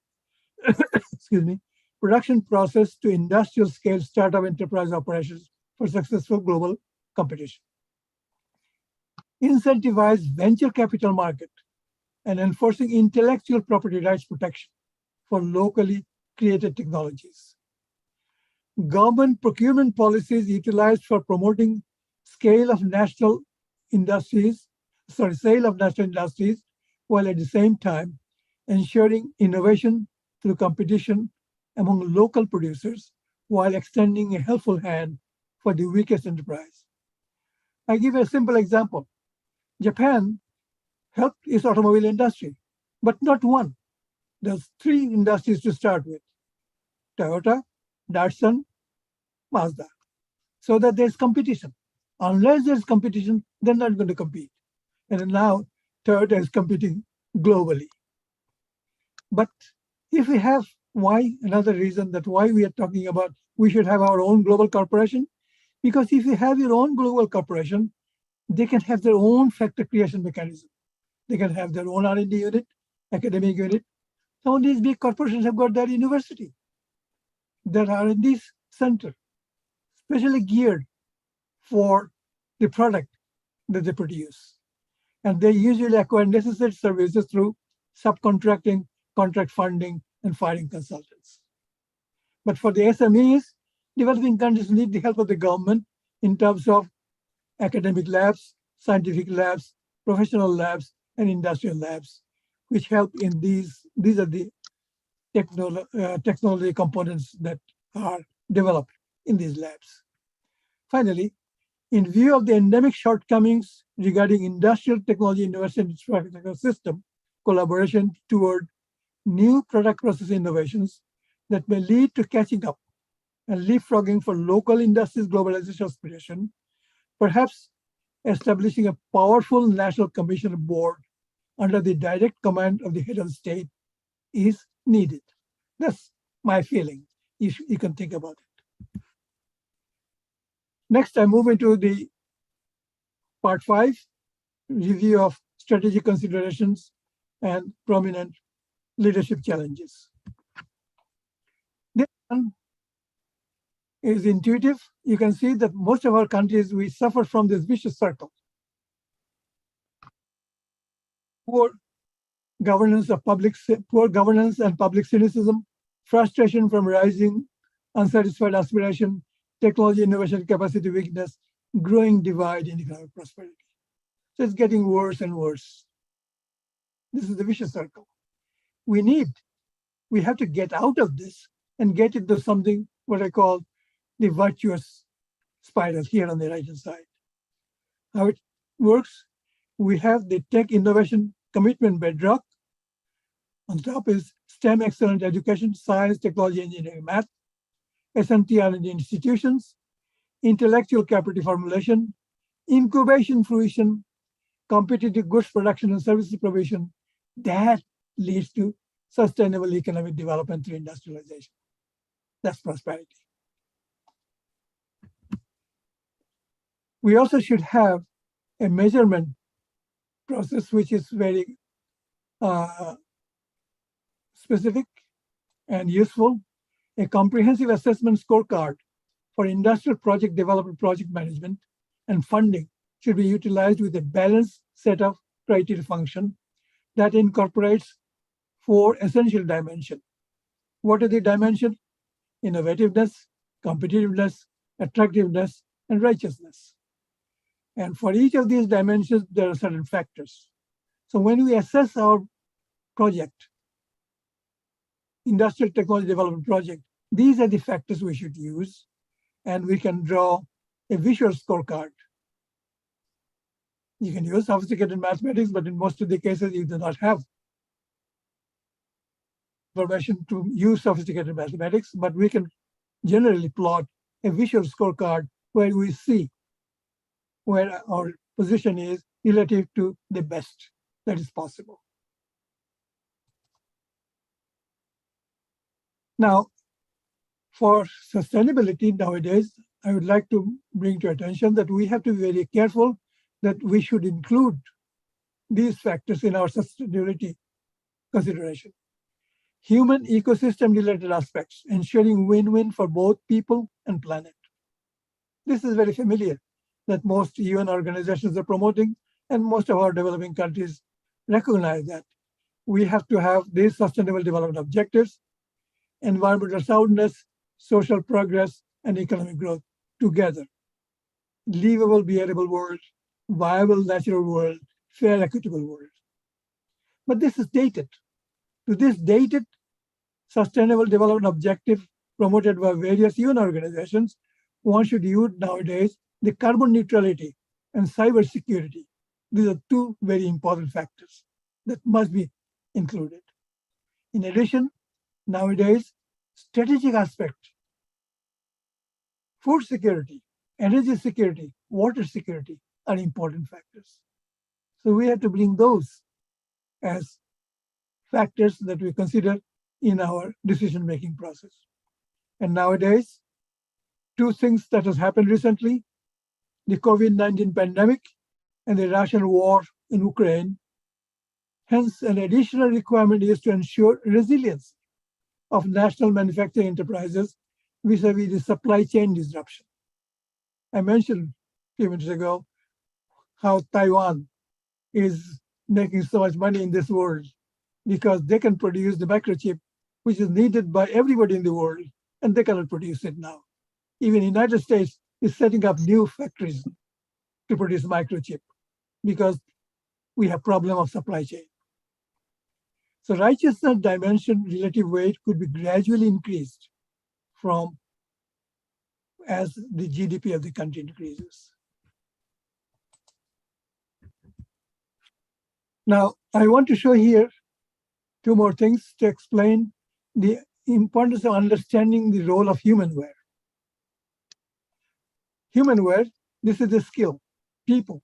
E: excuse me, production process to industrial scale startup enterprise operations for successful global competition. Incentivize venture capital market and enforcing intellectual property rights protection for locally created technologies. Government procurement policies utilized for promoting sale of national industries, while at the same time ensuring innovation through competition among local producers while extending a helpful hand for the weakest enterprise. I give a simple example. Japan helped its automobile industry, but not one. There's 3 industries to start with: Toyota, Datsun, Mazda, so that there's competition. Unless there's competition, they're not going to compete. And now Toyota is competing globally. But if we have another reason that why we are talking about we should have our own global corporation, because if you have your own global corporation, they can have their own factor creation mechanism. They can have their own R&D unit, academic unit. Some of these big corporations have got their university, their R&D center, specially geared for the product that they produce. And they usually acquire necessary services through subcontracting, contract funding, and firing consultants. But for the SMEs, developing countries need the help of the government in terms of academic labs, scientific labs, professional labs, and industrial labs, which help in these are the technology components that are developed in these labs. Finally, in view of the endemic shortcomings regarding industrial technology innovation infrastructure system, collaboration toward new product process innovations that may lead to catching up and leapfrogging for local industries' globalization aspiration, perhaps establishing a powerful national commission board under the direct command of the head of the state is needed. That's my feeling. You can think about it. Next, I move into the part 5, review of strategic considerations and prominent leadership challenges. This one is intuitive. You can see that most of our countries, we suffer from this vicious circle. Poor governance and public cynicism, frustration from rising unsatisfied aspiration, technology innovation capacity weakness, growing divide in economic prosperity. So it's getting worse and worse. This is the vicious circle. We have to get out of this and get into something what I call the virtuous spiral here on the right-hand side. How it works, we have the tech innovation commitment bedrock. On top is STEM excellent education, science, technology, engineering, math, S&T R&D institutions, intellectual capital formulation, incubation fruition, competitive goods production and services provision. That leads to sustainable economic development through industrialization. That's prosperity. We also should have a measurement process which is very specific and useful. A comprehensive assessment scorecard for industrial project development, project management, and funding should be utilized with a balanced set of criteria function that incorporates 4 essential dimensions. What are the dimensions? Innovativeness, competitiveness, attractiveness, and righteousness. And for each of these dimensions, there are certain factors. So when we assess our project, industrial technology development project, these are the factors we should use, and we can draw a visual scorecard. You can use sophisticated mathematics, but in most of the cases, you do not have information to use sophisticated mathematics, but we can generally plot a visual scorecard where we see where our position is relative to the best that is possible. Now, for sustainability nowadays, I would like to bring to attention that we have to be very careful that we should include these factors in our sustainability consideration. Human ecosystem-related aspects, ensuring win-win for both people and planet. This is very familiar that most UN organizations are promoting, and most of our developing countries recognize that we have to have these sustainable development objectives, environmental soundness, social progress, and economic growth together. Livable, bearable world, viable natural world, fair, equitable world. But this is dated. To this dated sustainable development objective promoted by various UN organizations, one should use nowadays the carbon neutrality and cyber security. These are two very important factors that must be included. In addition, nowadays, strategic aspect, food security, energy security, water security are important factors. So we have to bring those as factors that we consider in our decision-making process. And nowadays, two things that has happened recently, the COVID-19 pandemic and the Russian war in Ukraine. Hence, an additional requirement is to ensure resilience of national manufacturing enterprises vis-a-vis the supply chain disruption. I mentioned a few minutes ago how Taiwan is making so much money in this world because they can produce the microchip which is needed by everybody in the world, and they cannot produce it now. Even the United States is setting up new factories to produce microchip because we have problem of supply chain. So righteousness dimension relative weight could be gradually increased from as the GDP of the country increases. Now, I want to show here two more things to explain the importance of understanding the role of humanware. Humanware, this is a skill, people.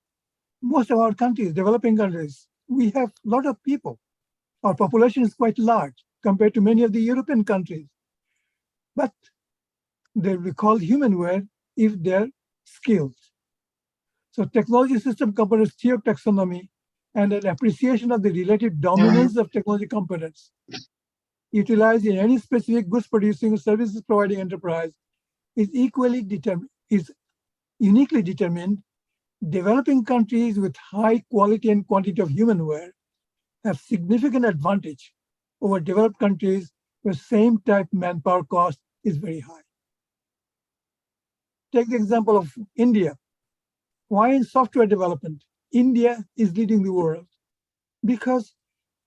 E: Most of our countries, developing countries, we have a lot of people. Our population is quite large compared to many of the European countries. But they will be called humanware if they're skilled. So technology system components theory of taxonomy and an appreciation of the relative dominance of technology components utilized in any specific goods producing or services providing enterprise is uniquely determined. Developing countries with high quality and quantity of humanware have significant advantage over developed countries where same type manpower cost is very high. Take the example of India. Why in software development, India is leading the world? Because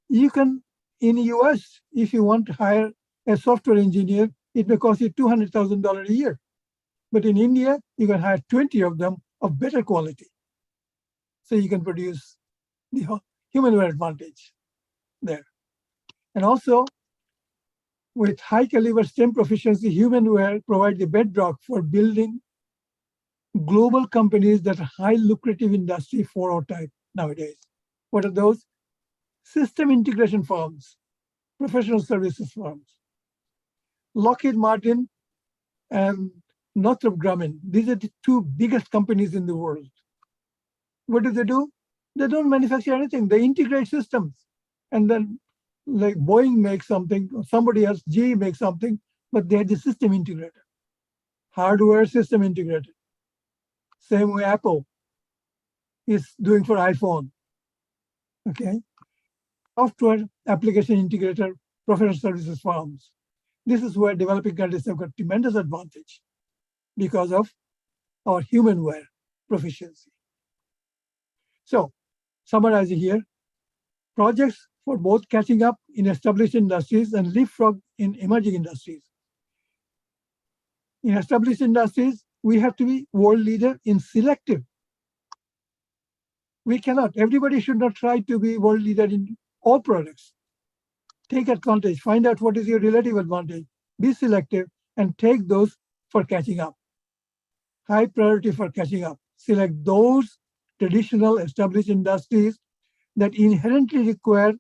E: you can, in the US, if you want to hire a software engineer, it may cost you $200,000 a year. But in India, you can hire 20 of them of better quality. So you can produce the humanware advantage there. And also, with high caliber STEM proficiency, humanware provides the bedrock for building global companies that are high lucrative industry 4.0 type nowadays. What are those? System integration firms, professional services firms. Lockheed Martin and Northrop Grumman, these are the two biggest companies in the world. What do? They don't manufacture anything. They integrate systems. And then like Boeing makes something, or somebody else, GE makes something, but they're the system integrator. Hardware system integrator. Same way Apple is doing for iPhone. Okay. Software application integrator, professional services firms. This is where developing countries have got tremendous advantage because of our humanware proficiency. So, summarizing here, projects for both catching up in established industries and leapfrog in emerging industries. In established industries, we have to be world leader in selective We cannot. Everybody should not try to be world leader in all products. Take advantage, find out what is your relative advantage, be selective, and take those for catching up. High priority for catching up. Select those traditional established industries that inherently require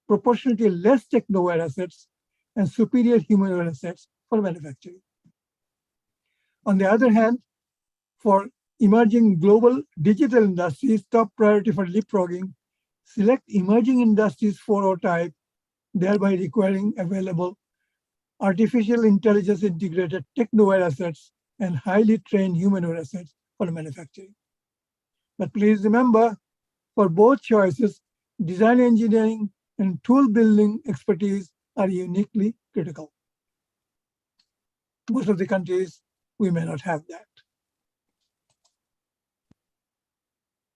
E: proportionately less techno-aware assets and superior human-aware assets for manufacturing. On the other hand, for emerging global digital industries, top priority for leapfrogging, select emerging industries 4O type, thereby requiring available artificial intelligence integrated techno-aware assets and highly trained human-aware assets for manufacturing. But please remember, for both choices, design engineering and tool building expertise are uniquely critical. Most of the countries, we may not have that.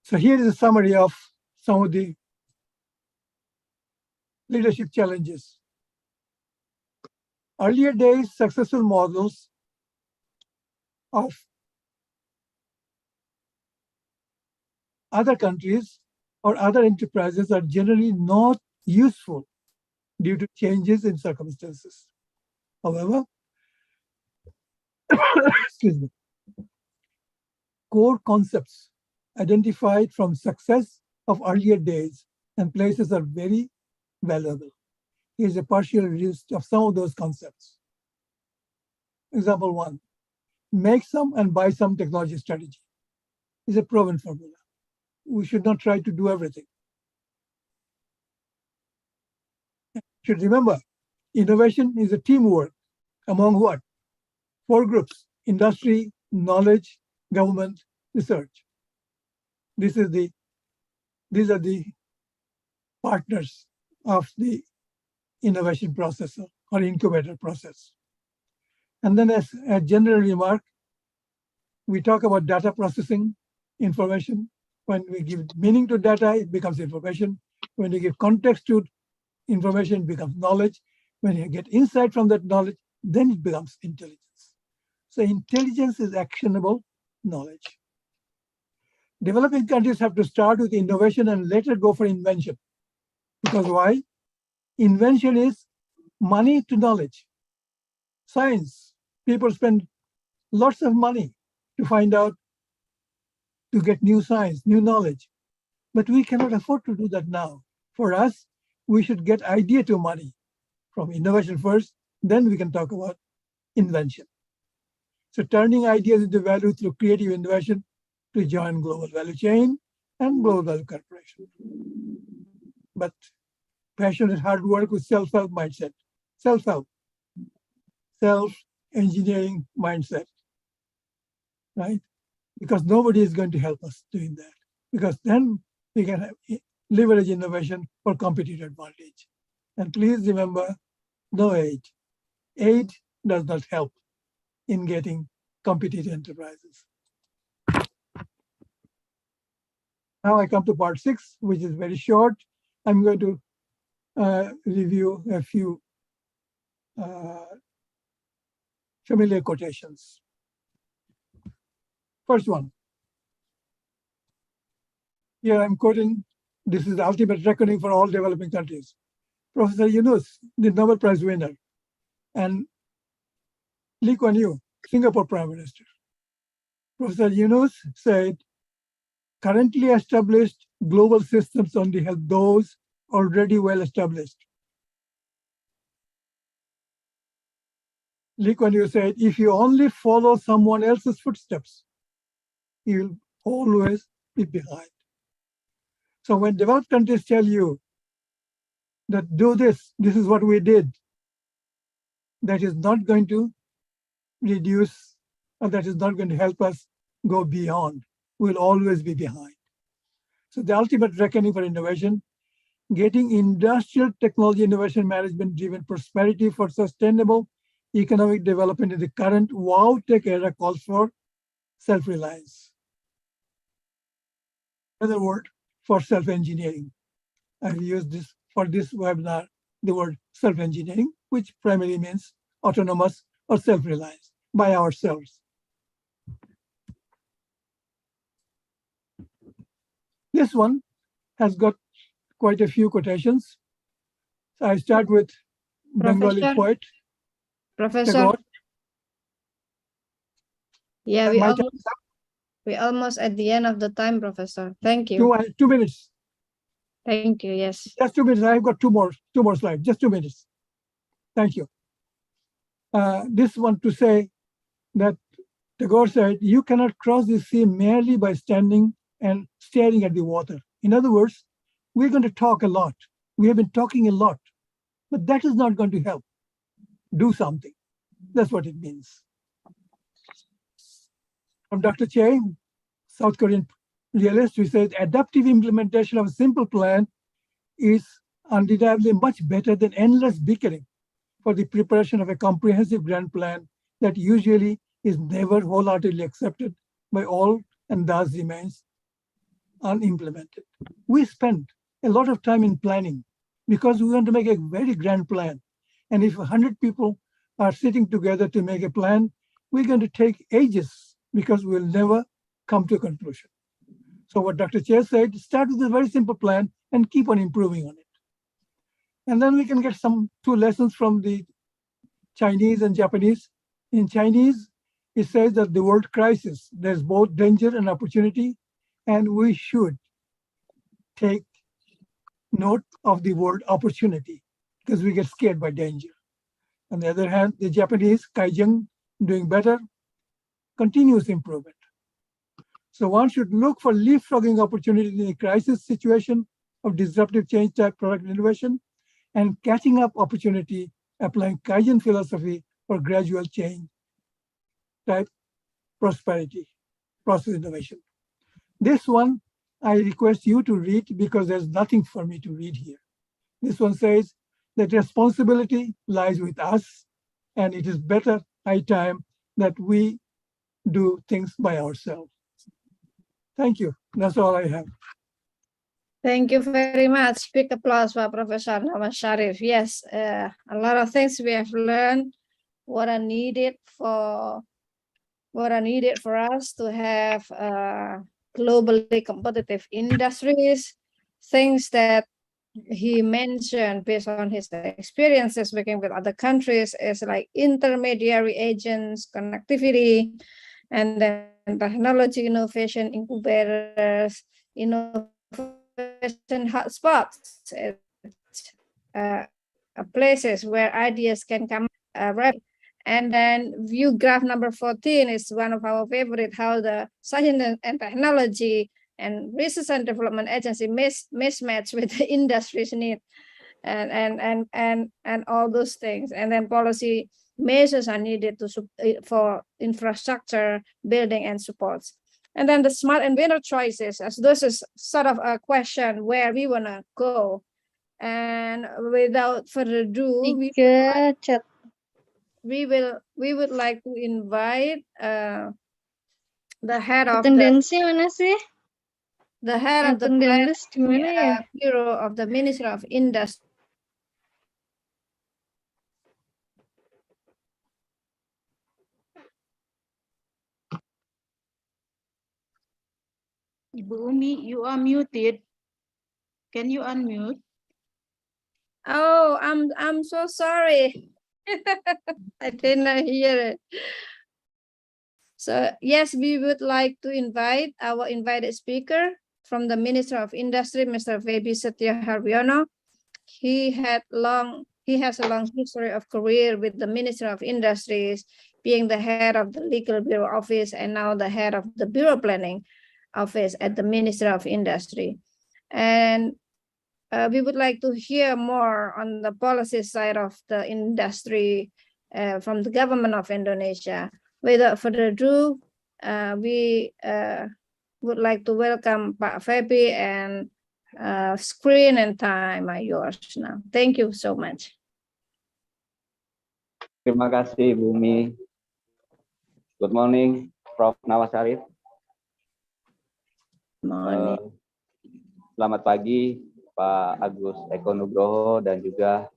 E: So here is a summary of some of the leadership challenges. Earlier days, successful models of other countries or other enterprises are generally not useful due to changes in circumstances. However, excuse me, core concepts identified from success of earlier days and places are very valuable. Here's a partial list of some of those concepts. Example 1, make some and buy some technology strategy is a proven formula. We should not try to do everything. You should remember, innovation is a teamwork among what? 4 groups: industry, knowledge, government, research. These are the partners of the innovation process or incubator process. And then as a general remark, we talk about data processing, information. When we give meaning to data, it becomes information. When you give context to information, it becomes knowledge. When you get insight from that knowledge, then it becomes intelligence. So intelligence is actionable knowledge. Developing countries have to start with innovation and later go for invention. Because why? Invention is money to knowledge. Science, people spend lots of money to find out, to get new science, new knowledge. But we cannot afford to do that now. For us, we should get idea to money from innovation first, then we can talk about invention. So turning ideas into value through creative innovation to join global value chain and global value corporation. But passionate hard work with self-help mindset, self-help, self-engineering mindset, right? Because nobody is going to help us doing that. Because then we can have leverage innovation for competitive advantage. And please remember, no age. Age does not help in getting competitive enterprises. Now I come to part 6, which is very short. I'm going to review a few familiar quotations. First one. Here I'm quoting, this is the ultimate reckoning for all developing countries. Professor Yunus, the Nobel Prize winner, and Lee Kuan Yew, Singapore Prime Minister. Professor Yunus said, currently established global systems only help those already well established. Lee Kuan Yew said, if you only follow someone else's footsteps, you will always be behind. So when developed countries tell you that do this, this is what we did, that is not going to reduce, or that is not going to help us go beyond. We'll always be behind. So the ultimate reckoning for innovation, getting industrial technology innovation management driven prosperity for sustainable economic development in the current wow tech era calls for self-reliance. Another word for self-engineering. I've used this for this webinar, the word self-engineering, which primarily means autonomous or self-reliance by ourselves. This one has got quite a few quotations. So I start with Bengali
D: Professor?
E: poet.
D: Professor,
E: Tagore.
D: yeah,
E: My time is
D: we almost at the end of the time, Professor. Thank
E: up.
D: you.
E: 2 minutes.
D: Thank you. Yes.
E: Just 2 minutes. I've got two more slides. Just 2 minutes. Thank you. This one to say that Tagore said, you cannot cross the sea merely by standing and staring at the water. In other words, we're going to talk a lot. We have been talking a lot, but that is not going to help. Do something. That's what it means. From Dr. Che, South Korean realist, who said, adaptive implementation of a simple plan is undeniably much better than endless bickering for the preparation of a comprehensive grand plan that usually is never wholeheartedly accepted by all and thus remains unimplemented. We spend a lot of time in planning because we want to make a very grand plan. And if 100 people are sitting together to make a plan, we're going to take ages because we'll never come to a conclusion. So what Dr. Che said, start with a very simple plan and keep on improving on it. And then we can get two lessons from the Chinese and Japanese. In Chinese, it says that the word crisis, there's both danger and opportunity, and we should take note of the word opportunity because we get scared by danger. On the other hand, the Japanese, Kaizen, doing better, continuous improvement. So one should look for leapfrogging opportunities in a crisis situation of disruptive change type product innovation and catching up opportunity applying Kaizen philosophy for gradual change type prosperity, process innovation. This one I request you to read because there's nothing for me to read here. This one says that responsibility lies with us and it is better high time that we do things by ourselves. Thank you. That's all I have.
D: Thank you very much. Big applause for Professor Nawaz Sharif. Yes, a lot of things we have learned. What are needed for us to have globally competitive industries. Things that he mentioned based on his experiences working with other countries is like intermediary agents, connectivity, and then technology innovation incubators, innovation hotspots, places where ideas can come rapidly. And then view graph number 14 is one of our favorite, how the science and technology and research and development agency mismatch with the industry's need and all those things. And then policy measures are needed for infrastructure building and supports. And then the smart and winner choices, as this is sort of a question where we want to go. And without further ado, we would like to invite the head of the head of the Bureau of the Ministry of Industry.
I: Ibu Umi, you are muted. Can you unmute?
D: Oh, I'm so sorry. I did not hear it. So yes, we would like to invite our invited speaker from the Minister of Industry, Mr. V.B. Setio Harviono. He has a long history of career with the Ministry of Industries, being the head of the Legal Bureau Office and now the head of the Bureau Planning Office at the Ministry of Industry. And we would like to hear more on the policy side of the industry from the government of Indonesia. Without further ado, we would like to welcome Pak Febi, and screen and time are yours now. Thank you so much.
G: Terima kasih, Bu Umi. Good morning, Prof. Nawaz Sharif. Selamat pagi, Pak Agus Eko Nugroho, dan juga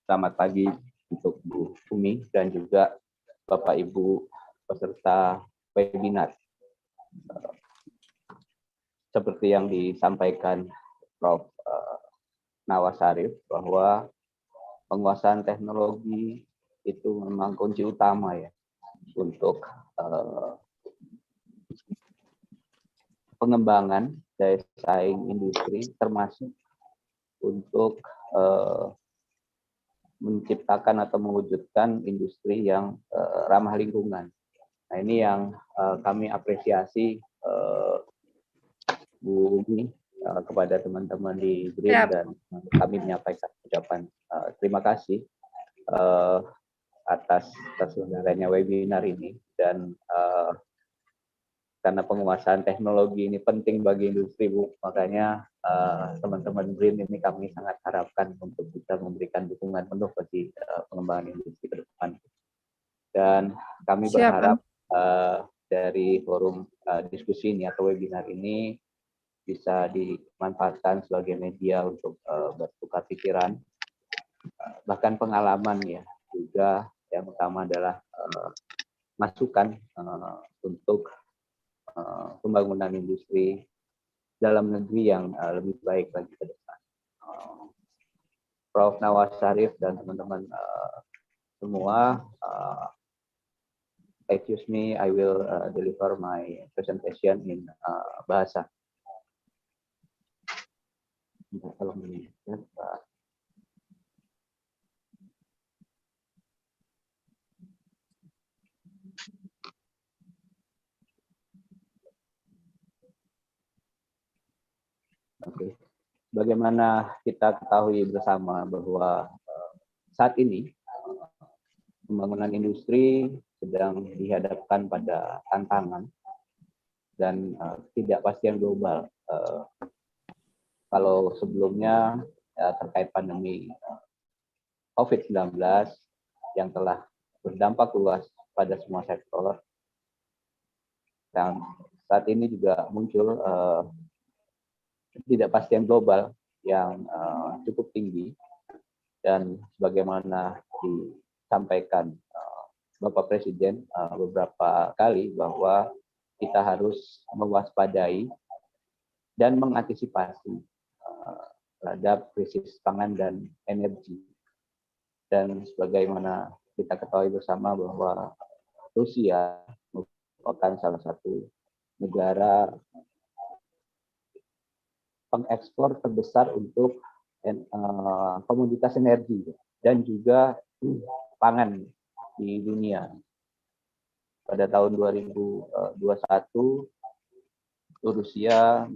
G: selamat pagi untuk Bu Umi dan juga Bapak Ibu peserta webinar. seperti yang disampaikan Prof. Nawas Sarif, bahwa penguasaan teknologi itu memang kunci utama ya untuk pengembangan daya saing industri, termasuk untuk menciptakan atau mewujudkan industri yang ramah lingkungan. Nah, ini yang kami apresiasi Bu Umi kepada teman-teman di BRIN, dan kami menyampaikan ucapan terima kasih atas terselenggaranya webinar ini. Dan karena penguasaan teknologi ini penting bagi industri, Bu, makanya teman-teman BRIN ini kami sangat harapkan untuk bisa memberikan dukungan penuh bagi pengembangan industri ke depan. Dan kami berharap dari forum diskusi ini atau webinar ini bisa dimanfaatkan sebagai media untuk bertukar pikiran, bahkan pengalaman ya, juga yang utama adalah masukan untuk pembangunan industri dalam negeri yang lebih baik lagi ke depan. Prof. Nawas Sarif dan teman-teman semua, excuse me, I will deliver my presentation in bahasa. Oke. Bagaimana kita ketahui bersama bahwa saat ini pembangunan industri sedang dihadapkan pada tantangan dan ketidakpastian global. Kalau sebelumnya terkait pandemi COVID-19 yang telah berdampak luas pada semua sektor, dan saat ini juga muncul ketidakpastian global yang cukup tinggi, dan sebagaimana disampaikan Bapak Presiden beberapa kali bahwa kita harus mewaspadai dan mengantisipasi terhadap krisis pangan dan energi. Dan sebagaimana kita ketahui bersama bahwa Rusia merupakan salah satu negara pengekspor terbesar untuk komoditas energi dan juga pangan di dunia. Pada tahun 2021, Rusia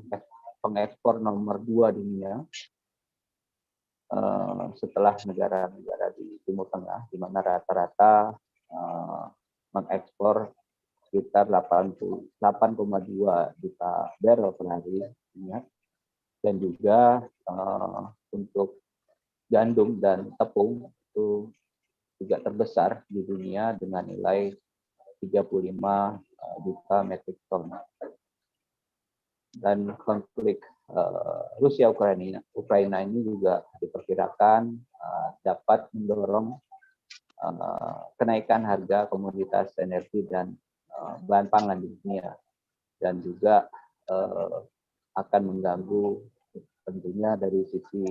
G: pengekspor nomor 2 dunia setelah negara-negara di Timur Tengah, di mana rata-rata mengekspor sekitar 8,2 juta barrel per hari minyak, dan juga untuk gandum dan tepung itu juga terbesar di dunia dengan nilai 35 juta metrik ton. Dan konflik Rusia Ukraina ini juga diperkirakan dapat mendorong kenaikan harga komoditas energi dan bahan pangan di dunia, dan juga akan mengganggu tentunya dari sisi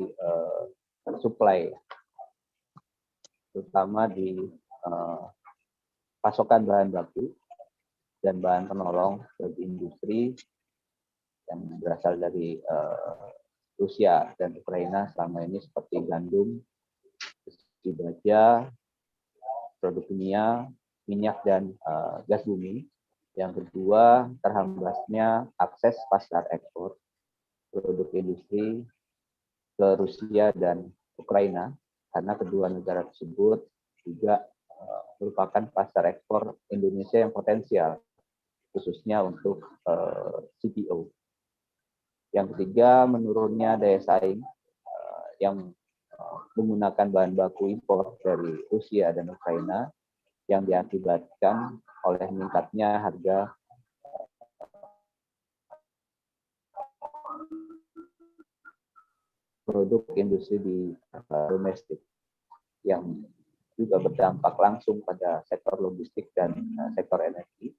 G: supply, terutama di pasokan bahan baku dan bahan penolong bagi industri yang berasal dari Rusia dan Ukraina selama ini, seperti gandum, besi baja, produk kimia, minyak, dan gas bumi. Yang kedua, terhambatnya akses pasar ekspor produk industri ke Rusia dan Ukraina, karena kedua negara tersebut juga merupakan pasar ekspor Indonesia yang potensial, khususnya untuk CPO. Yang ketiga, menurunnya daya saing yang menggunakan bahan baku impor dari Rusia dan Ukraina, yang diakibatkan oleh meningkatnya harga produk industri di domestik, yang juga berdampak langsung pada sektor logistik dan sektor energi.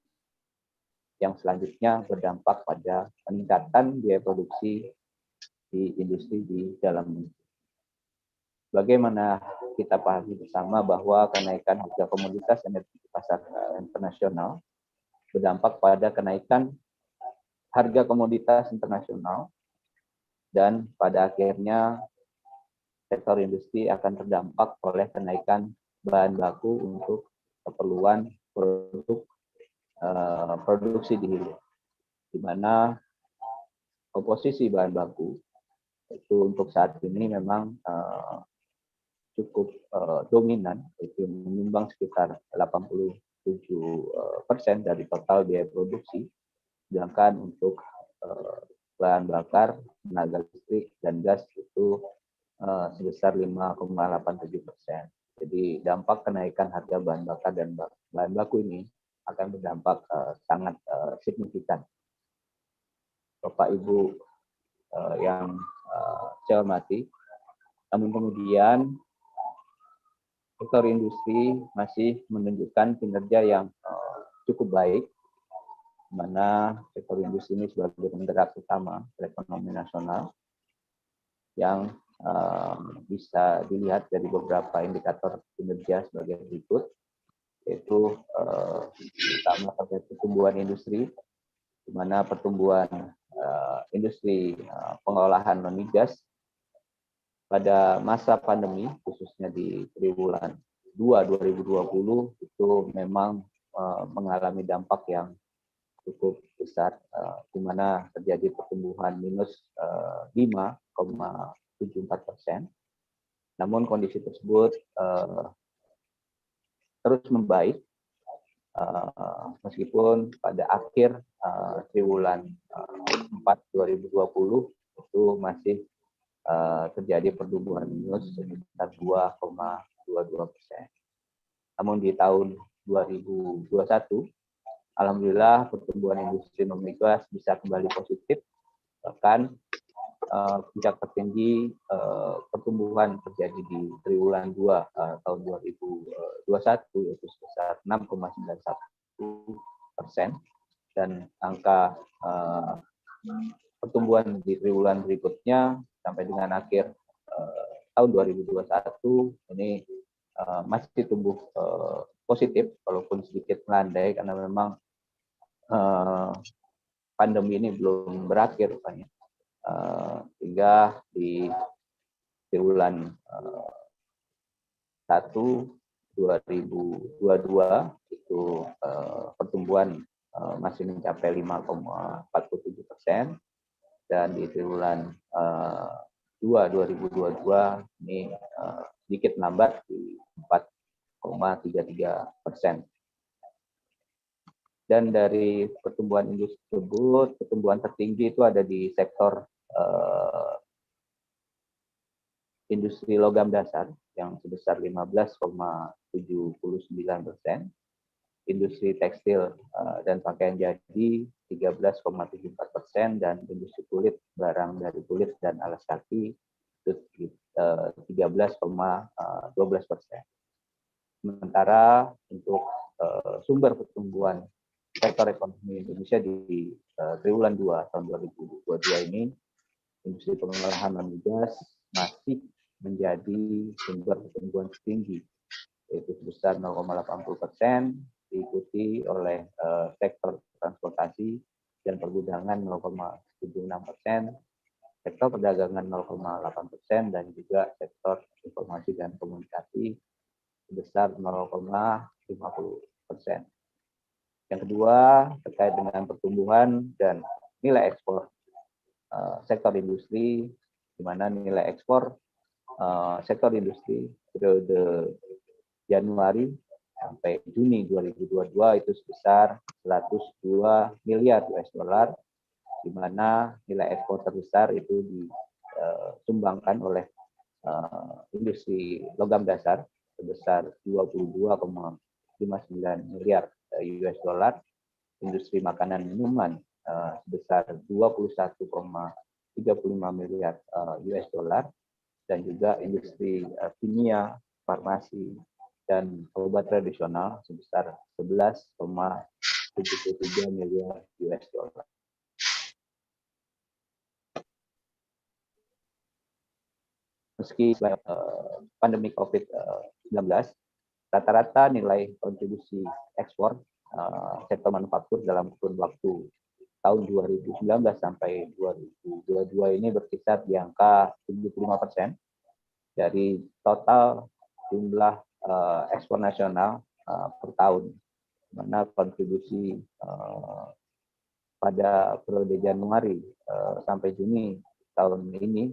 G: yang selanjutnya berdampak pada peningkatan biaya produksi di industri di dalam negeri. Bagaimana kita pahami bersama bahwa kenaikan harga komoditas energi di pasar internasional berdampak pada kenaikan harga komoditas internasional, dan pada akhirnya sektor industri akan terdampak oleh kenaikan bahan baku untuk keperluan produksi di hilir, di mana komposisi bahan baku itu untuk saat ini memang cukup dominan, itu menyumbang sekitar 87% dari total biaya produksi, sedangkan untuk bahan bakar, tenaga listrik, dan gas itu sebesar 5,87%. Jadi dampak kenaikan harga bahan bakar dan bahan baku ini akan berdampak sangat signifikan. Bapak Ibu yang saya hormati, namun kemudian sektor industri masih menunjukkan kinerja yang cukup baik, di mana sektor industri ini sebagai penggerak utama perekonomian nasional yang bisa dilihat dari beberapa indikator kinerja sebagai berikut, yaitu pertama terkait pertumbuhan industri, di mana pertumbuhan industri pengolahan non-migas pada masa pandemi, khususnya di triwulan 2 2020, itu memang mengalami dampak yang cukup besar, di mana terjadi pertumbuhan minus 5,74%. Namun kondisi tersebut terus membaik, meskipun pada akhir triwulan 4 2020 itu masih terjadi pertumbuhan minus sekitar 2,22%. Namun di tahun 2021, alhamdulillah pertumbuhan industri non-migas bisa kembali positif, bahkan puncak tertinggi pertumbuhan terjadi di triwulan 2 tahun 2021, yaitu sebesar 6,91%, dan angka pertumbuhan di triwulan berikutnya sampai dengan akhir tahun 2021 ini masih tumbuh positif, walaupun sedikit melandai karena memang pandemi ini belum berakhir rupanya. Hingga di triwulan 1 2022 itu pertumbuhan masih mencapai 5,47%, dan di triwulan 2 2022 ini sedikit lambat di 4,33%. Dan dari pertumbuhan industri tersebut, pertumbuhan tertinggi itu ada di sektor industri logam dasar yang sebesar 15,79%, industri tekstil dan pakaian jadi 13,74%, dan industri kulit, barang dari kulit dan alas kaki itu 13,12%. Sementara untuk sumber pertumbuhan sektor ekonomi Indonesia di triwulan 2 tahun 2022 ini, industri pengolahan non-migas masih menjadi sumber pertumbuhan tertinggi, yaitu sebesar 0,80%, diikuti oleh sektor transportasi dan pergudangan 0,76%, sektor perdagangan 0,8%, dan juga sektor informasi dan komunikasi sebesar 0,50%. Yang kedua, terkait dengan pertumbuhan dan nilai ekspor sektor industri, di mana nilai ekspor sektor industri periode Januari sampai Juni 2022 itu sebesar 102 miliar US dollar, di mana nilai ekspor terbesar itu disumbangkan oleh industri logam dasar sebesar 22,59 miliar US dollar, industri makanan minuman sebesar 21,35 miliar US dollar, dan juga industri kimia, farmasi, dan obat tradisional sebesar 11,25 73 miliar US dollar. Meski pandemi COVID-19, rata-rata nilai kontribusi ekspor sektor manufaktur dalam kurun waktu tahun 2019 sampai 2022 ini berkisar di angka 75% dari total jumlah ekspor nasional per tahun, mana kontribusi pada periode Januari sampai Juni tahun ini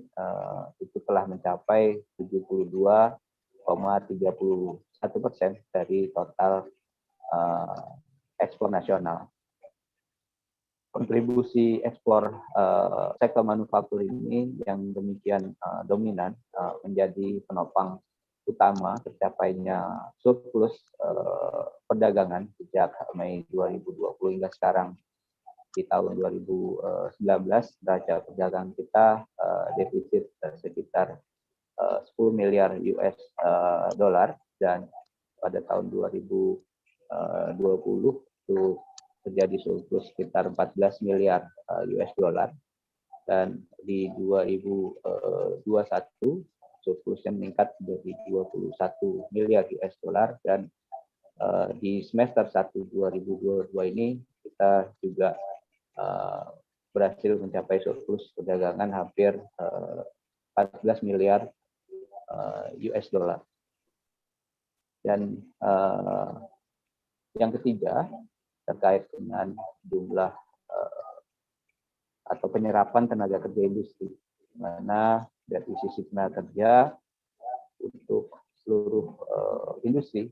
G: itu telah mencapai 72,31% dari total ekspor nasional. Kontribusi ekspor sektor manufaktur ini yang demikian dominan menjadi penopang utama tercapainya surplus perdagangan sejak Mei 2020 hingga sekarang. Di tahun 2019 neraca perdagangan kita defisit sekitar 10 miliar US dollar, dan pada tahun 2020 itu terjadi surplus sekitar 14 miliar US dollar, dan di 2021 surplusnya meningkat menjadi 21 miliar US dollar, dan di semester 1 2022 ini kita juga berhasil mencapai surplus perdagangan hampir 14 miliar US dollar. Dan yang ketiga terkait dengan jumlah atau penyerapan tenaga kerja industri, di mana dari sisi tenaga kerja untuk seluruh industri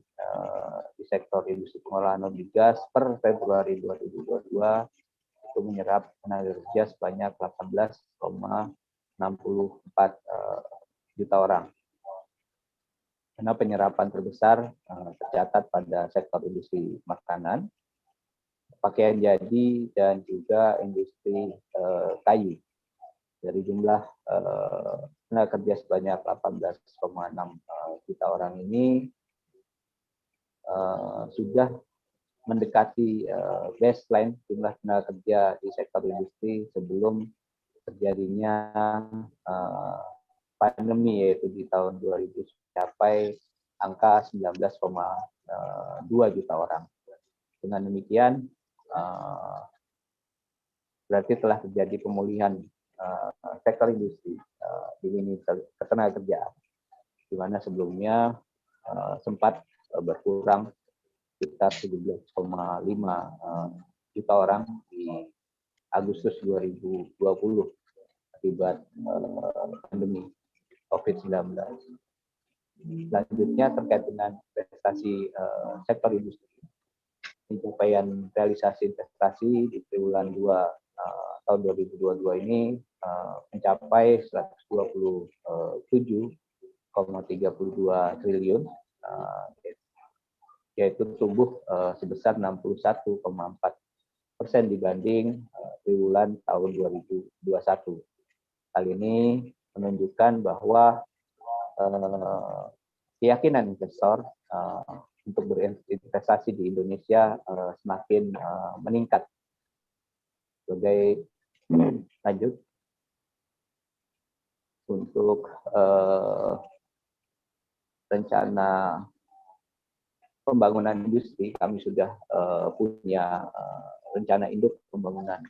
G: di sektor industri pengolahan non-migas per Februari 2022 itu menyerap tenaga kerja sebanyak 18,64 juta orang. Karena penyerapan terbesar tercatat pada sektor industri makanan, pakaian jadi, dan juga industri kayu. Dari jumlah tenaga kerja sebanyak 18,6 juta orang ini sudah mendekati baseline jumlah tenaga kerja di sektor industri sebelum terjadinya pandemi, yaitu di tahun 2000 mencapai angka 19,2 juta orang. Dengan demikian berarti telah terjadi pemulihan sektor industri di lini ketenaga kerjaan, di mana sebelumnya sempat berkurang sekitar 17,5 juta orang di Agustus 2020 akibat pandemi COVID-19. Selanjutnya terkait dengan investasi sektor industri. Pencapaian realisasi investasi di triwulan 2 tahun 2022 ini mencapai 127,32 triliun, yaitu tumbuh sebesar 61,4% dibanding triwulan tahun 2021. Hal ini menunjukkan bahwa keyakinan investor untuk berinvestasi di Indonesia semakin meningkat. Sebagai lanjut, untuk rencana pembangunan industri, kami sudah punya rencana induk pembangunan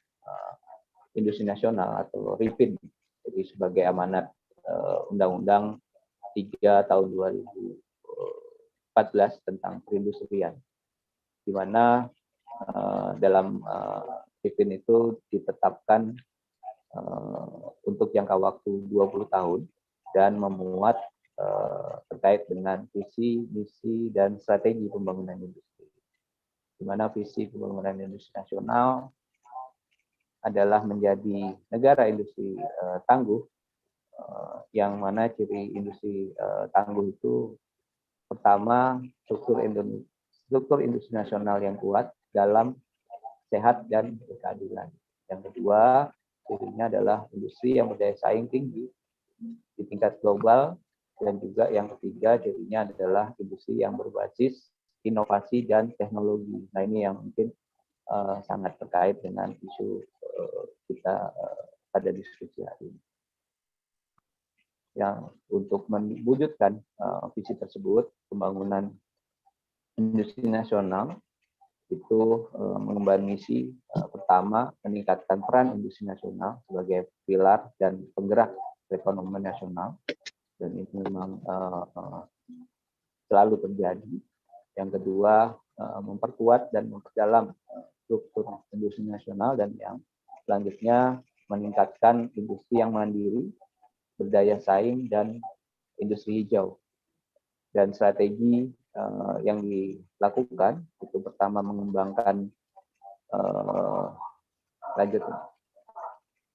G: industri nasional atau RIPIN. Jadi sebagai amanat Undang-Undang 3 tahun 2014 tentang perindustrian, di mana dalam RIPIN itu ditetapkan untuk jangka waktu 20 tahun dan memuat terkait dengan visi, misi, dan strategi pembangunan industri. Di mana visi pembangunan industri nasional adalah menjadi negara industri tangguh, yang mana ciri industri tangguh itu pertama struktur industri nasional yang kuat, dalam, sehat, dan berkeadilan. Yang kedua, cirinya adalah industri yang berdaya saing tinggi di tingkat global. Dan juga yang ketiga, cirinya adalah industri yang berbasis inovasi dan teknologi. Nah, ini yang mungkin sangat terkait dengan isu kita pada diskusi hari ini. Yang untuk mewujudkan visi tersebut, pembangunan industri nasional itu mengemban misi pertama, meningkatkan peran industri nasional sebagai pilar dan penggerak perekonomian nasional, dan itu memang selalu terjadi. Yang kedua, memperkuat dan memperdalam struktur industri nasional, dan yang selanjutnya meningkatkan industri yang mandiri, berdaya saing, dan industri hijau. Dan strategi yang dilakukan itu pertama mengembangkan lanjut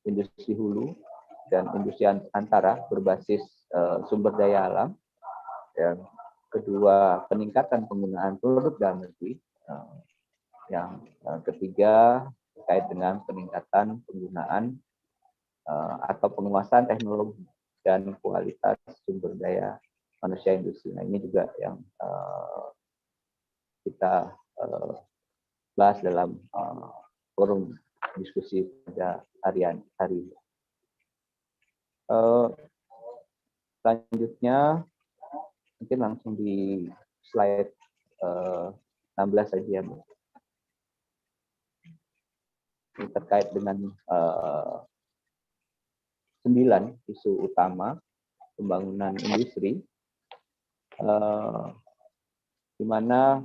G: industri hulu dan industri antara berbasis sumber daya alam. Dan kedua, peningkatan penggunaan produk dalam negeri. Yang ketiga, terkait dengan peningkatan penggunaan atau penguasaan teknologi dan kualitas sumber daya manusia industri. Nah, ini juga yang kita bahas dalam forum diskusi pada hari ini. Selanjutnya, mungkin langsung di slide 16 saja, Bu. Ini terkait dengan 9 isu utama pembangunan industri, di mana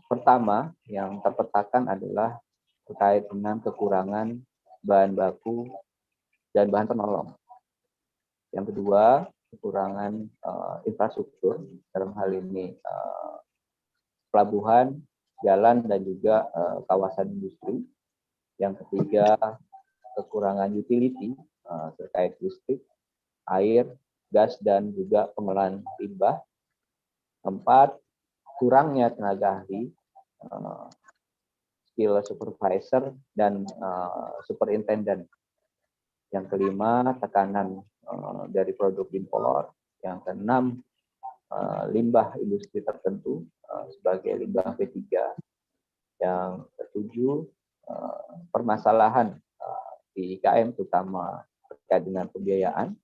G: pertama yang terpetakan adalah terkait dengan kekurangan bahan baku dan bahan penolong. Yang kedua, kekurangan infrastruktur, dalam hal ini pelabuhan, jalan, dan juga kawasan industri. Yang ketiga, kekurangan utility terkait listrik, air, gas, dan juga pengolahan limbah. Keempat, kurangnya tenaga ahli, skill supervisor, dan superintendent. Yang kelima, tekanan dari produk impor. Yang keenam, limbah industri tertentu sebagai limbah P3. Yang ketujuh, permasalahan di IKM, terutama terkait dengan pembiayaan,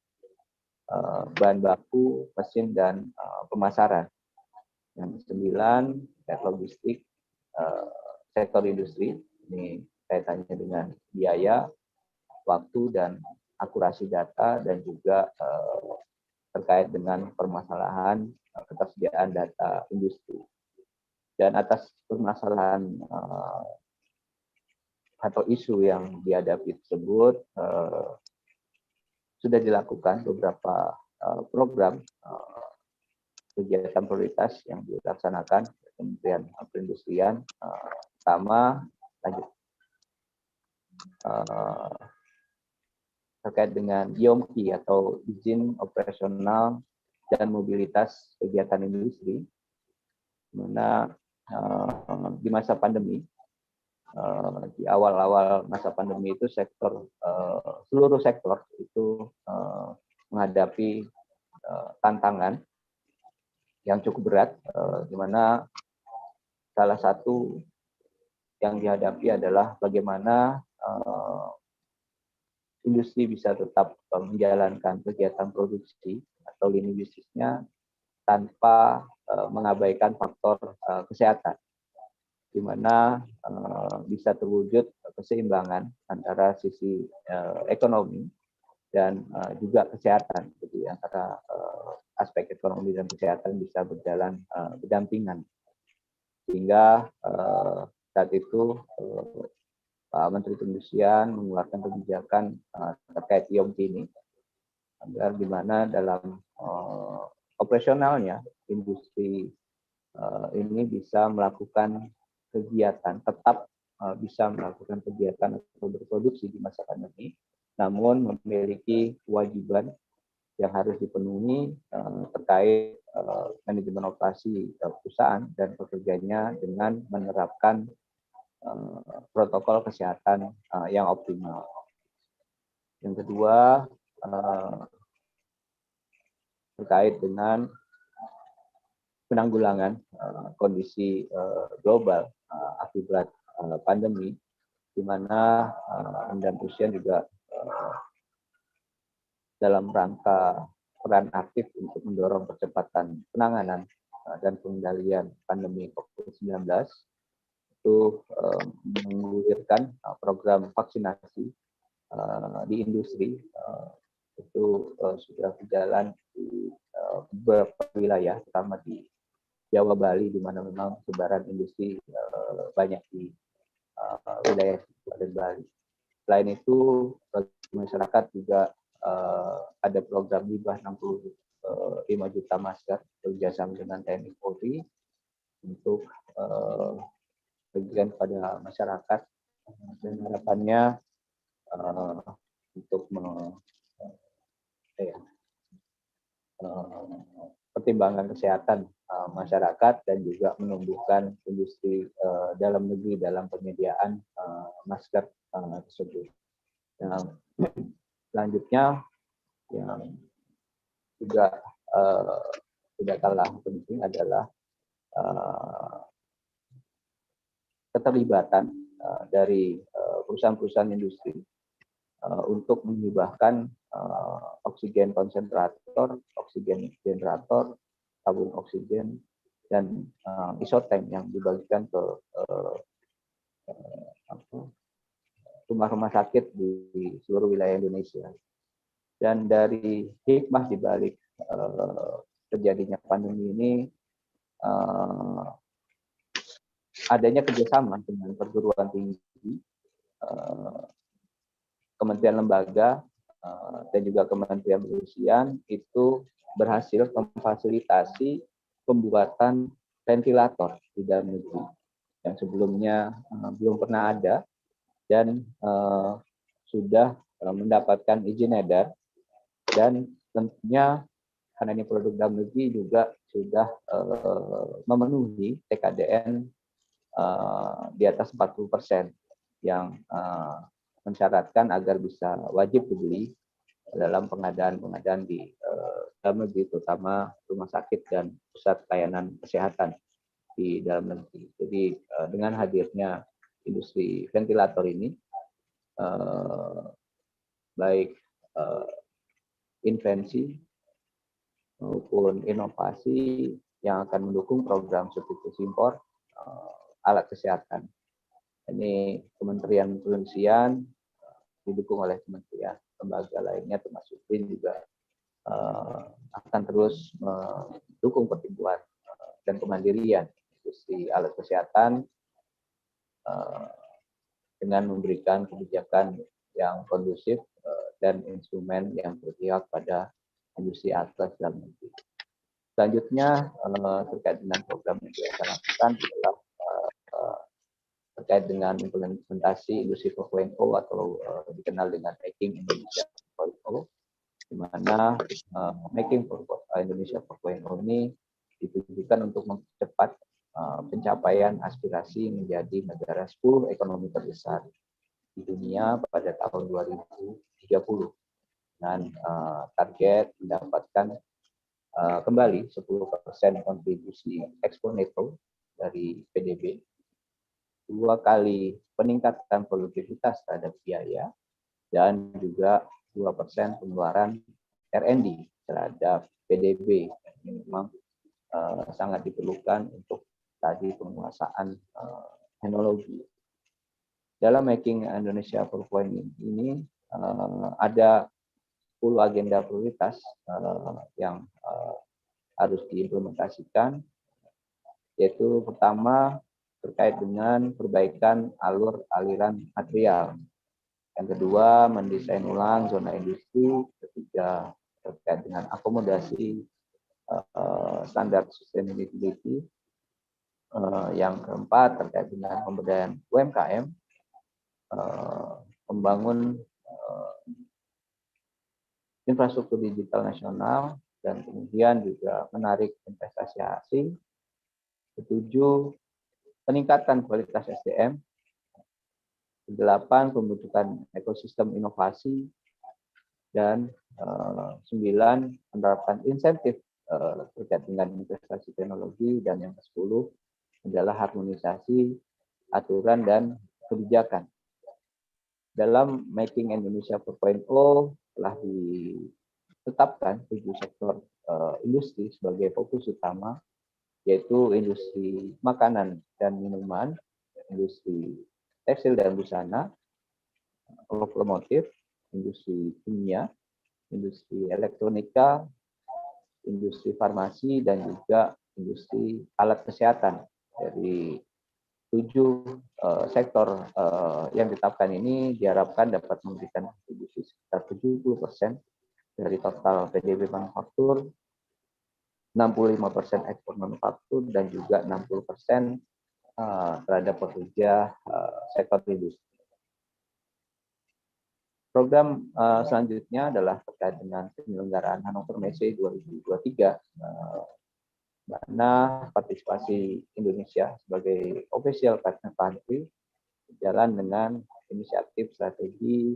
G: bahan baku, mesin, dan pemasaran. Yang kesembilan, logistik, sektor industri. Ini kaitannya dengan biaya, waktu, dan akurasi data, dan juga terkait dengan permasalahan ketersediaan data industri. Dan atas permasalahan atau isu yang dihadapi tersebut, sudah dilakukan beberapa program kegiatan prioritas yang dilaksanakan Kementerian Perindustrian. Pertama, lanjut terkait dengan IOMKI atau izin operasional dan mobilitas kegiatan industri, di mana di masa pandemi, di awal-awal masa pandemi itu seluruh sektor itu menghadapi tantangan yang cukup berat, di mana salah satu yang dihadapi adalah bagaimana industri bisa tetap menjalankan kegiatan produksi atau lini bisnisnya tanpa mengabaikan faktor kesehatan, di mana bisa terwujud keseimbangan antara sisi ekonomi dan juga kesehatan. Jadi antara aspek ekonomi dan kesehatan bisa berjalan berdampingan. Sehingga saat itu Pak Menteri Perindustrian mengeluarkan kebijakan terkait IOMKI ini, agar di mana dalam operasionalnya industri ini bisa melakukan kegiatan, tetap bisa melakukan kegiatan atau berproduksi di masa pandemi, namun memiliki kewajiban yang harus dipenuhi terkait manajemen operasi perusahaan dan pekerjanya dengan menerapkan protokol kesehatan yang optimal. Yang kedua, terkait dengan penanggulangan kondisi global akibat pandemi, di mana dan Rusia juga dalam rangka peran aktif untuk mendorong percepatan penanganan dan pengendalian pandemi COVID-19 itu menggulirkan program vaksinasi di industri itu sudah berjalan di beberapa wilayah, terutama di Jawa, Bali, di mana memang sebaran industri banyak di wilayah dan Bali. Selain itu, masyarakat juga ada program hibah 65 juta masker kerjasama dengan TNI Polri untuk bagian pada masyarakat, dan harapannya untuk pertimbangan kesehatan masyarakat dan juga menumbuhkan industri dalam negeri dalam penyediaan masker tersebut. Yang selanjutnya yang juga tidak kalah penting adalah keterlibatan dari perusahaan-perusahaan industri untuk menghibahkan oksigen konsentrator, oksigen generator, tabung oksigen, dan isotank yang dibagikan ke rumah-rumah sakit di seluruh wilayah Indonesia. Dan dari hikmah di balik terjadinya pandemi ini, adanya kerjasama dengan perguruan tinggi, kementerian lembaga, dan juga kementerian perindustrian itu berhasil memfasilitasi pembuatan ventilator di dalam negeri yang sebelumnya belum pernah ada, dan sudah mendapatkan izin edar, dan tentunya karena ini produk dalam negeri juga sudah memenuhi TKDN di atas 40% yang mensyaratkan agar bisa wajib dibeli dalam pengadaan di dalam negeri, terutama rumah sakit dan pusat layanan kesehatan di dalam negeri. Jadi dengan hadirnya industri ventilator ini, baik invensi maupun inovasi yang akan mendukung program substitusi impor alat kesehatan. Ini Kementerian Perindustrian didukung oleh kementerian lembaga lainnya termasuk BRIN juga akan terus mendukung pertumbuhan dan kemandirian industri alat kesehatan dengan memberikan kebijakan yang kondusif dan instrumen yang berpihak pada industri alat dalam negeri. Selanjutnya terkait dengan program yang kita lakukan adalah terkait dengan implementasi industri 4.0 atau dikenal dengan Making Indonesia 4.0, di mana Making Indonesia 4.0 ini ditujukan untuk mempercepat pencapaian aspirasi menjadi negara 10 ekonomi terbesar di dunia pada tahun 2030 dengan target mendapatkan kembali 10% kontribusi ekspor neto dari PDB, 2 kali peningkatan produktivitas terhadap biaya, dan juga 2% pengeluaran R&D terhadap PDB. Ini memang sangat diperlukan untuk tadi penguasaan teknologi. Dalam Making Indonesia 4.0 ini ada 10 agenda prioritas yang harus diimplementasikan, yaitu pertama terkait dengan perbaikan aliran material. Yang kedua, mendesain ulang zona industri. Ketiga, terkait dengan akomodasi standar sustainability. Yang keempat, terkait dengan pemberdayaan UMKM, membangun infrastruktur digital nasional, dan kemudian juga menarik investasi asing. Ketujuh, peningkatan kualitas SDM. 8, pembentukan ekosistem inovasi. Dan 9, penerapan insentif terkait dengan investasi teknologi, dan yang ke-10 adalah harmonisasi aturan dan kebijakan. Dalam Making Indonesia 4.0 telah ditetapkan 7 sektor industri sebagai fokus utama, yaitu industri makanan dan minuman, industri tekstil dan busana, otomotif, industri kimia, industri elektronika, industri farmasi, dan juga industri alat kesehatan. Dari 7 sektor yang ditetapkan ini diharapkan dapat memberikan kontribusi sekitar 70% dari total PDB manufaktur, 65% ekspor manufaktur, dan juga 60% terhadap pekerja sektor industri. Program selanjutnya adalah terkait dengan penyelenggaraan Hannover Messe 2023, mana partisipasi Indonesia sebagai official partner country berjalan dengan inisiatif strategi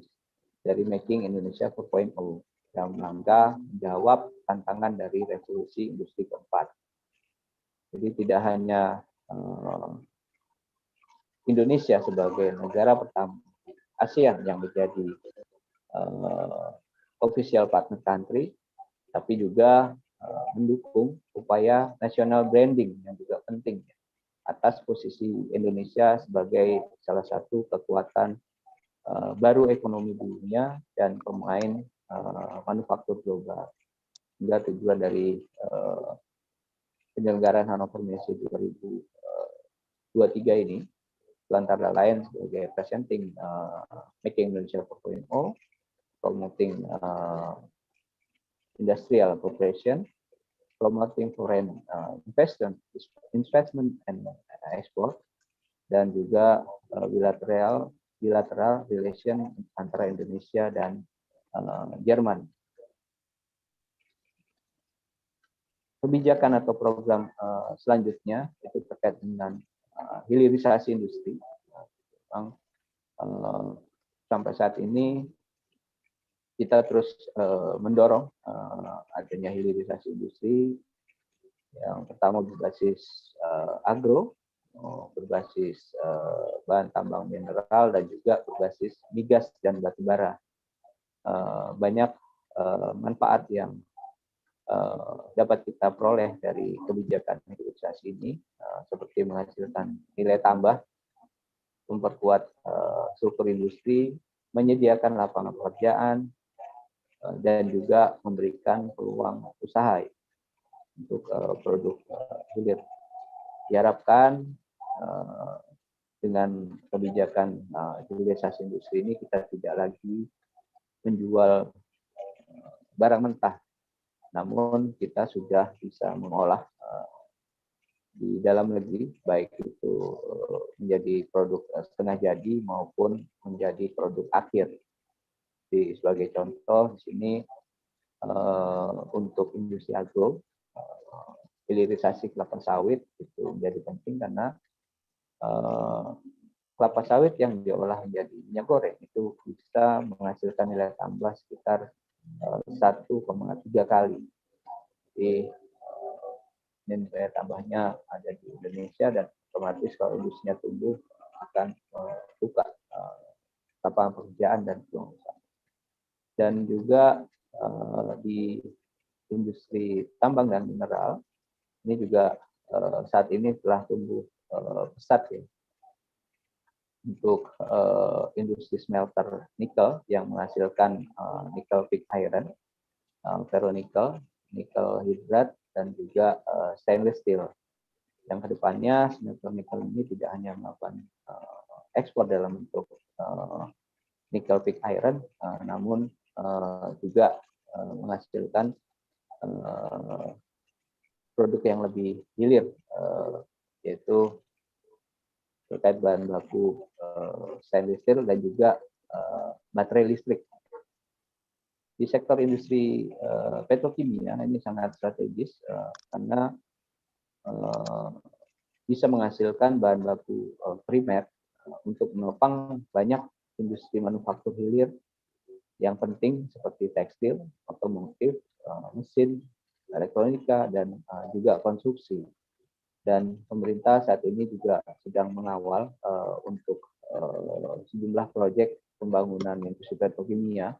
G: dari Making Indonesia 4.0 yang rangka menjawab tantangan dari revolusi industri keempat. Jadi tidak hanya Indonesia sebagai negara pertama ASEAN yang menjadi official partner country, tapi juga mendukung upaya national branding yang juga penting atas posisi Indonesia sebagai salah satu kekuatan baru ekonomi dunia dan pemain manufaktur global. Hingga tujuan dari penyelenggaraan Hannover Messe 2023 ini antara lain sebagai presenting Making Indonesia 4.0, promoting industrial cooperation, promoting foreign investment and export, dan juga bilateral relation antara Indonesia dan Jerman. Kebijakan atau program selanjutnya itu terkait dengan hilirisasi industri. Sampai saat ini kita terus mendorong adanya hilirisasi industri yang pertama berbasis agro, berbasis bahan tambang mineral, dan juga berbasis migas dan batubara. Banyak manfaat yang dapat kita peroleh dari kebijakan hilirisasi ini, seperti menghasilkan nilai tambah, memperkuat struktur industri, menyediakan lapangan pekerjaan, dan juga memberikan peluang usaha untuk produk hilir. Diharapkan dengan kebijakan hilirisasi industri ini kita tidak lagi menjual barang mentah, namun kita sudah bisa mengolah di dalam negeri, baik itu menjadi produk setengah jadi maupun menjadi produk akhir. Sebagai contoh di sini untuk industri agro, hilirisasi kelapa sawit itu menjadi penting karena kelapa sawit yang diolah menjadi minyak goreng itu bisa menghasilkan nilai tambah sekitar 1,3 kali. Jadi nilai tambahnya ada di Indonesia, dan otomatis kalau industrinya tumbuh akan buka lapangan pekerjaan dan peluang usaha. Dan juga di industri tambang dan mineral ini juga saat ini telah tumbuh pesat ya, untuk industri smelter nikel yang menghasilkan nikel pig iron, ferronikel, nikel hidrat, dan juga stainless steel. Yang kedepannya smelter nikel ini tidak hanya melakukan ekspor dalam bentuk nikel pig iron, namun juga menghasilkan produk yang lebih hilir, yaitu terkait bahan baku stainless steel dan juga baterai listrik. Di sektor industri petrokimia ini sangat strategis karena bisa menghasilkan bahan baku primer untuk menopang banyak industri manufaktur hilir yang penting seperti tekstil, otomotif, mesin, elektronika, dan juga konsumsi. Dan pemerintah saat ini juga sedang mengawal untuk sejumlah proyek pembangunan industri petrokimia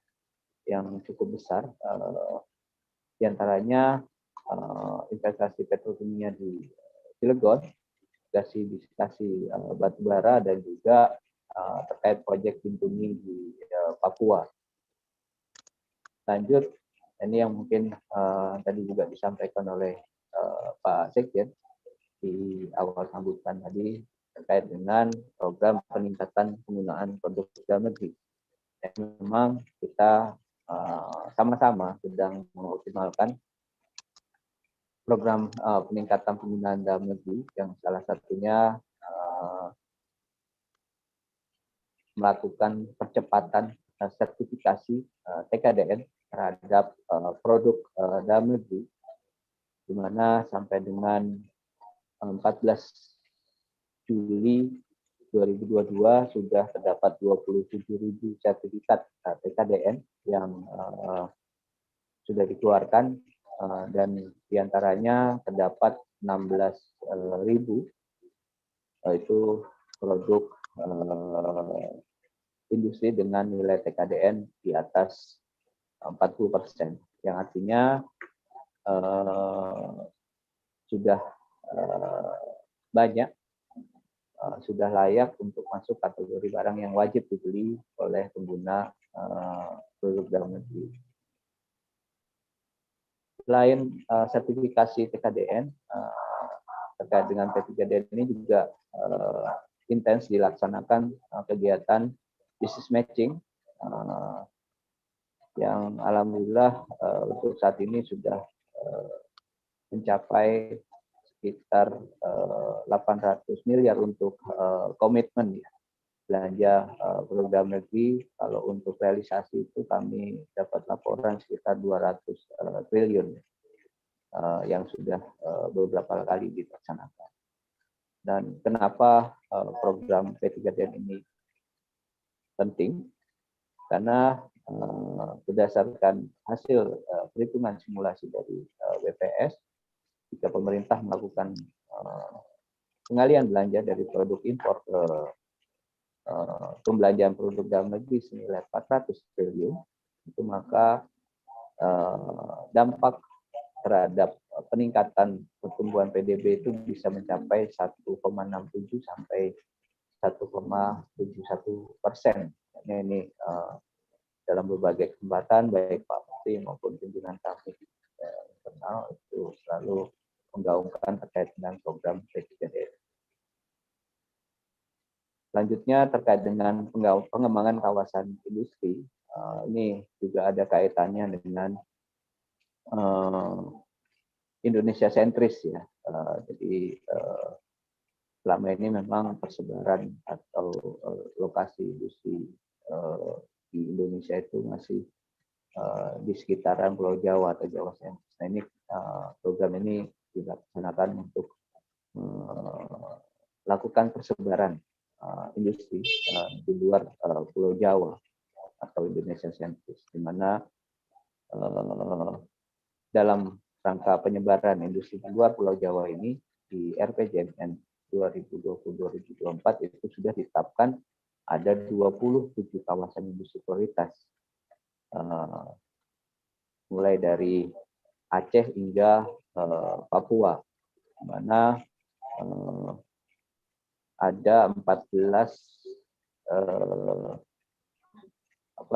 G: yang cukup besar, di antaranya investasi petrokimia di Cilegon, gasifikasi batubara, dan juga terkait proyek Bintuni di Papua. Lanjut, ini yang mungkin tadi juga disampaikan oleh Pak Sekjen di awal sambutan tadi terkait dengan program peningkatan penggunaan produk dalam negeri. Dan memang kita sama-sama sedang mengoptimalkan program peningkatan penggunaan dalam negeri yang salah satunya melakukan percepatan sertifikasi TKDN terhadap produk dalam negeri, di mana sampai dengan 14 Juli 2022 sudah terdapat 27.000 sertifikat TKDN yang sudah dikeluarkan, dan diantaranya terdapat 16.000 itu produk industri dengan nilai TKDN di atas 40%, yang artinya sudah banyak, sudah layak untuk masuk kategori barang yang wajib dibeli oleh pengguna produk dalam negeri. Selain sertifikasi TKDN, terkait dengan P3D ini juga intens dilaksanakan kegiatan business matching yang alhamdulillah untuk saat ini sudah mencapai sekitar 800 miliar untuk komitmen ya, belanja produk dalam negeri. Kalau untuk realisasi itu kami dapat laporan sekitar 200 triliun yang sudah beberapa kali dilaksanakan. Dan kenapa program P3D ini penting? Karena berdasarkan hasil perhitungan simulasi dari BPS, jika pemerintah melakukan pengalihan belanja dari produk impor ke pembelanjaan produk dalam negeri senilai 400 triliun, itu maka dampak terhadap peningkatan pertumbuhan PDB itu bisa mencapai 1,67 sampai 1,71%. Ini dalam berbagai kesempatan baik Pak Menteri maupun pimpinan kami internal itu selalu menggaungkan terkait dengan program P3D. Selanjutnya terkait dengan pengembangan kawasan industri, ini juga ada kaitannya dengan Indonesia sentris ya. Jadi selama ini memang persebaran atau lokasi industri di Indonesia itu masih di sekitaran Pulau Jawa atau Jawa sentris. Nah, ini program ini dilaksanakan untuk melakukan persebaran industri di luar Pulau Jawa atau Indonesia sentris, di mana dalam rangka penyebaran industri di luar Pulau Jawa ini di RPJMN 2020-2024 itu sudah ditetapkan ada 27 kawasan industri prioritas, mulai dari Aceh hingga Papua, di mana ada 14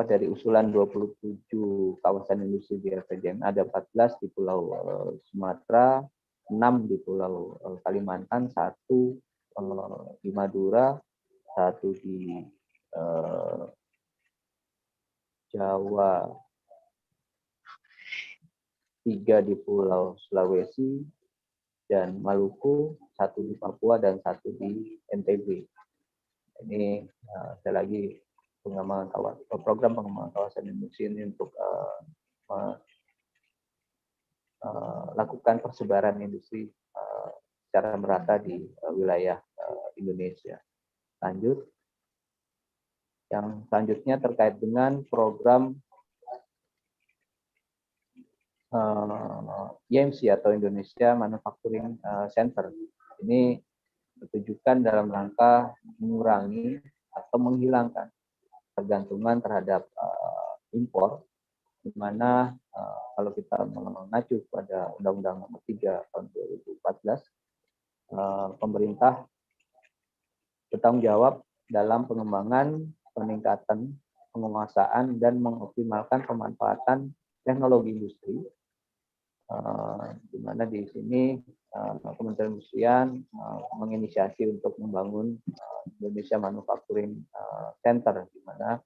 G: dari usulan 27 kawasan industri di RPJMN, ada 14 di Pulau Sumatera, 6 di Pulau Kalimantan, 1 di Madura, 1 di Jawa, 3 di Pulau Sulawesi dan Maluku, 1 di Papua, dan 1 di NTB. Ini sekali lagi program pengembangan kawasan industri ini untuk lakukan persebaran industri secara merata di wilayah Indonesia. Lanjut, yang selanjutnya terkait dengan program IMC atau Indonesia Manufacturing Center. Ini ditujukan dalam rangka mengurangi atau menghilangkan ketergantungan terhadap impor, di mana kalau kita mengacu pada Undang-Undang Nomor 3 tahun 2014, pemerintah bertanggung jawab dalam pengembangan, peningkatan, penguasaan, dan mengoptimalkan pemanfaatan teknologi industri, di mana di sini Kementerian Perindustrian menginisiasi untuk membangun Indonesia Manufacturing Center, di mana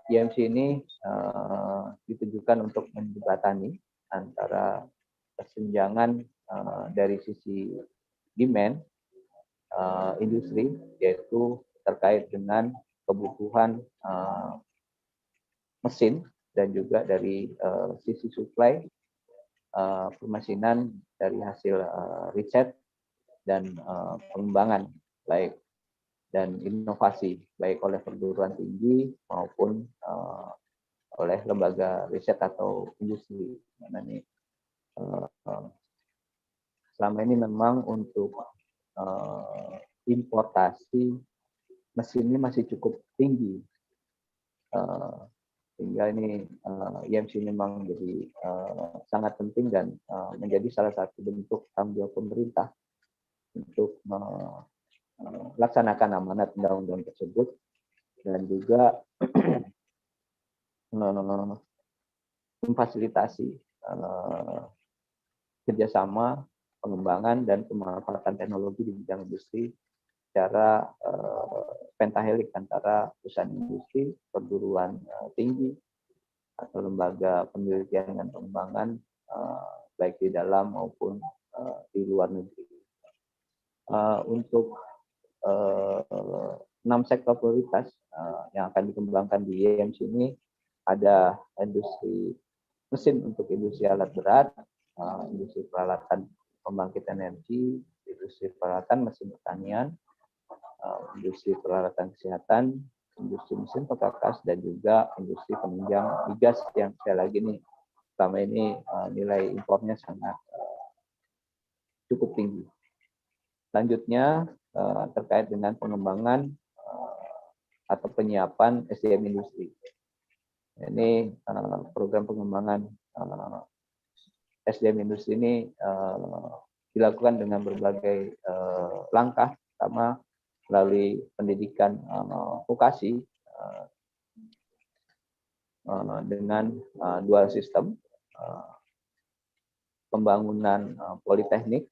G: IMC ini ditujukan untuk menjembatani antara kesenjangan dari sisi demand industri, yaitu terkait dengan kebutuhan mesin, dan juga dari sisi supply permesinan dari hasil riset dan pengembangan baik dan inovasi baik oleh perguruan tinggi maupun oleh lembaga riset atau industri. Mana nih selama ini memang untuk importasi mesin ini masih cukup tinggi, sehingga ini IMC memang menjadi sangat penting dan menjadi salah satu bentuk tanggung jawab pemerintah untuk melaksanakan amanat undang-undang tersebut, dan juga memfasilitasi kerjasama pengembangan dan pemanfaatan teknologi di bidang industri secara pentahelik antara perusahaan industri, perguruan tinggi, atau lembaga penelitian dan pengembangan baik di dalam maupun di luar negeri. Untuk 6 sektor prioritas yang akan dikembangkan di IMC ini ada industri mesin untuk industri alat berat, industri peralatan pembangkit energi, industri peralatan mesin pertanian, industri peralatan kesehatan, industri mesin perkakas, dan juga industri penunjang migas yang sekali lagi nih selama ini nilai impornya sangat cukup tinggi. Selanjutnya terkait dengan pengembangan atau penyiapan SDM industri. Ini program pengembangan SDM industri ini dilakukan dengan berbagai langkah, pertama melalui pendidikan vokasi dengan dual sistem, pembangunan politeknik,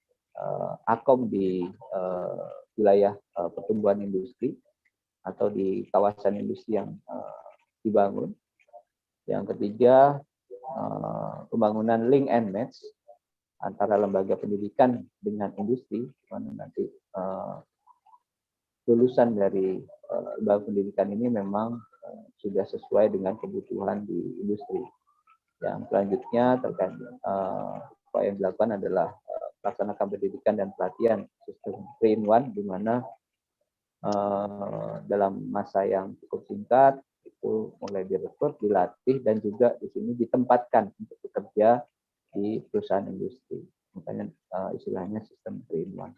G: akom di wilayah pertumbuhan industri atau di kawasan industri yang dibangun. Yang ketiga, pembangunan link and match antara lembaga pendidikan dengan industri, mana nanti lulusan dari lembaga pendidikan ini memang sudah sesuai dengan kebutuhan di industri. Yang selanjutnya terkait apa yang dilakukan adalah melaksanakan pendidikan dan pelatihan sistem BRIN 1, di mana dalam masa yang cukup singkat itu mulai direkrut, dilatih, dan juga di sini ditempatkan untuk bekerja di perusahaan industri. Makanya istilahnya sistem BRIN 1.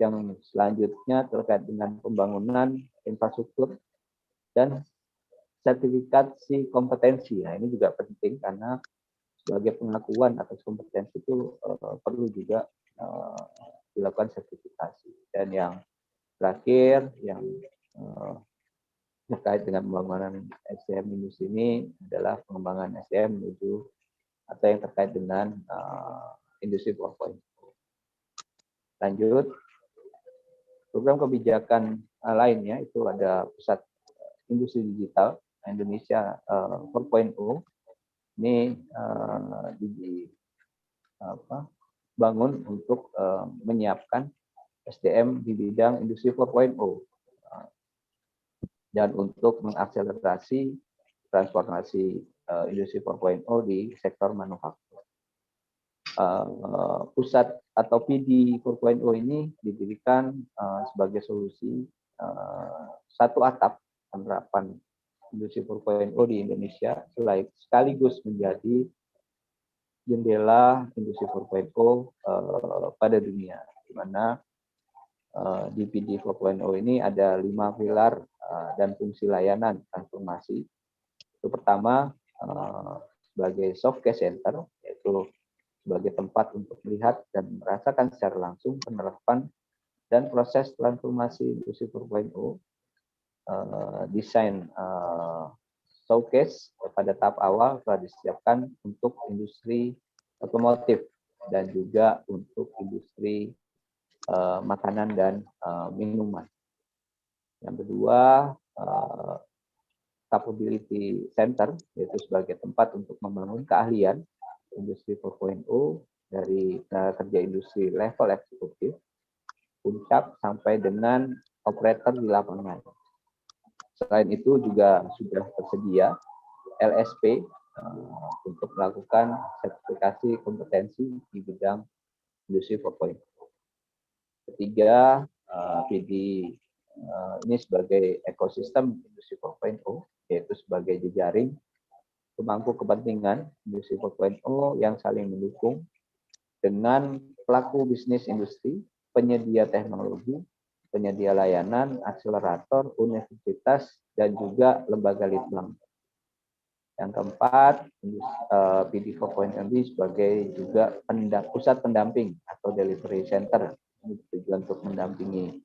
G: Yang selanjutnya terkait dengan pembangunan infrastruktur dan sertifikasi kompetensi. Nah, ini juga penting karena sebagai pengakuan atas kompetensi itu perlu juga dilakukan sertifikasi. Dan yang terakhir yang terkait dengan pembangunan SDM industri ini adalah pengembangan SDM menuju atau yang terkait dengan industri 4.0. Lanjut, program kebijakan lainnya itu ada pusat industri digital Indonesia 4.0. Ini dibangun untuk menyiapkan SDM di bidang industri 4.0 dan untuk mengakselerasi transformasi industri 4.0 di sektor manufaktur. Pusat atau PD 4.0 ini didirikan sebagai solusi satu atap penerapan industri 4.0 di Indonesia sekaligus menjadi jendela industri 4.0 pada dunia, di mana DPD 4.0 ini ada 5 pilar dan fungsi layanan transformasi. Itu pertama sebagai soft case center, yaitu sebagai tempat untuk melihat dan merasakan secara langsung penerapan dan proses transformasi industri 4.0. Desain showcase pada tahap awal telah disiapkan untuk industri otomotif dan juga untuk industri makanan dan minuman. Yang kedua, capability center, yaitu sebagai tempat untuk membangun keahlian industri 4.0 dari kerja industri level eksekutif, puncak sampai dengan operator di lapangan. Selain itu juga sudah tersedia LSP untuk melakukan sertifikasi kompetensi di bidang industri 4.0. Ketiga, PD ini sebagai ekosistem industri 4.0, yaitu sebagai jejaring pemangku kepentingan industri 4.0 yang saling mendukung dengan pelaku bisnis industri, penyedia teknologi, penyedia layanan, akselerator, universitas, dan juga lembaga litbang. Yang keempat, PD 4.0 sebagai juga pusat pendamping atau delivery center, tujuan untuk mendampingi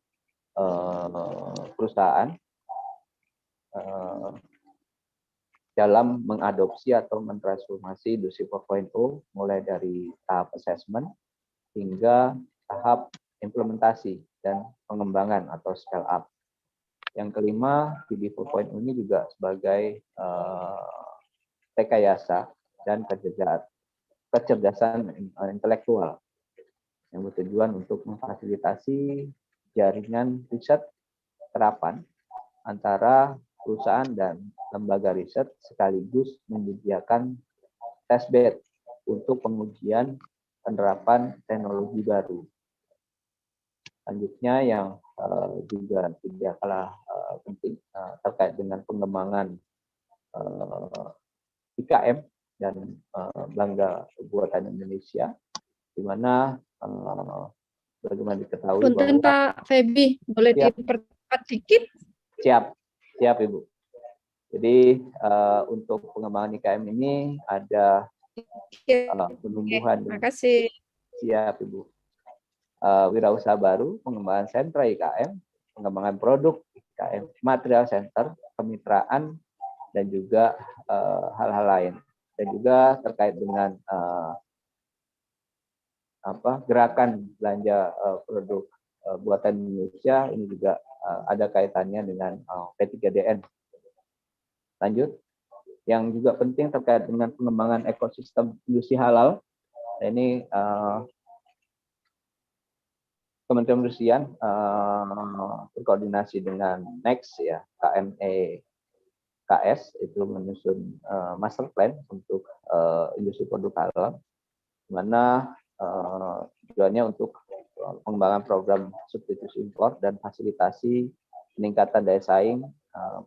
G: perusahaan dalam mengadopsi atau mentransformasi industri 4.0 mulai dari tahap assessment hingga tahap implementasi dan pengembangan atau scale up. Yang kelima, PD 4.0 ini juga sebagai rekayasa dan kecerdasan intelektual yang bertujuan untuk memfasilitasi jaringan riset terapan antara perusahaan dan lembaga riset sekaligus menyediakan testbed untuk pengujian penerapan teknologi baru. Selanjutnya yang juga tidak kalah penting terkait dengan pengembangan IKM dan bangga buatan Indonesia, di mana bagaimana diketahui
D: Punten
G: bahwa
D: Pak Febi, boleh dipercepat dikit?
G: Siap Ibu. Jadi untuk pengembangan IKM ini ada penumbuhan.
D: Terima kasih.
G: Siap Ibu. Wirausaha baru, pengembangan sentra IKM, pengembangan produk IKM, material center, kemitraan, dan juga hal-hal lain. Dan juga terkait dengan gerakan belanja produk buatan Indonesia, ini juga ada kaitannya dengan P3DN. Lanjut, yang juga penting terkait dengan pengembangan ekosistem industri halal. Ini Kementerian Perindustrian berkoordinasi dengan Next ya, KS itu menyusun master plan untuk industri produk halal, di mana tujuannya untuk pengembangan program substitusi impor dan fasilitasi peningkatan daya saing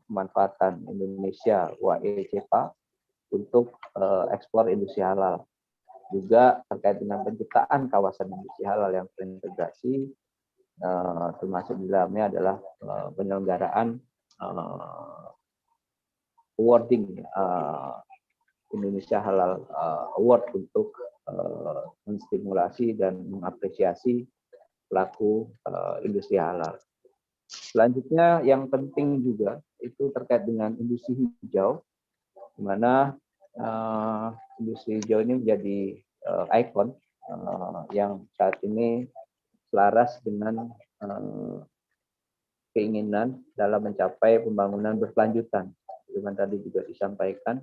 G: pemanfaatan Indonesia UAE CEPA untuk ekspor industri halal. Juga terkait dengan penciptaan kawasan industri halal yang terintegrasi, termasuk di dalamnya adalah penyelenggaraan awarding Indonesia Halal Award untuk menstimulasi dan mengapresiasi pelaku industri halal. Selanjutnya yang penting juga itu terkait dengan industri hijau, di mana industri hijau ini menjadi ikon yang saat ini selaras dengan keinginan dalam mencapai pembangunan berkelanjutan. Dengan tadi juga disampaikan,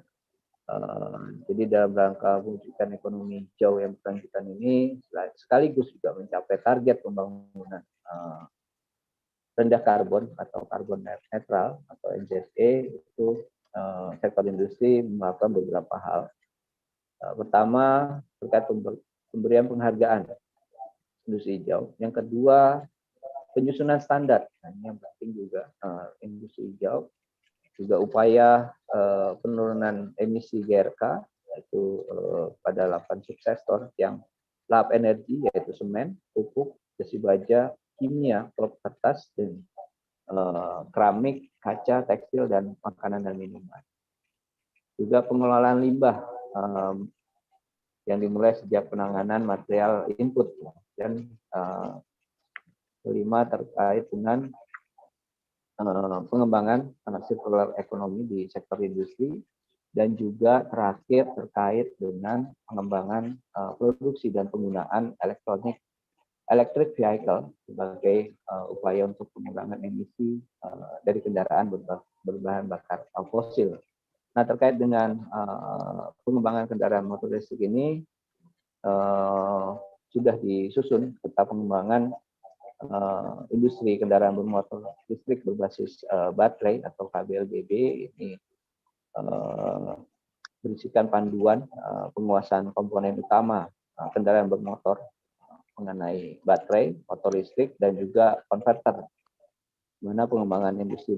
G: jadi dalam rangka mewujudkan ekonomi hijau yang berkelanjutan ini sekaligus juga mencapai target pembangunan rendah karbon atau karbon netral atau NZE, itu sektor industri melakukan beberapa hal. Pertama, terkait pemberian penghargaan industri hijau. Yang kedua, penyusunan standar. Nah, ini yang penting juga industri hijau. juga upaya penurunan emisi GRK, yaitu pada 8 subsektor yang lahap energi, yaitu semen, pupuk, besi baja, kimia, kertas, dan keramik, kaca, tekstil, dan makanan dan minuman. Juga pengelolaan limbah yang dimulai sejak penanganan material input, dan kelima terkait dengan pengembangan circular economy di sektor industri, dan juga terakhir terkait dengan pengembangan produksi dan penggunaan electric vehicle sebagai upaya untuk pengurangan emisi dari kendaraan berbahan bakar fosil. Nah, terkait dengan pengembangan kendaraan motor listrik ini sudah disusun peta pengembangan industri kendaraan bermotor listrik berbasis baterai atau KBLBB. Ini berisikan panduan penguasaan komponen utama kendaraan bermotor mengenai baterai, motor listrik, dan juga konverter, mana pengembangan industri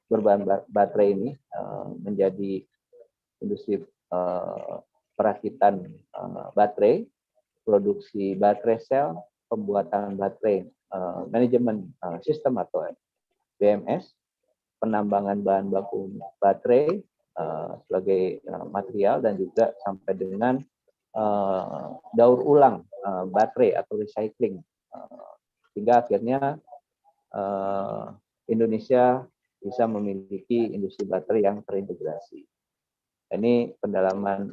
G: berbahan baterai ini menjadi industri perakitan baterai, produksi baterai sel, pembuatan baterai, manajemen sistem atau BMS, penambangan bahan baku baterai sebagai material, dan juga sampai dengan daur ulang baterai atau recycling, sehingga akhirnya Indonesia bisa memiliki industri baterai yang terintegrasi. Ini pendalaman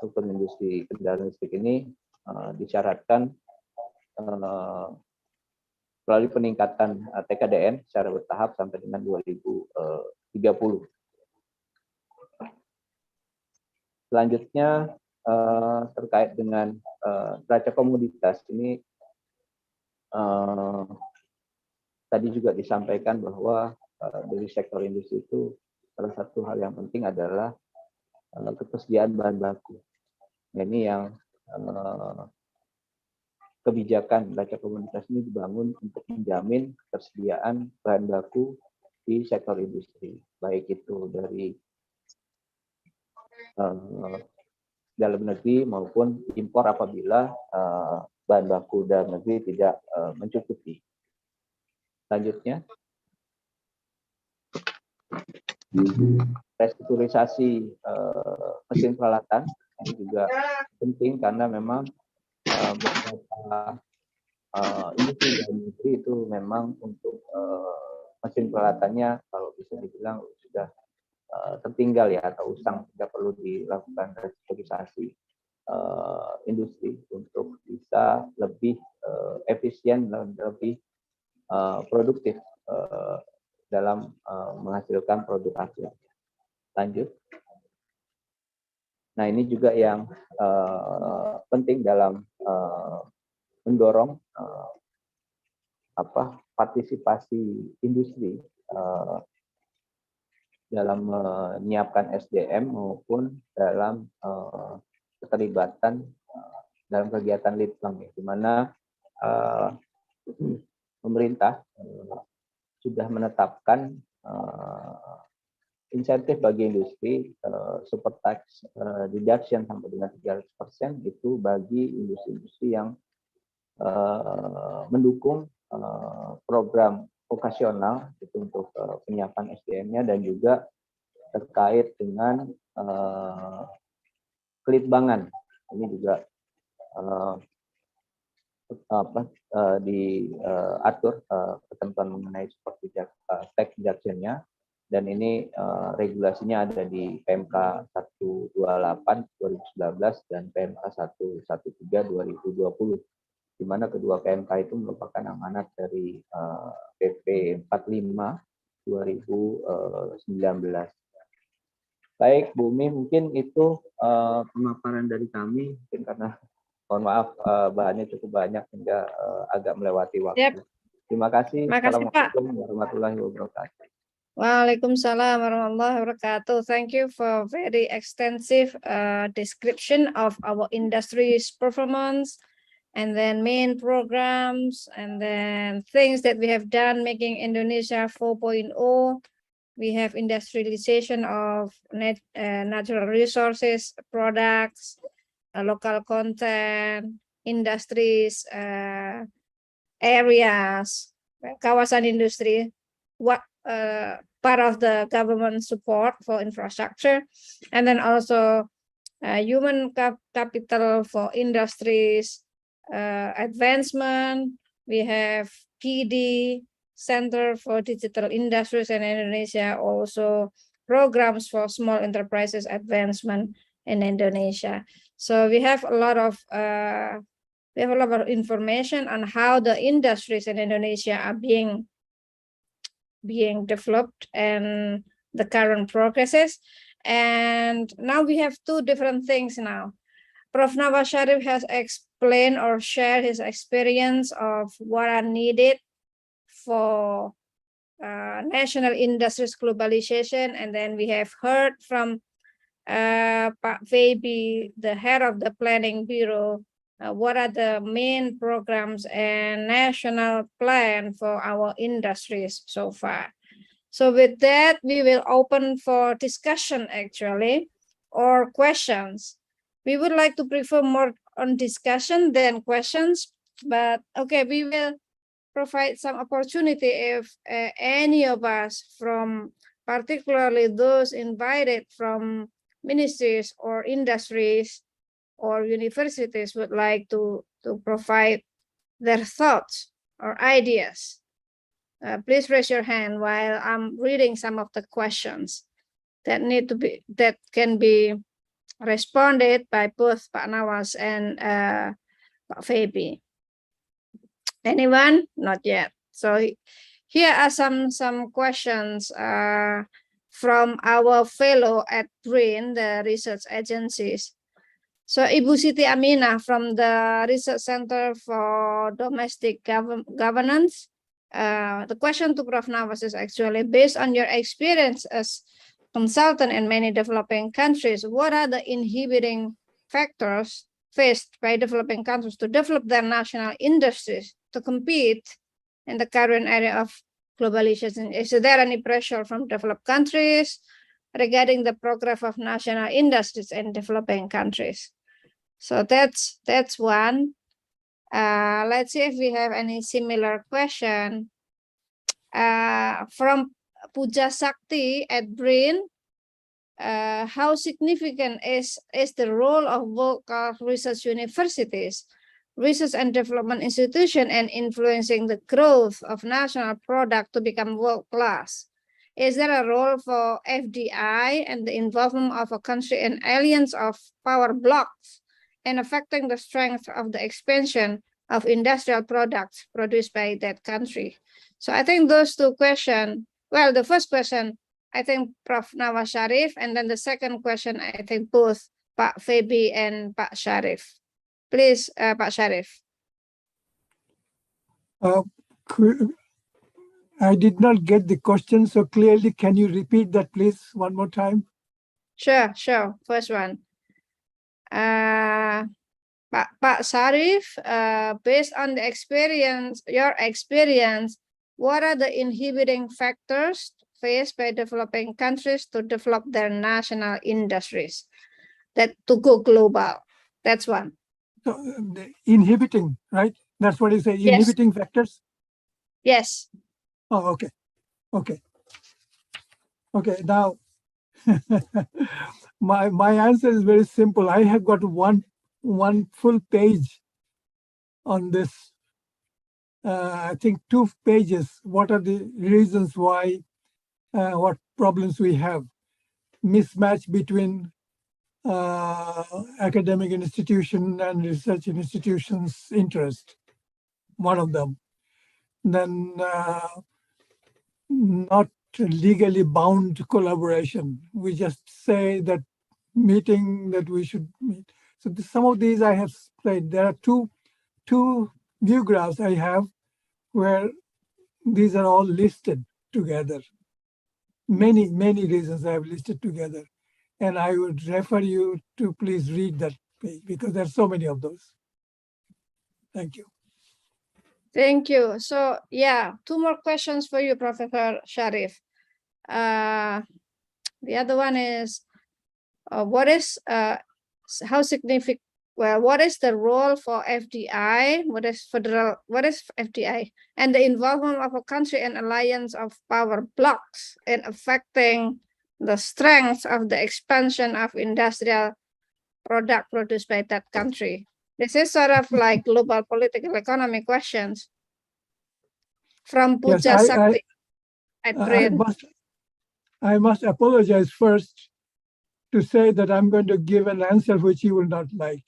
G: struktur industri kendaraan listrik ini disyaratkan melalui peningkatan TKDN secara bertahap sampai dengan 2030. Selanjutnya terkait dengan neraca komoditas ini, tadi juga disampaikan bahwa dari sektor industri itu salah satu hal yang penting adalah ketersediaan bahan baku. Nah, ini yang kebijakan neraca komoditas ini dibangun untuk menjamin ketersediaan bahan baku di sektor industri, baik itu dari dalam negeri maupun impor apabila bahan baku dalam negeri tidak mencukupi. Selanjutnya, restrukturisasi mesin peralatan ini juga penting karena memang beberapa industri dalam negeri itu memang untuk mesin peralatannya kalau bisa dibilang sudah tertinggal ya, atau usang, tidak perlu dilakukan restrukturisasi industri untuk bisa lebih efisien dan lebih produktif dalam menghasilkan produk akhir. Lanjut. Nah, ini juga yang penting dalam mendorong partisipasi industri dalam menyiapkan SDM maupun dalam keterlibatan dalam kegiatan litbang, di mana pemerintah sudah menetapkan insentif bagi industri super tax deduction sampai dengan 300% itu bagi industri-industri yang mendukung program vokasional itu untuk penyiapan SDM-nya, dan juga terkait dengan kelitbangan. Ini juga diatur ketentuan mengenai seperti tax deduction-nya, dan ini regulasinya ada di PMK 128 2019 dan PMK 113 2020, di mana kedua PMK itu merupakan amanat dari PP 45 2019. Baik, Bu Umi, mungkin itu pemaparan dari kami, mungkin karena mohon maaf bahannya cukup banyak hingga agak melewati waktu.
D: Yep.
G: Terima kasih.
D: Assalamualaikum
G: warahmatullahi wabarakatuh.
D: Waalaikumsalam warahmatullahi wabarakatuh. Thank you for very extensive description of our industry's performance, and then main programs, and then things that we have done making Indonesia 4.0, we have industrialization of natural resources, products, local content, industries, areas, kawasan industry, what part of the government support for infrastructure, and then also human capital for industries, advancement. We have PD, Center for Digital Industries in Indonesia, also programs for small enterprises advancement in Indonesia. So we have a lot of information on how the industries in Indonesia are being developed and the current progresses. And now we have two different things now. Prof. Nawaz Sharif has explained or shared his experience of what are needed for national industries globalization, and then we have heard from Pak Febi, the head of the Planning Bureau, what are the main programs and national plan for our industries so far. So with that, we will open for discussion actually, or questions. We would like to prefer more on discussion than questions, but okay, we will provide some opportunity if any of us, from particularly those invited from ministries or industries or universities, would like to provide their thoughts or ideas. Please raise your hand while I'm reading some of the questions that can be responded by both Pak Nawaz and Pak Febi. Anyone? Not yet. So here are some questions from our fellow at BRIN, the research agencies. So Ibu Siti Aminah from the Research Center for Domestic Governance. The question to Prof. Nawaz is actually, based on your experience as consultant in many developing countries, what are the inhibiting factors faced by developing countries to develop their national industries to compete in the current area of globalization? Is there any pressure from developed countries regarding the progress of national industries in developing countries? So that's one. Let's see if we have any similar question from Puja Sakti at BRIN. How significant is the role of local research universities, research and development institutions, and influencing the growth of national product to become world-class? Is there a role for FDI and the involvement of a country in alliance of power blocks and affecting the strength of the expansion of industrial products produced by that country? So I think those two questions, well, the first question, I think Prof. Nawaz Sharif, and then the second question, I think both Pak Febi and Pak Sharif. Please, Pak Sharif.
E: I did not get the question so clearly. Can you repeat that, please, one more time?
D: Sure. First one. Pak Sharif, based on the experience, your experience, what are the inhibiting factors faced by developing countries to develop their national industries to go global? That's one.
E: So, the inhibiting, right? That's what you say,
D: Yes.
E: inhibiting factors?
D: Yes.
E: Oh, okay. Now, my answer is very simple. I have got one full page on this. I think 2 pages. What are the reasons why, what problems we have? Mismatch between academic institution and research institutions' interest, one of them. Then not legally bound collaboration. We just say that meeting that we should meet. So some of these I have played. There are two view graphs I have where these are all listed together. Many reasons I have listed together. And I would refer you to please read that page because there are so many of those. Thank you.
D: Thank you. So yeah, 2 more questions for you, Professor Sharif. the other one is what is how significant? Well, what is the role for FDI? What is FDI? And the involvement of a country and alliance of power blocks in affecting the strength of the expansion of industrial product produced by that country. This is sort of like global political economy questions from Puja Sakti at BRIN.
E: I must apologize first to say that I'm going to give an answer which you will not like.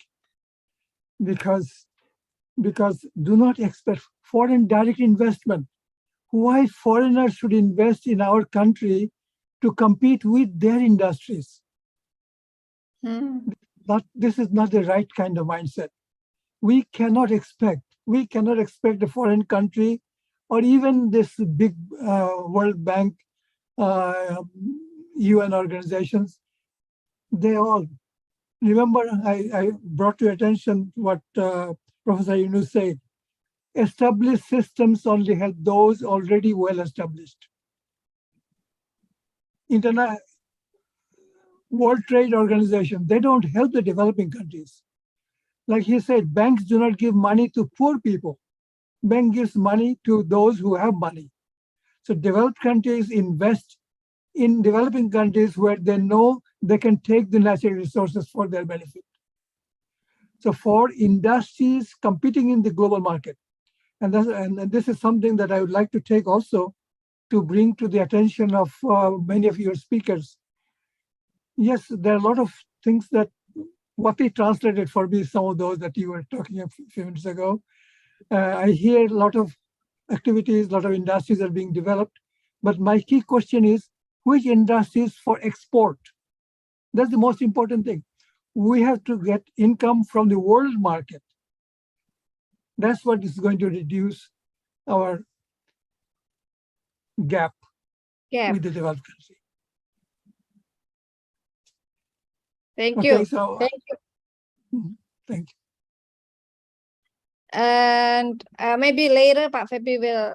E: Because do not expect foreign direct investment. Why foreigners should invest in our country to compete with their industries? This is not the right kind of mindset. We cannot expect a foreign country or even this big World Bank, UN organizations. They all, remember, I brought to your attention what Professor Yunus said. Established systems only help those already well established. World Trade Organization, they don't help the developing countries. Like he said, banks do not give money to poor people. Bank gives money to those who have money. So developed countries invest in developing countries where they know they can take the natural resources for their benefit. So for industries competing in the global market, and this is something that I would like to take also to bring to the attention of many of your speakers. Yes, there are a lot of things that what they translated for me, some of those that you were talking a few minutes ago. I hear a lot of activities, a lot of industries are being developed, but my key question is, which industries for export? That's the most important thing. We have to get income from the world market. That's what is going to reduce our gap with the developed country.
D: Thank you.
E: So,
D: thank you.
E: Thank you.
D: And maybe later, Pak Febi will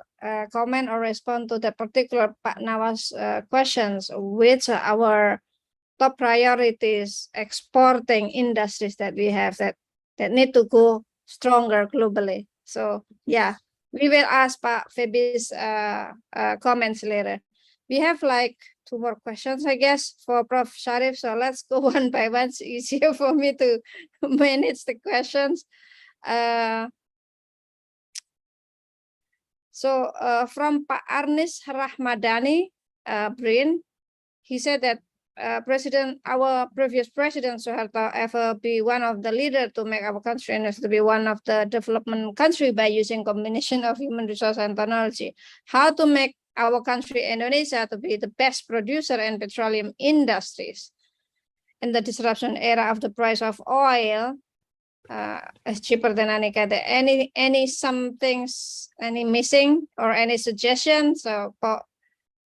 D: comment or respond to the particular Pak Nawas questions, which are our top priorities exporting industries that we have that need to go stronger globally. So yeah, we will ask Pak Febi's comments later. We have like 2 more questions, I guess, for Prof. Sharif. So let's go one by one. It's easier for me to manage the questions. So from Pak Arnis Rahmadani, BRIN, he said that our previous president Soeharto ever be one of the leaders to make our country and to be one of the development country by using combination of human resource and technology. How to make our country Indonesia to be the best producer in petroleum industries in the disruption era of the price of oil is cheaper than any other. Any some things, any missing or any suggestions? So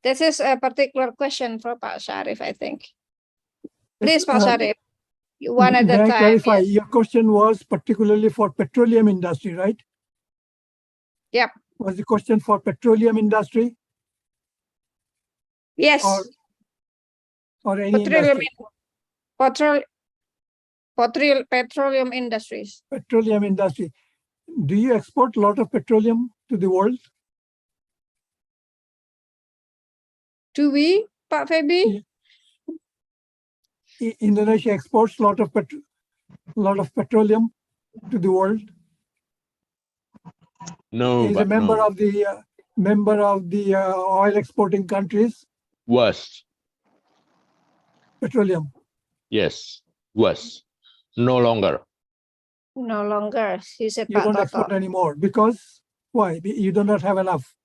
D: this is a particular question for Pak Sharif, I think. Please, Pak Sharif, one at a time.
E: May I clarify?
D: Yes.
E: Your question was particularly for petroleum industry, right?
D: Yep.
E: Was the question for petroleum industry?
D: Yes.
E: Or any industry?
D: Petroleum industries.
E: Petroleum industry. Do you export a lot of petroleum to the world?
D: Do we, Pak Febi?
E: Indonesia exports a lot of petroleum to the world.
J: No,
E: Is
J: but
E: a member
J: no.
E: of the oil exporting countries.
J: Was.
E: Petroleum.
J: Yes, was. No longer.
D: No longer. He said
E: You
D: Pak
E: don't
D: Toto.
E: export anymore because why? You do not have enough.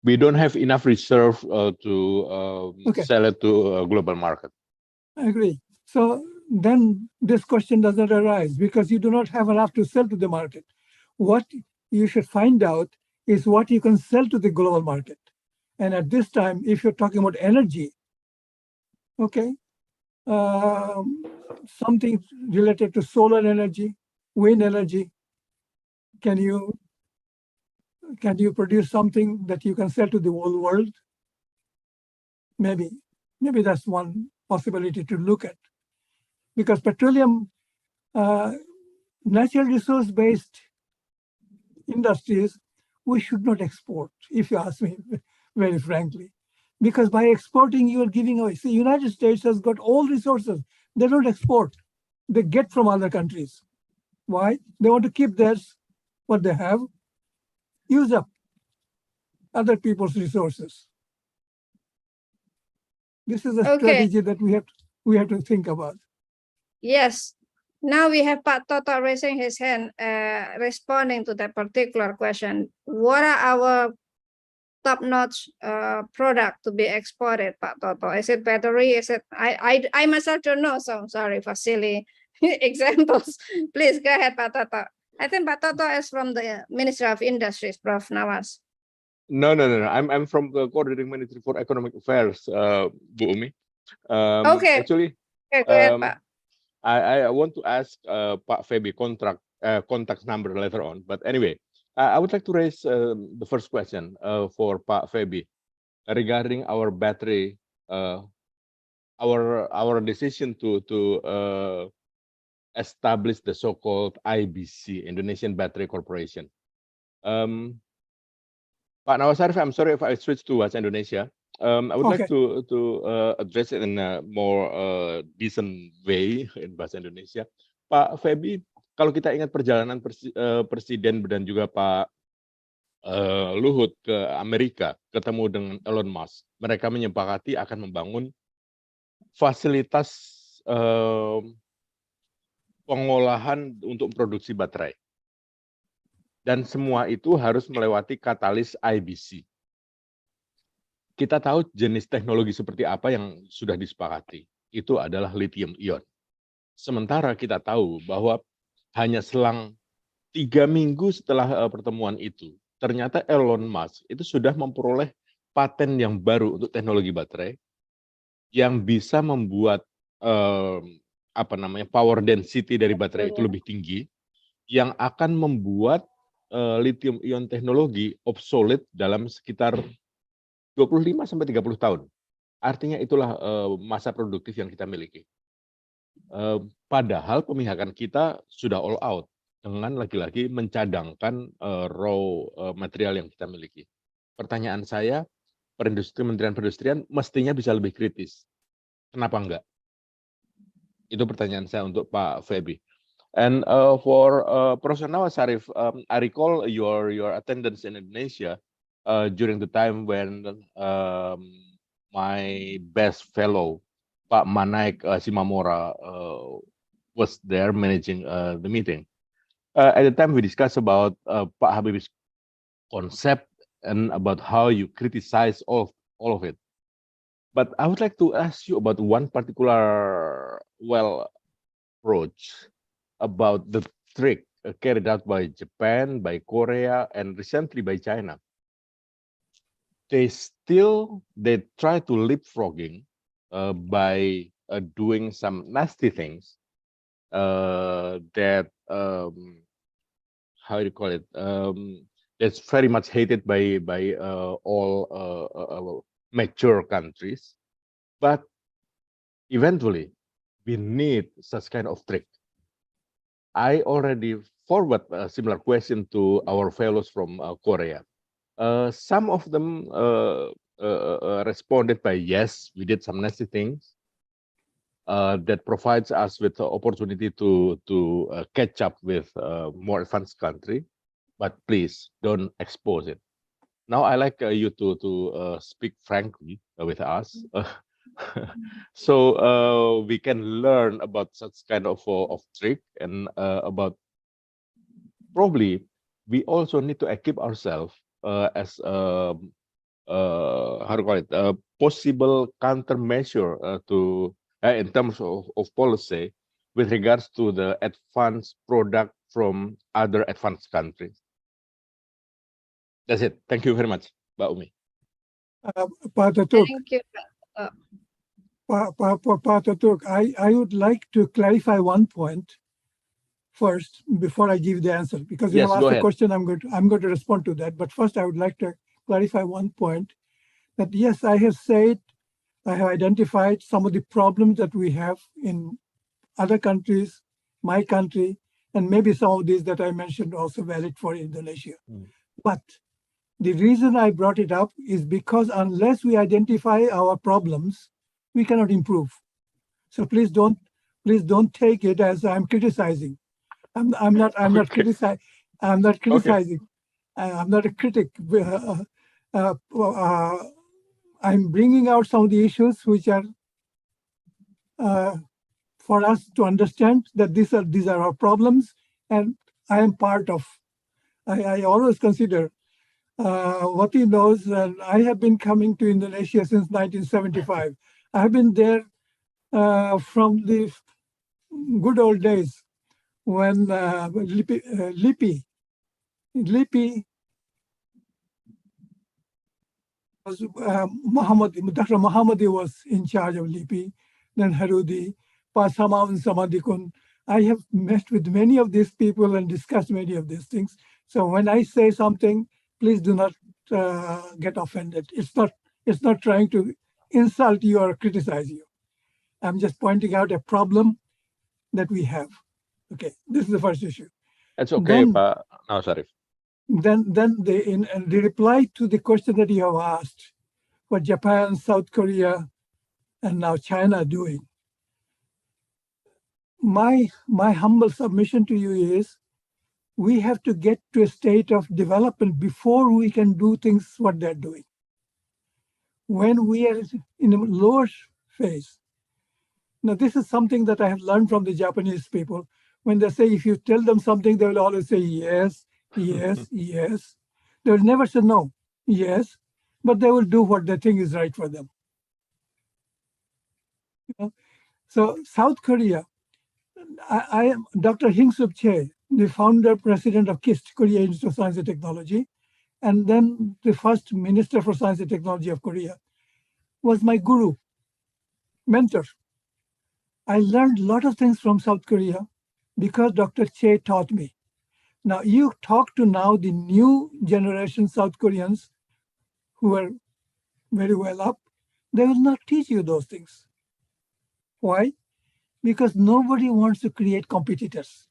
J: We don't have enough reserve to sell it to a global market.
E: I agree. So then this question does not arise because you do not have enough to sell to the market. What you should find out is what you can sell to the global market. And at this time, if you're talking about energy, okay, something related to solar energy, wind energy, can you produce something that you can sell to the whole world? Maybe that's one possibility to look at, because petroleum, natural resource-based industries, we should not export, if you ask me very frankly, because by exporting, you are giving away. See, United States has got all resources. They don't export. They get from other countries. Why? They want to keep theirs, what they have, use up other people's resources. This is a strategy that we have to think about.
D: Yes. Now we have Pak Toto raising his hand, responding to that particular question. What are our top-notch product to be exported, Pak Toto? Is it battery? Is it? I myself don't know. So sorry for silly examples. Please go ahead, Pak Toto. I think Pak Toto is from the Ministry of Industries, Prof. Nawas.
J: No. I'm from the Coordinating Ministry for Economic Affairs, Bu Umi.
D: Okay.
J: Actually,
D: okay, go ahead, Pak.
J: I want to ask Pak Feby contact number later on. But anyway, I would like to raise the first question for Pak Feby regarding our battery, our decision to establish the so-called IBC, Indonesian Battery Corporation. Pak Nawasarif, I'm sorry if I switch to Bahasa Indonesia. I would like to address it in a more decent way in Bahasa Indonesia. Pak Feby, kalau kita ingat perjalanan Presiden dan juga Pak Luhut ke Amerika, ketemu dengan Elon Musk, mereka menyepakati akan membangun fasilitas pengolahan untuk produksi baterai. Dan semua itu harus melewati katalis IBC. Kita tahu jenis teknologi seperti apa yang sudah disepakati. Itu adalah lithium ion. Sementara kita tahu bahwa hanya selang 3 minggu setelah pertemuan itu, ternyata Elon Musk itu sudah memperoleh paten yang baru untuk teknologi baterai yang bisa membuat power density dari baterai itu lebih tinggi, yang akan membuat lithium ion teknologi obsolete dalam sekitar 25-30 tahun. Artinya itulah masa produktif yang kita miliki. Padahal pemihakan kita sudah all out dengan lagi-lagi mencadangkan raw material yang kita miliki. Pertanyaan saya, Kementerian Perindustrian mestinya bisa lebih kritis. Kenapa enggak? Itu pertanyaan saya untuk Pak Feby. And for Professor Nawasarif, I recall your attendance in Indonesia during the time when my best fellow, Pak Manaik Simamora, was there managing the meeting. At the time we discussed about Pak Habibie's concept and about how you criticize all of it. But I would like to ask you about one particular approach about the trick carried out by Japan, by Korea, and recently by China. They try to leapfrogging by doing some nasty things that how do you call it? That's very much hated by all mature countries. But eventually, we need such kind of trick. I already forward a similar question to our fellows from Korea. Some of them responded by yes, we did some nasty things that provides us with the opportunity to catch up with more advanced country, but please don't expose it. Now I like you to speak frankly with us. So we can learn about such kind of trick and about probably we also need to equip ourselves as how to call it a possible countermeasure to in terms of policy with regards to the advanced product from other advanced countries. That's it. Thank you very much, Mbak Umi.
D: Thank you.
E: Pak Tatuk, I would like to clarify one point first before I give the answer, because you have asked a question, I'm going to respond to that. But first, I would like to clarify one point that yes, I have said I have identified some of the problems that we have in other countries, my country, and maybe some of these that I mentioned also valid for Indonesia. But the reason I brought it up is because unless we identify our problems, we cannot improve. So please don't take it as I'm criticizing. I'm not criticizing. I'm not criticizing. I'm not a critic. I'm bringing out some of the issues which are for us to understand that these are our problems, and I am part of. I always consider what he knows, and I have been coming to Indonesia since 1975. I have been there from the good old days when Lipi was Dr. Muhammadi was in charge of Lipi, then Harudi, Pasama and Samadikun. I have met with many of these people and discussed many of these things. So when I say something, please do not get offended. It's not trying to insult you or criticize you. I'm just pointing out a problem that we have. Okay, this is the first issue.
J: That's okay, Pak Sarif.
E: Then the reply to the question that you have asked, what Japan, South Korea, and now China are doing. My humble submission to you is we have to get to a state of development before we can do things what they're doing. When we are in a lower phase. Now, this is something that I have learned from the Japanese people. When they say, if you tell them something, they will always say, yes, yes, yes. They will never say no, yes, but they will do what they think is right for them. You know? So South Korea, I am Dr. Hing-Sub Choi, the founder, president of KIST, Korea Institute of Science and Technology, and then the first minister for science and technology of Korea, was my guru, mentor. I learned a lot of things from South Korea because Dr. Choi taught me. Now, you talk to now the new generation South Koreans who are very well up, they will not teach you those things. Why? Because nobody wants to create competitors.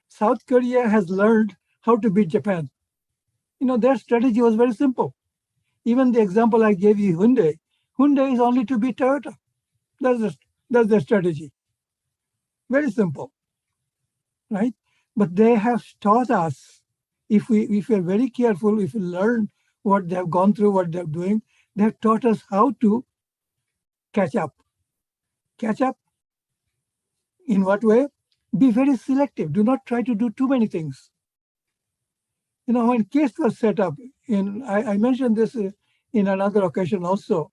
E: South Korea has learned how to beat Japan. You know, their strategy was very simple. Even the example I gave you, Hyundai is only to beat Toyota. That's their strategy. Very simple, right? But they have taught us, if we are very careful, if we learn what they have gone through, what they're doing, they have taught us how to catch up. Catch up in what way? Be very selective. Do not try to do too many things. You know, when KIST was set up, I mentioned this in another occasion also,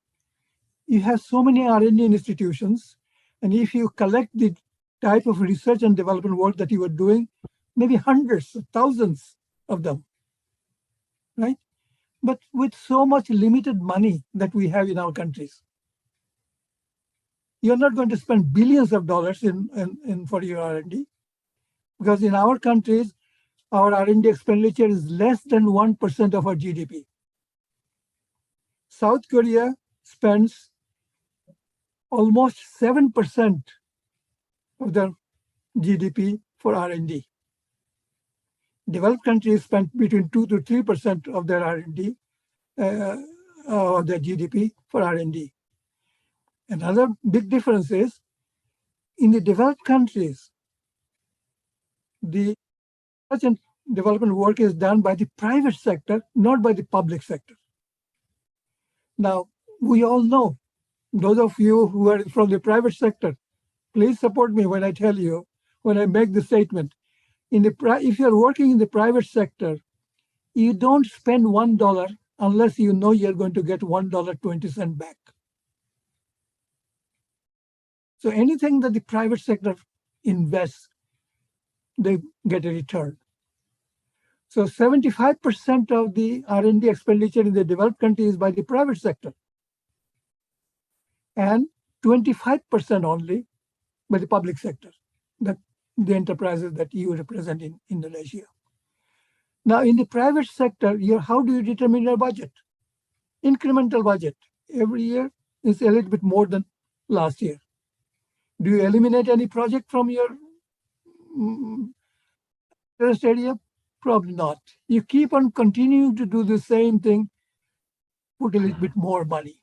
E: you have so many R&D institutions, and if you collect the type of research and development work that you were doing, maybe hundreds, thousands of them, right? But with so much limited money that we have in our countries, you're not going to spend billions of dollars for your R&D, because in our countries, our R&D expenditure is less than 1% of our GDP. South Korea spends almost 7% of their GDP for R&D. Developed countries spend between 2 to 3% of their R&D, of their GDP for R&D. Another big difference is, in the developed countries, the research and development work is done by the private sector, not by the public sector. Now, we all know, those of you who are from the private sector, please support me when I tell you, when I make the statement. If you're working in the private sector, you don't spend $1 unless you know you're going to get $1.20 back. So anything that the private sector invests, they get a return. So 75% of the R&D expenditure in the developed country is by the private sector, and 25% only by the public sector, the enterprises that you represent in Indonesia. Now, in the private sector, how do you determine your budget? Incremental budget. Every year, It's a little bit more than last year. Do you eliminate any project from your interest area? Probably not. You keep on continuing to do the same thing, put a little bit more money.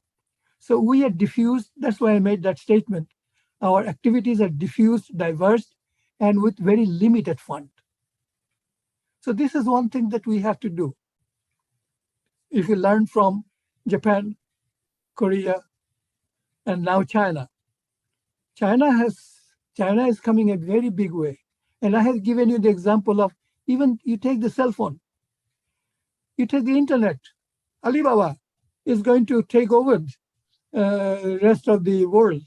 E: So we are diffused. That's why I made that statement. Our activities are diffused, diverse, and with very limited fund. So this is one thing that we have to do. If you learn from Japan, Korea, and now China, China is coming a very big way. And I have given you the example of, even you take the cell phone, you take the internet. Alibaba is going to take over the rest of the world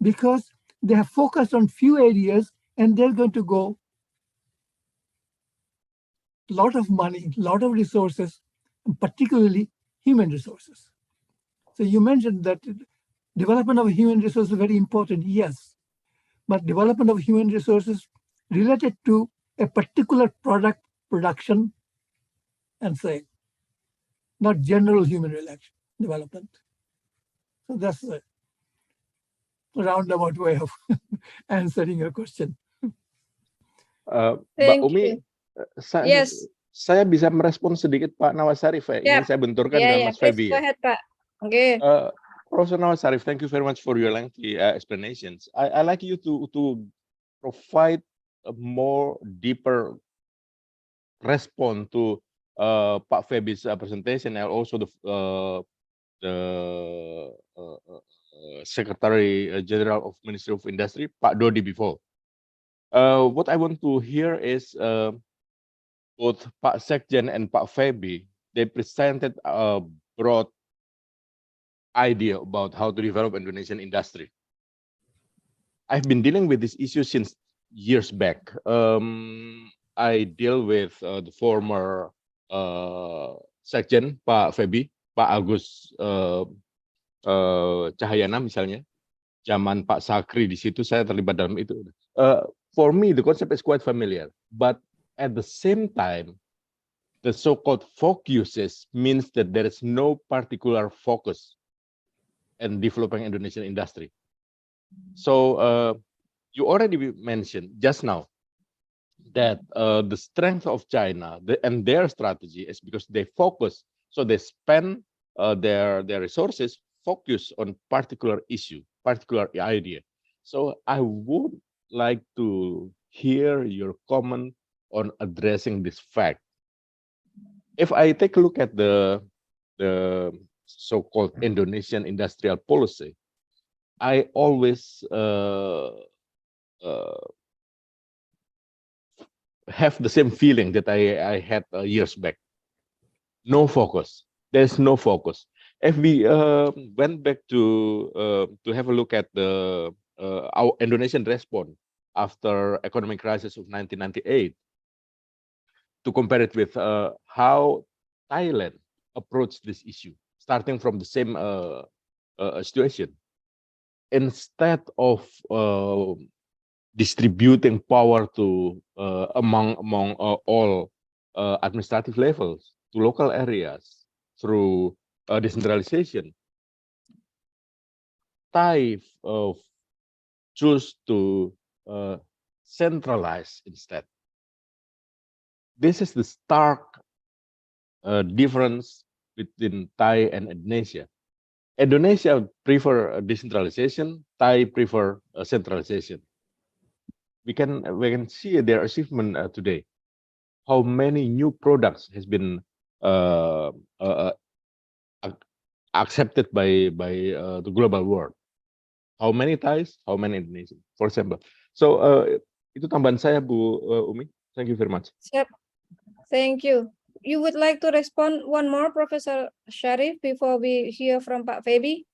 E: because they have focused on few areas and they're going to go a lot of money, a lot of resources, and particularly human resources. So you mentioned that development of human resources is very important, yes, but development of human resources related to a particular product production and sale, not general human development. So that's a roundabout way of answering your question.
J: Mbak
D: Thank
J: Umi,
D: Yes.
J: saya bisa merespon sedikit Pak Nawasarif ya. Ingin saya benturkan dengan Mas
D: Please
J: Febi
D: go
J: ya.
D: ahead, Pak. Okay.
J: Professor Nawasarif, thank you very much for your lengthy explanations. I like you to provide a more deeper response to Pak Febi's presentation and also the Secretary General of Ministry of Industry, Pak Dodi before. What I want to hear is both Pak Sekjen and Pak Febi, they presented a broad idea about how to develop Indonesian industry. I've been dealing with this issue since years back. I deal with the former Sekjen, Pak Febi, Pak Agus Cahyana misalnya, zaman Pak Sakri di situ saya terlibat dalam itu. For me, the concept is quite familiar, but at the same time, the so-called focuses means that there is no particular focus in developing Indonesian industry. So you already mentioned just now that the strength of China and their strategy is because they focus, so they spend their resources focus on particular issue, particular idea. So I would like to hear your comment on addressing this fact. If I take a look at the so-called Indonesian industrial policy, I always have the same feeling that I had years back. No focus. There's no focus. If we went back to have a look at our Indonesian response after economic crisis of 1998, to compare it with how Thailand approached this issue, starting from the same situation, instead of distributing power to among all administrative levels to local areas through decentralization, Thai choose to centralize instead. This is the stark difference between Thai and Indonesia. Indonesia prefer decentralization, Thai prefer centralization. We can see their achievement today. How many new products has been accepted by the global world? How many Thais? How many Indonesians? For example. So itu tambahan saya, Bu Umi. Thank you very much.
D: Yep. Thank you. You would like to respond one more, Professor Sharif, before we hear from Pak Febi?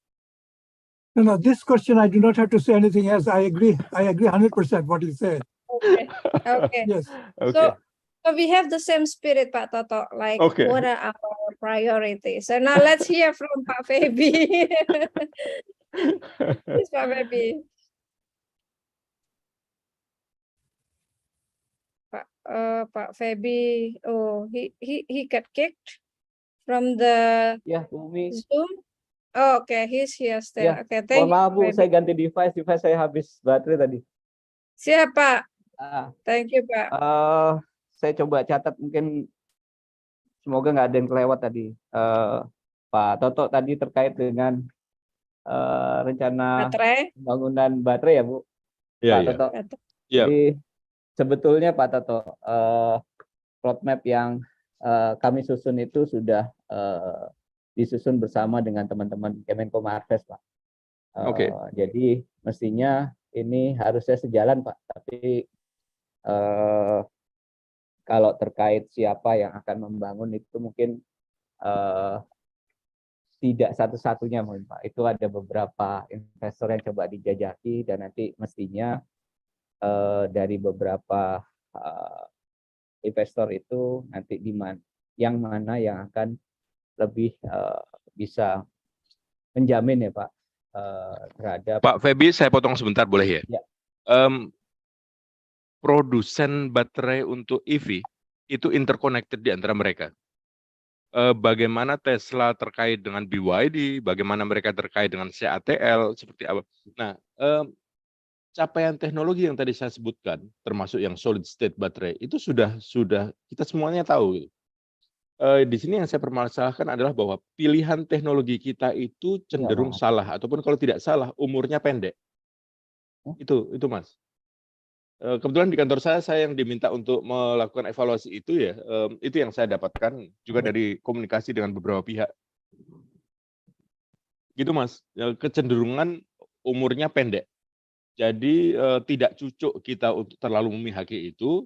E: No, this question I do not have to say anything else. I agree 100% what you said.
D: Okay. Okay.
E: Yes.
J: Okay.
D: So we have the same spirit, Pak Toto. Like,
J: Okay.
D: what are our priorities? So now let's hear from Pak Febi. Please, Pak Febi. Pak Febi, oh, he got kicked from the
G: Ya, Bu Umi.
D: Zoom. Oh, oke, he's here still.
G: Ya,
D: Oke, thank
G: mohon maaf Bu,
D: you.
G: saya ganti device saya habis baterai tadi.
D: Siapa?
G: Ah,
D: Thank you, Pak.
G: saya coba catat, mungkin semoga nggak ada yang kelewat tadi. Pak Toto tadi terkait dengan rencana
D: Baterai.
G: pembangunan baterai ya Bu, Pak Toto. Jadi sebetulnya Pak Toto, roadmap yang kami susun itu sudah disusun bersama dengan teman-teman Kemenko Marves, Pak. Jadi mestinya ini harusnya sejalan, Pak. Tapi kalau terkait siapa yang akan membangun itu mungkin tidak satu-satunya, mungkin Pak. Itu ada beberapa investor yang coba dijajaki dan nanti mestinya dari beberapa investor itu nanti yang mana yang akan lebih bisa menjamin ya Pak terhadap.
J: Pak Febi, saya potong sebentar boleh ya?
G: Ya.
J: Produsen baterai untuk EV itu interconnected di antara mereka. Bagaimana Tesla terkait dengan BYD, bagaimana mereka terkait dengan CATL, seperti apa. Nah, capaian teknologi yang tadi saya sebutkan, termasuk yang solid state baterai, itu sudah kita semuanya tahu. Gitu. Di sini yang saya permasalahkan adalah bahwa pilihan teknologi kita itu cenderung salah, ataupun kalau tidak salah, umurnya pendek. Itu Mas. Kebetulan di kantor saya yang diminta untuk melakukan evaluasi itu ya, itu yang saya dapatkan juga dari komunikasi dengan beberapa pihak. Gitu Mas, kecenderungan umurnya pendek. Jadi tidak cucuk kita untuk terlalu memihaki itu.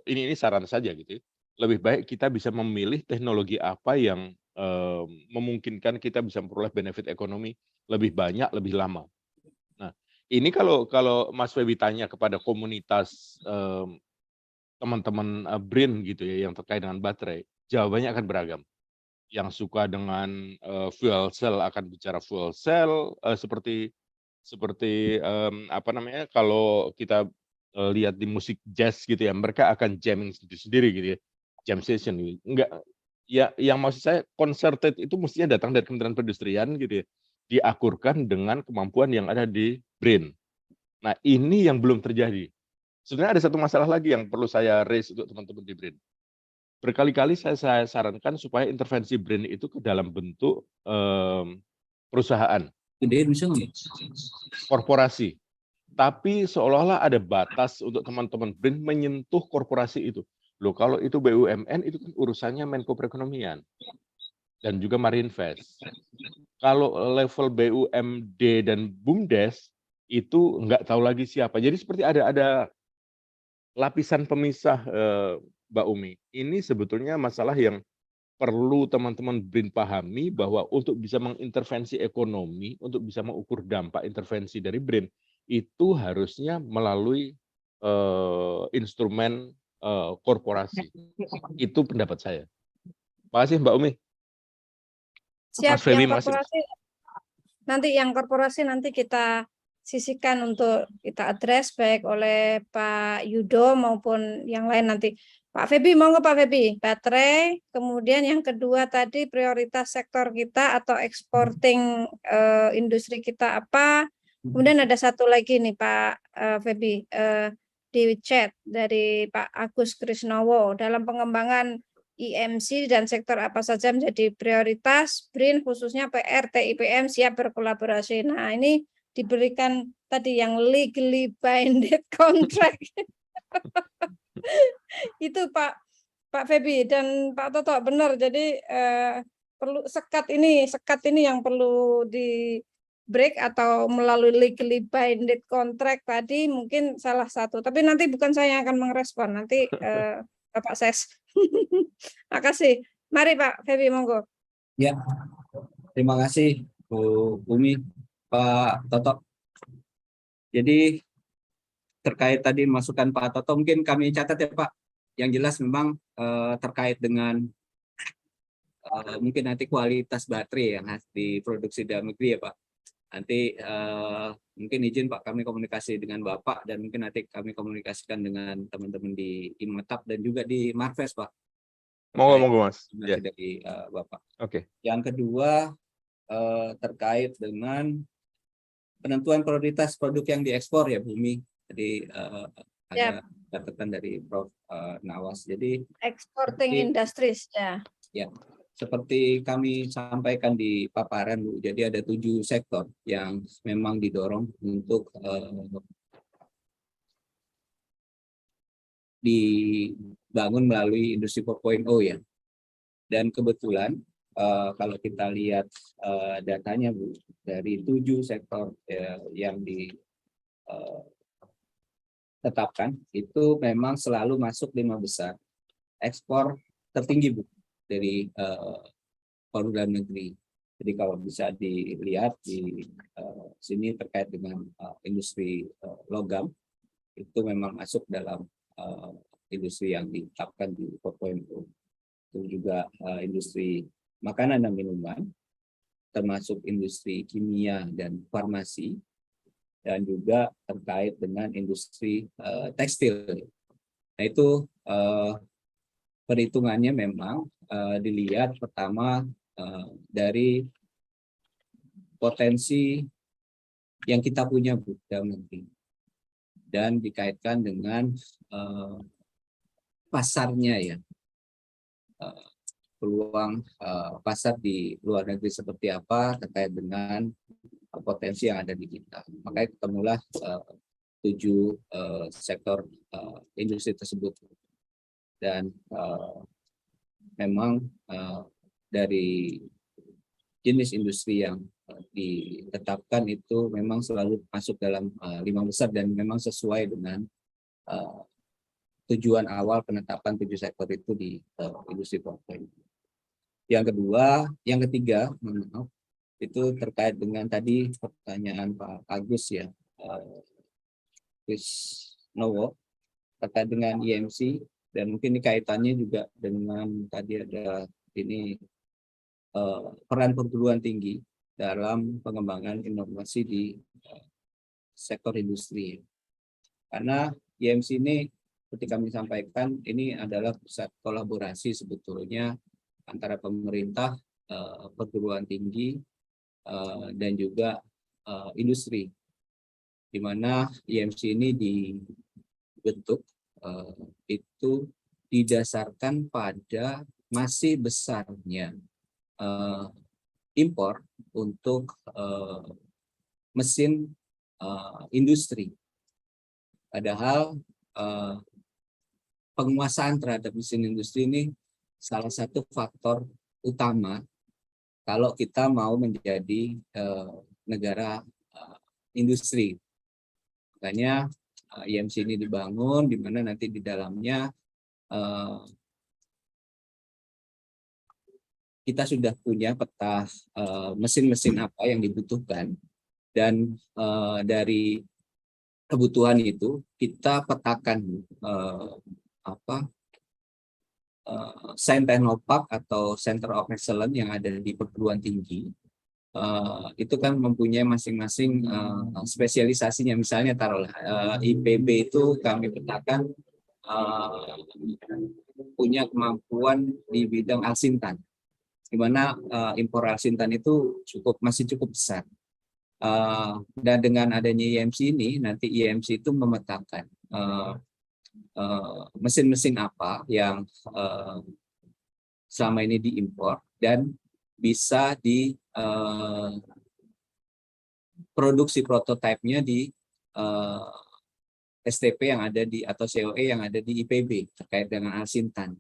J: Ini saran saja gitu. Lebih baik kita bisa memilih teknologi apa yang memungkinkan kita bisa memperoleh benefit ekonomi lebih banyak, lebih lama. Nah, ini kalau Mas Febi tanya kepada komunitas teman-teman BRIN gitu ya yang terkait dengan baterai, jawabannya akan beragam. Yang suka dengan fuel cell akan bicara fuel cell, seperti apa namanya, kalau kita lihat di musik jazz gitu ya, mereka akan jamming sendiri gitu ya, jam session gitu. Enggak, ya yang maksud saya concerted itu mestinya datang dari Kementerian Perindustrian gitu ya, diakurkan dengan kemampuan yang ada di BRIN. Nah ini yang belum terjadi. Sebenarnya ada satu masalah lagi yang perlu saya raise untuk teman-teman di BRIN. Berkali-kali saya sarankan supaya intervensi BRIN itu ke dalam bentuk perusahaan, korporasi. Tapi seolah-olah ada batas untuk teman-teman BRIN menyentuh korporasi itu. Loh, kalau itu BUMN itu kan urusannya Menko Perekonomian dan juga Marinvest. Kalau level BUMD dan BUMDes itu nggak tahu lagi siapa. Jadi seperti ada lapisan pemisah, Mbak Umi. Ini sebetulnya masalah yang perlu teman-teman BRIN pahami, bahwa untuk bisa mengintervensi ekonomi, untuk bisa mengukur dampak intervensi dari BRIN, itu harusnya melalui instrumen korporasi. Itu pendapat saya. Terima kasih Mbak Umi.
D: Siap,
J: Mas Feby,
D: yang korporasi yang korporasi nanti kita sisihkan untuk kita address baik oleh Pak Yudo maupun yang lain nanti. Pak Febi, monggo Pak Febi, baterai, kemudian yang kedua tadi prioritas sektor kita atau exporting industri kita apa, kemudian ada satu lagi nih Pak Febi, di chat dari Pak Agus Krisnowo, dalam pengembangan IMC dan sektor apa saja menjadi prioritas, BRIN khususnya PR, TIPM siap berkolaborasi. Nah ini diberikan tadi yang legally binded contract. Itu Pak Febi dan Pak Toto benar. Jadi perlu sekat ini yang perlu di break atau melalui legally binded contract tadi mungkin salah satu. Tapi nanti bukan saya yang akan merespon, nanti Bapak Ses. Makasih. Mari Pak Febi, monggo.
K: Ya, terima kasih Bu Umi, Pak Toto. Jadi terkait tadi masukan Pak Toto, mungkin kami catat ya Pak. Yang jelas memang terkait dengan mungkin nanti kualitas baterai yang diproduksi dalam negeri ya Pak. Nanti mungkin izin Pak kami komunikasi dengan Bapak dan mungkin nanti kami komunikasikan dengan teman-teman di Imatap dan juga di Marves Pak.
J: Monggo Mas.
K: Dari Bapak.
J: Oke.
K: Yang kedua terkait dengan penentuan prioritas produk yang diekspor ya Bumi. Jadi ada catatan dari Prof. Nawas. Jadi
D: Exporting industries, ya.
K: Ya, seperti kami sampaikan di paparan, Bu. Jadi ada 7 sektor yang memang didorong untuk dibangun melalui industri 4.0 ya. Dan kebetulan kalau kita lihat datanya Bu, dari 7 sektor yang ditetapkan itu memang selalu masuk 5 besar ekspor tertinggi Bu dari produk dalam negeri. Jadi kalau bisa dilihat di sini terkait dengan industri logam itu memang masuk dalam industri yang ditetapkan di 4.0. Itu juga industri makanan dan minuman, termasuk industri kimia dan farmasi, dan juga terkait dengan industri tekstil. Nah itu perhitungannya memang dilihat pertama dari potensi yang kita punya dalam negeri dan dikaitkan dengan pasarnya ya, peluang pasar di luar negeri seperti apa terkait dengan potensi yang ada di kita. Makanya ketemulah 7 sektor industri tersebut. Dan memang dari jenis industri yang ditetapkan itu memang selalu masuk dalam 5 besar dan memang sesuai dengan tujuan awal penetapan 7 sektor itu di industri 4.0. Yang ketiga, itu terkait dengan tadi pertanyaan Pak Agus ya, Nowo, terkait dengan IMC. Dan mungkin ini kaitannya juga dengan tadi ada ini peran perguruan tinggi dalam pengembangan inovasi di sektor industri. Karena IMC ini seperti kami sampaikan ini adalah pusat kolaborasi sebetulnya antara pemerintah, perguruan tinggi, dan juga industri, di mana IMC ini dibentuk itu didasarkan pada masih besarnya impor untuk mesin industri. Padahal penguasaan terhadap mesin industri ini salah satu faktor utama kalau kita mau menjadi negara industri. Makanya IMC ini dibangun, di mana nanti di dalamnya kita sudah punya peta mesin-mesin apa yang dibutuhkan, dan dari kebutuhan itu kita petakan Technopark atau Center of Excellence yang ada di perguruan tinggi. Itu kan mempunyai masing-masing spesialisasinya. Misalnya taruhlah IPB itu kami petakan punya kemampuan di bidang alsintan, di mana impor alsintan itu masih cukup besar. Dan dengan adanya IMC ini, nanti IMC itu memetakan mesin-mesin apa yang selama ini diimpor dan bisa produksi prototipenya di STP yang ada di atau COE yang ada di IPB terkait dengan alsintan.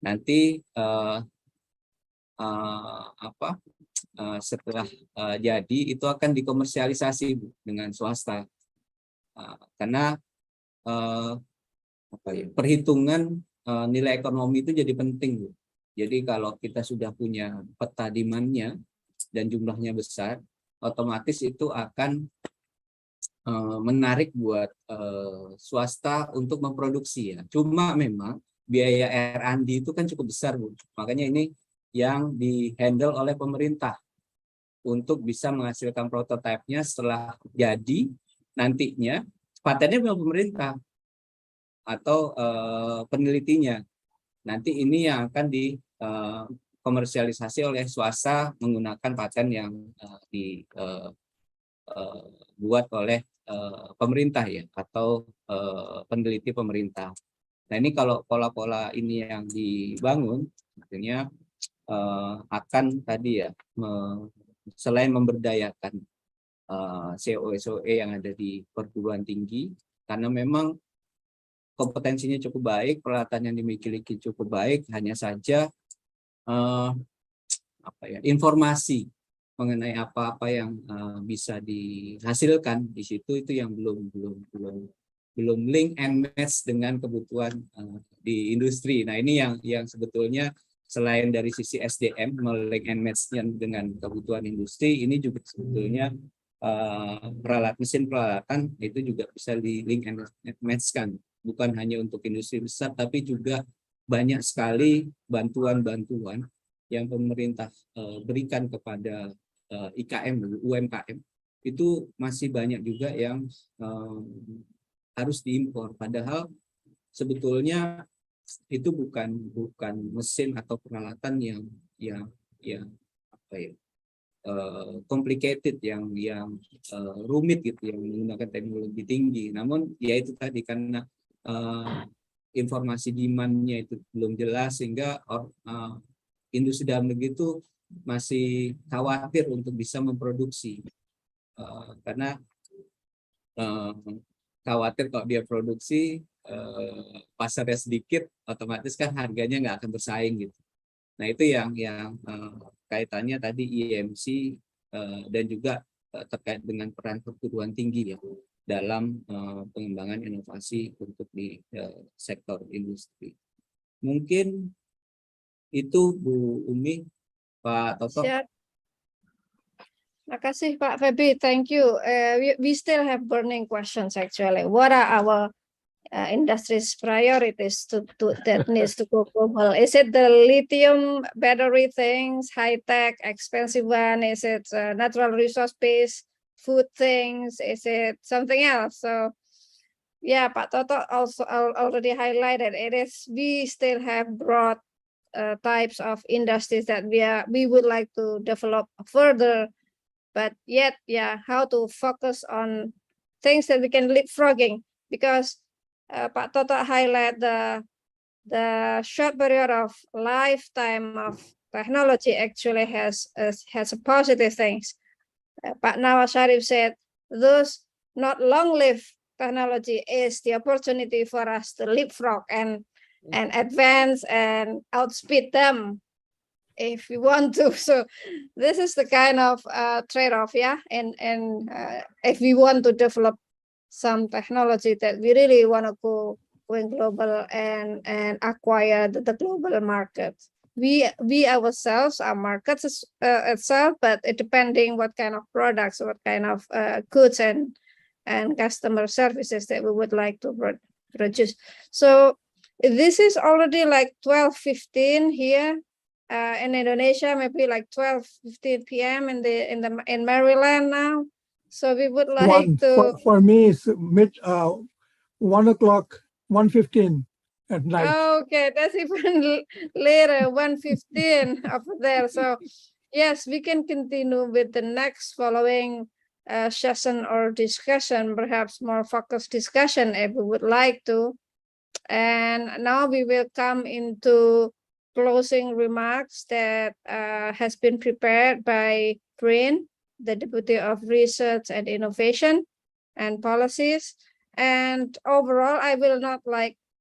K: Nanti setelah jadi itu akan dikomersialisasi dengan swasta, karena perhitungan nilai ekonomi itu jadi penting, Bu. Jadi kalau kita sudah punya peta demand-nya dan jumlahnya besar, otomatis itu akan menarik buat swasta untuk memproduksi ya. Cuma memang biaya R&D itu kan cukup besar, Bu. Makanya ini yang di-handle oleh pemerintah untuk bisa menghasilkan prototipenya. Setelah jadi nantinya patennya memang pemerintah atau penelitinya. Nanti ini yang akan komersialisasi oleh swasta menggunakan paten yang dibuat oleh pemerintah ya, atau peneliti pemerintah. Nah ini kalau pola-pola ini yang dibangun, artinya akan tadi ya, selain memberdayakan COE yang ada di perguruan tinggi, karena memang kompetensinya cukup baik, peralatan yang dimiliki cukup baik, hanya saja informasi mengenai apa-apa yang bisa dihasilkan di situ itu yang belum link and match dengan kebutuhan di industri. Nah ini yang sebetulnya selain dari sisi SDM link and match-nya dengan kebutuhan industri, ini juga sebetulnya mesin peralatan itu juga bisa di link and match-kan, bukan hanya untuk industri besar, tapi juga banyak sekali bantuan-bantuan yang pemerintah berikan kepada IKM, UMKM, itu masih banyak juga yang harus diimpor. Padahal sebetulnya itu bukan mesin atau peralatan yang complicated, yang rumit gitu, yang menggunakan teknologi tinggi. Namun ya itu tadi, karena informasi demand-nya itu belum jelas, sehingga industri dalam negeri itu masih khawatir untuk bisa memproduksi, karena khawatir kalau dia produksi pasarnya sedikit, otomatis kan harganya nggak akan bersaing gitu. Nah itu yang kaitannya tadi IMC dan juga terkait dengan peran perguruan tinggi ya dalam pengembangan inovasi untuk di sektor industri. Mungkin itu Bu Umi, Pak Toto.
D: Siap. Makasih Pak Feby, thank you. We still have burning questions actually. What are our industry's priorities that needs to go global? Is it the lithium battery things, high tech, expensive one? Is it natural resource based food things? Is it something else? So yeah, Pak Toto also already highlighted it is, we still have broad types of industries that we would like to develop further, but yet how to focus on things that we can leapfrogging, because Pak Toto highlight the short period of lifetime of technology actually has a positive things. Pak Nawaz Sharif said those not long-lived technology is the opportunity for us to leapfrog and advance and outspeed them if we want to. So this is the kind of trade-off, and if we want to develop some technology that we really want to go global and acquire the global market. We ourselves are markets itself, but it depending what kind of products, what kind of goods and customer services that we would like to produce. So this is already like 12:15 here in Indonesia, maybe like 12:15 p.m. in Maryland now. So we would like
E: for me it's 1 o'clock, 1:15 at night.
D: Okay, that's even later, 1:15 over there. So yes, we can continue with the next following session or discussion, perhaps more focused discussion if we would like to. And now we will come into closing remarks that has been prepared by BRIN, the Deputy of Research and Innovation and Policies. And overall, I will not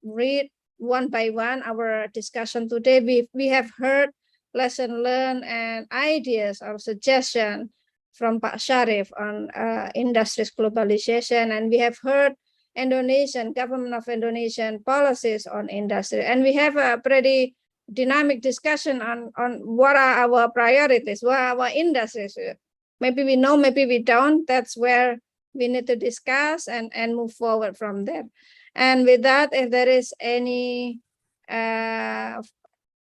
D: read one by one our discussion today. We have heard lesson learned and ideas or suggestion from Pak Sharif on industry's globalization, and we have heard government of Indonesian policies on industry, and we have a pretty dynamic discussion on what are our priorities, what are our industries. Maybe we know, maybe we don't. That's where we need to discuss and move forward from there. And with that, if there is any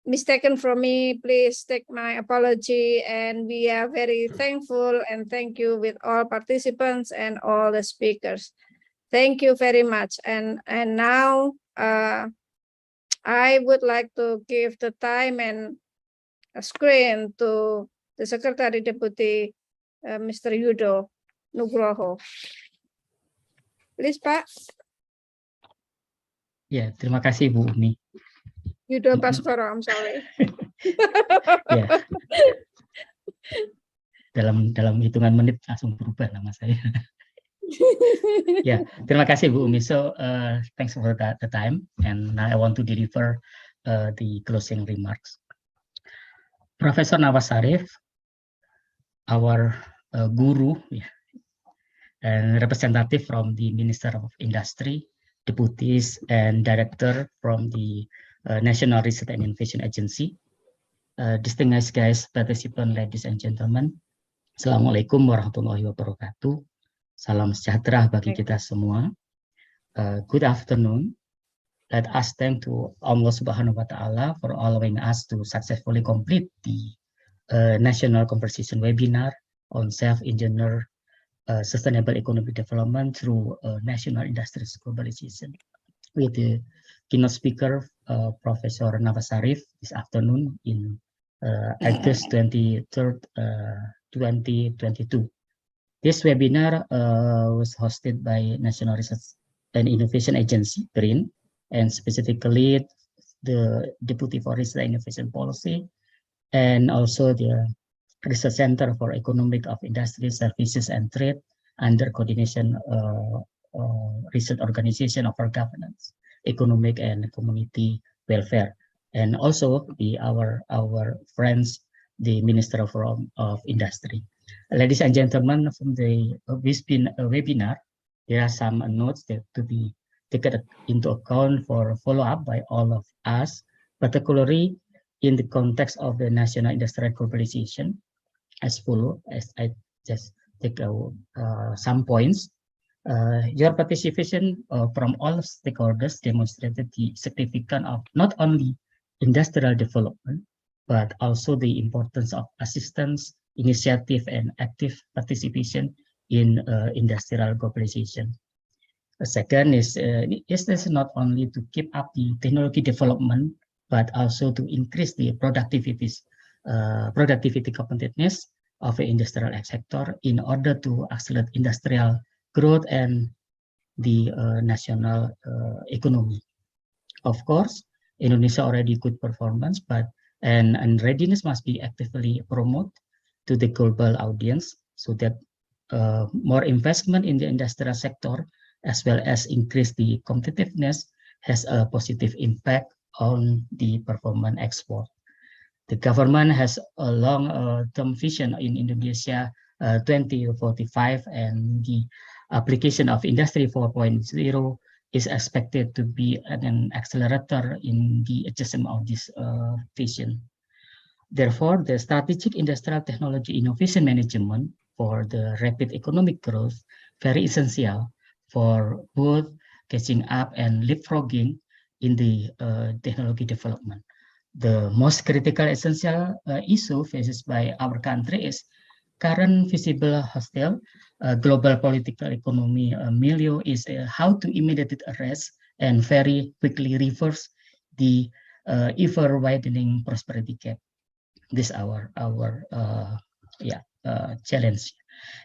D: mistaken from me, please take my apology. And we are very thankful and thank you with all participants and all the speakers. Thank you very much. And now I would like to give the time and screen to the Secretary Deputy Mr. Yudo Nugroho. Please, Pak.
L: Ya, terima kasih Bu Umi.
D: Yudo Baskoro, I'm sorry.
L: Ya, dalam hitungan menit langsung berubah nama saya. Ya, terima kasih Bu Umi. So, thanks for the time, and now I want to deliver the closing remarks. Professor Nawaz Sarif, our guru, and representative from the Minister of Industry, deputies and director from the National Research and Innovation Agency, distinguished guests, participants, ladies and gentlemen, Assalamualaikum warahmatullahi wabarakatuh. Salam sejahtera bagi kita semua. Good afternoon. Let us thank to Allah Subhanahu wa Ta'ala for allowing us to successfully complete the National Conversation webinar on self-engineered sustainable economic development through national industries globalization, with the keynote speaker Professor Nawaz Sarif this afternoon in August 23rd, 2022. This webinar was hosted by National Research and Innovation Agency BRIN, and specifically the Deputy for Research and Innovation Policy, and also the Research Center for Economic of Industry, Services and Trade under coordination research organization of our governance, economic and community welfare, and also our friends, the Minister of Industry. Ladies and gentlemen, from the webinar, there are some notes that to be taken into account for follow-up by all of us, particularly in the context of the national industrial globalization. As follow, as I just take some points. Your participation from all stakeholders demonstrated the significance of not only industrial development, but also the importance of assistance, initiative, and active participation in industrial globalization. The second is this not only to keep up the technology development, but also to increase the productivity competitiveness of the industrial sector in order to accelerate industrial growth and the national economy. Of course, Indonesia already good performance, and readiness must be actively promoted to the global audience so that more investment in the industrial sector as well as increase the competitiveness has a positive impact on the performance export. The government has a long-term vision in Indonesia 2045, and the application of Industry 4.0 is expected to be an accelerator in the achievement of this vision. Therefore, the strategic industrial technology innovation management for the rapid economic growth very essential for both catching up and leapfrogging in the technology development. The most critical essential issue faced by our country is current visible hostile global political economy milieu is how to immediately arrest and very quickly reverse the ever widening prosperity gap. This is our challenge.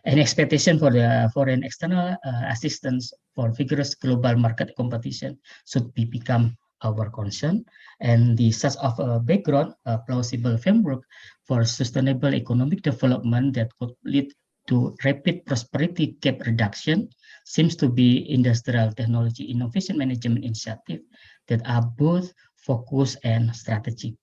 L: An expectation for the foreign external assistance for vigorous global market competition should become our concern, and the such of a background, a plausible framework for sustainable economic development that could lead to rapid prosperity gap reduction seems to be industrial technology innovation management initiative that are both focused and strategic.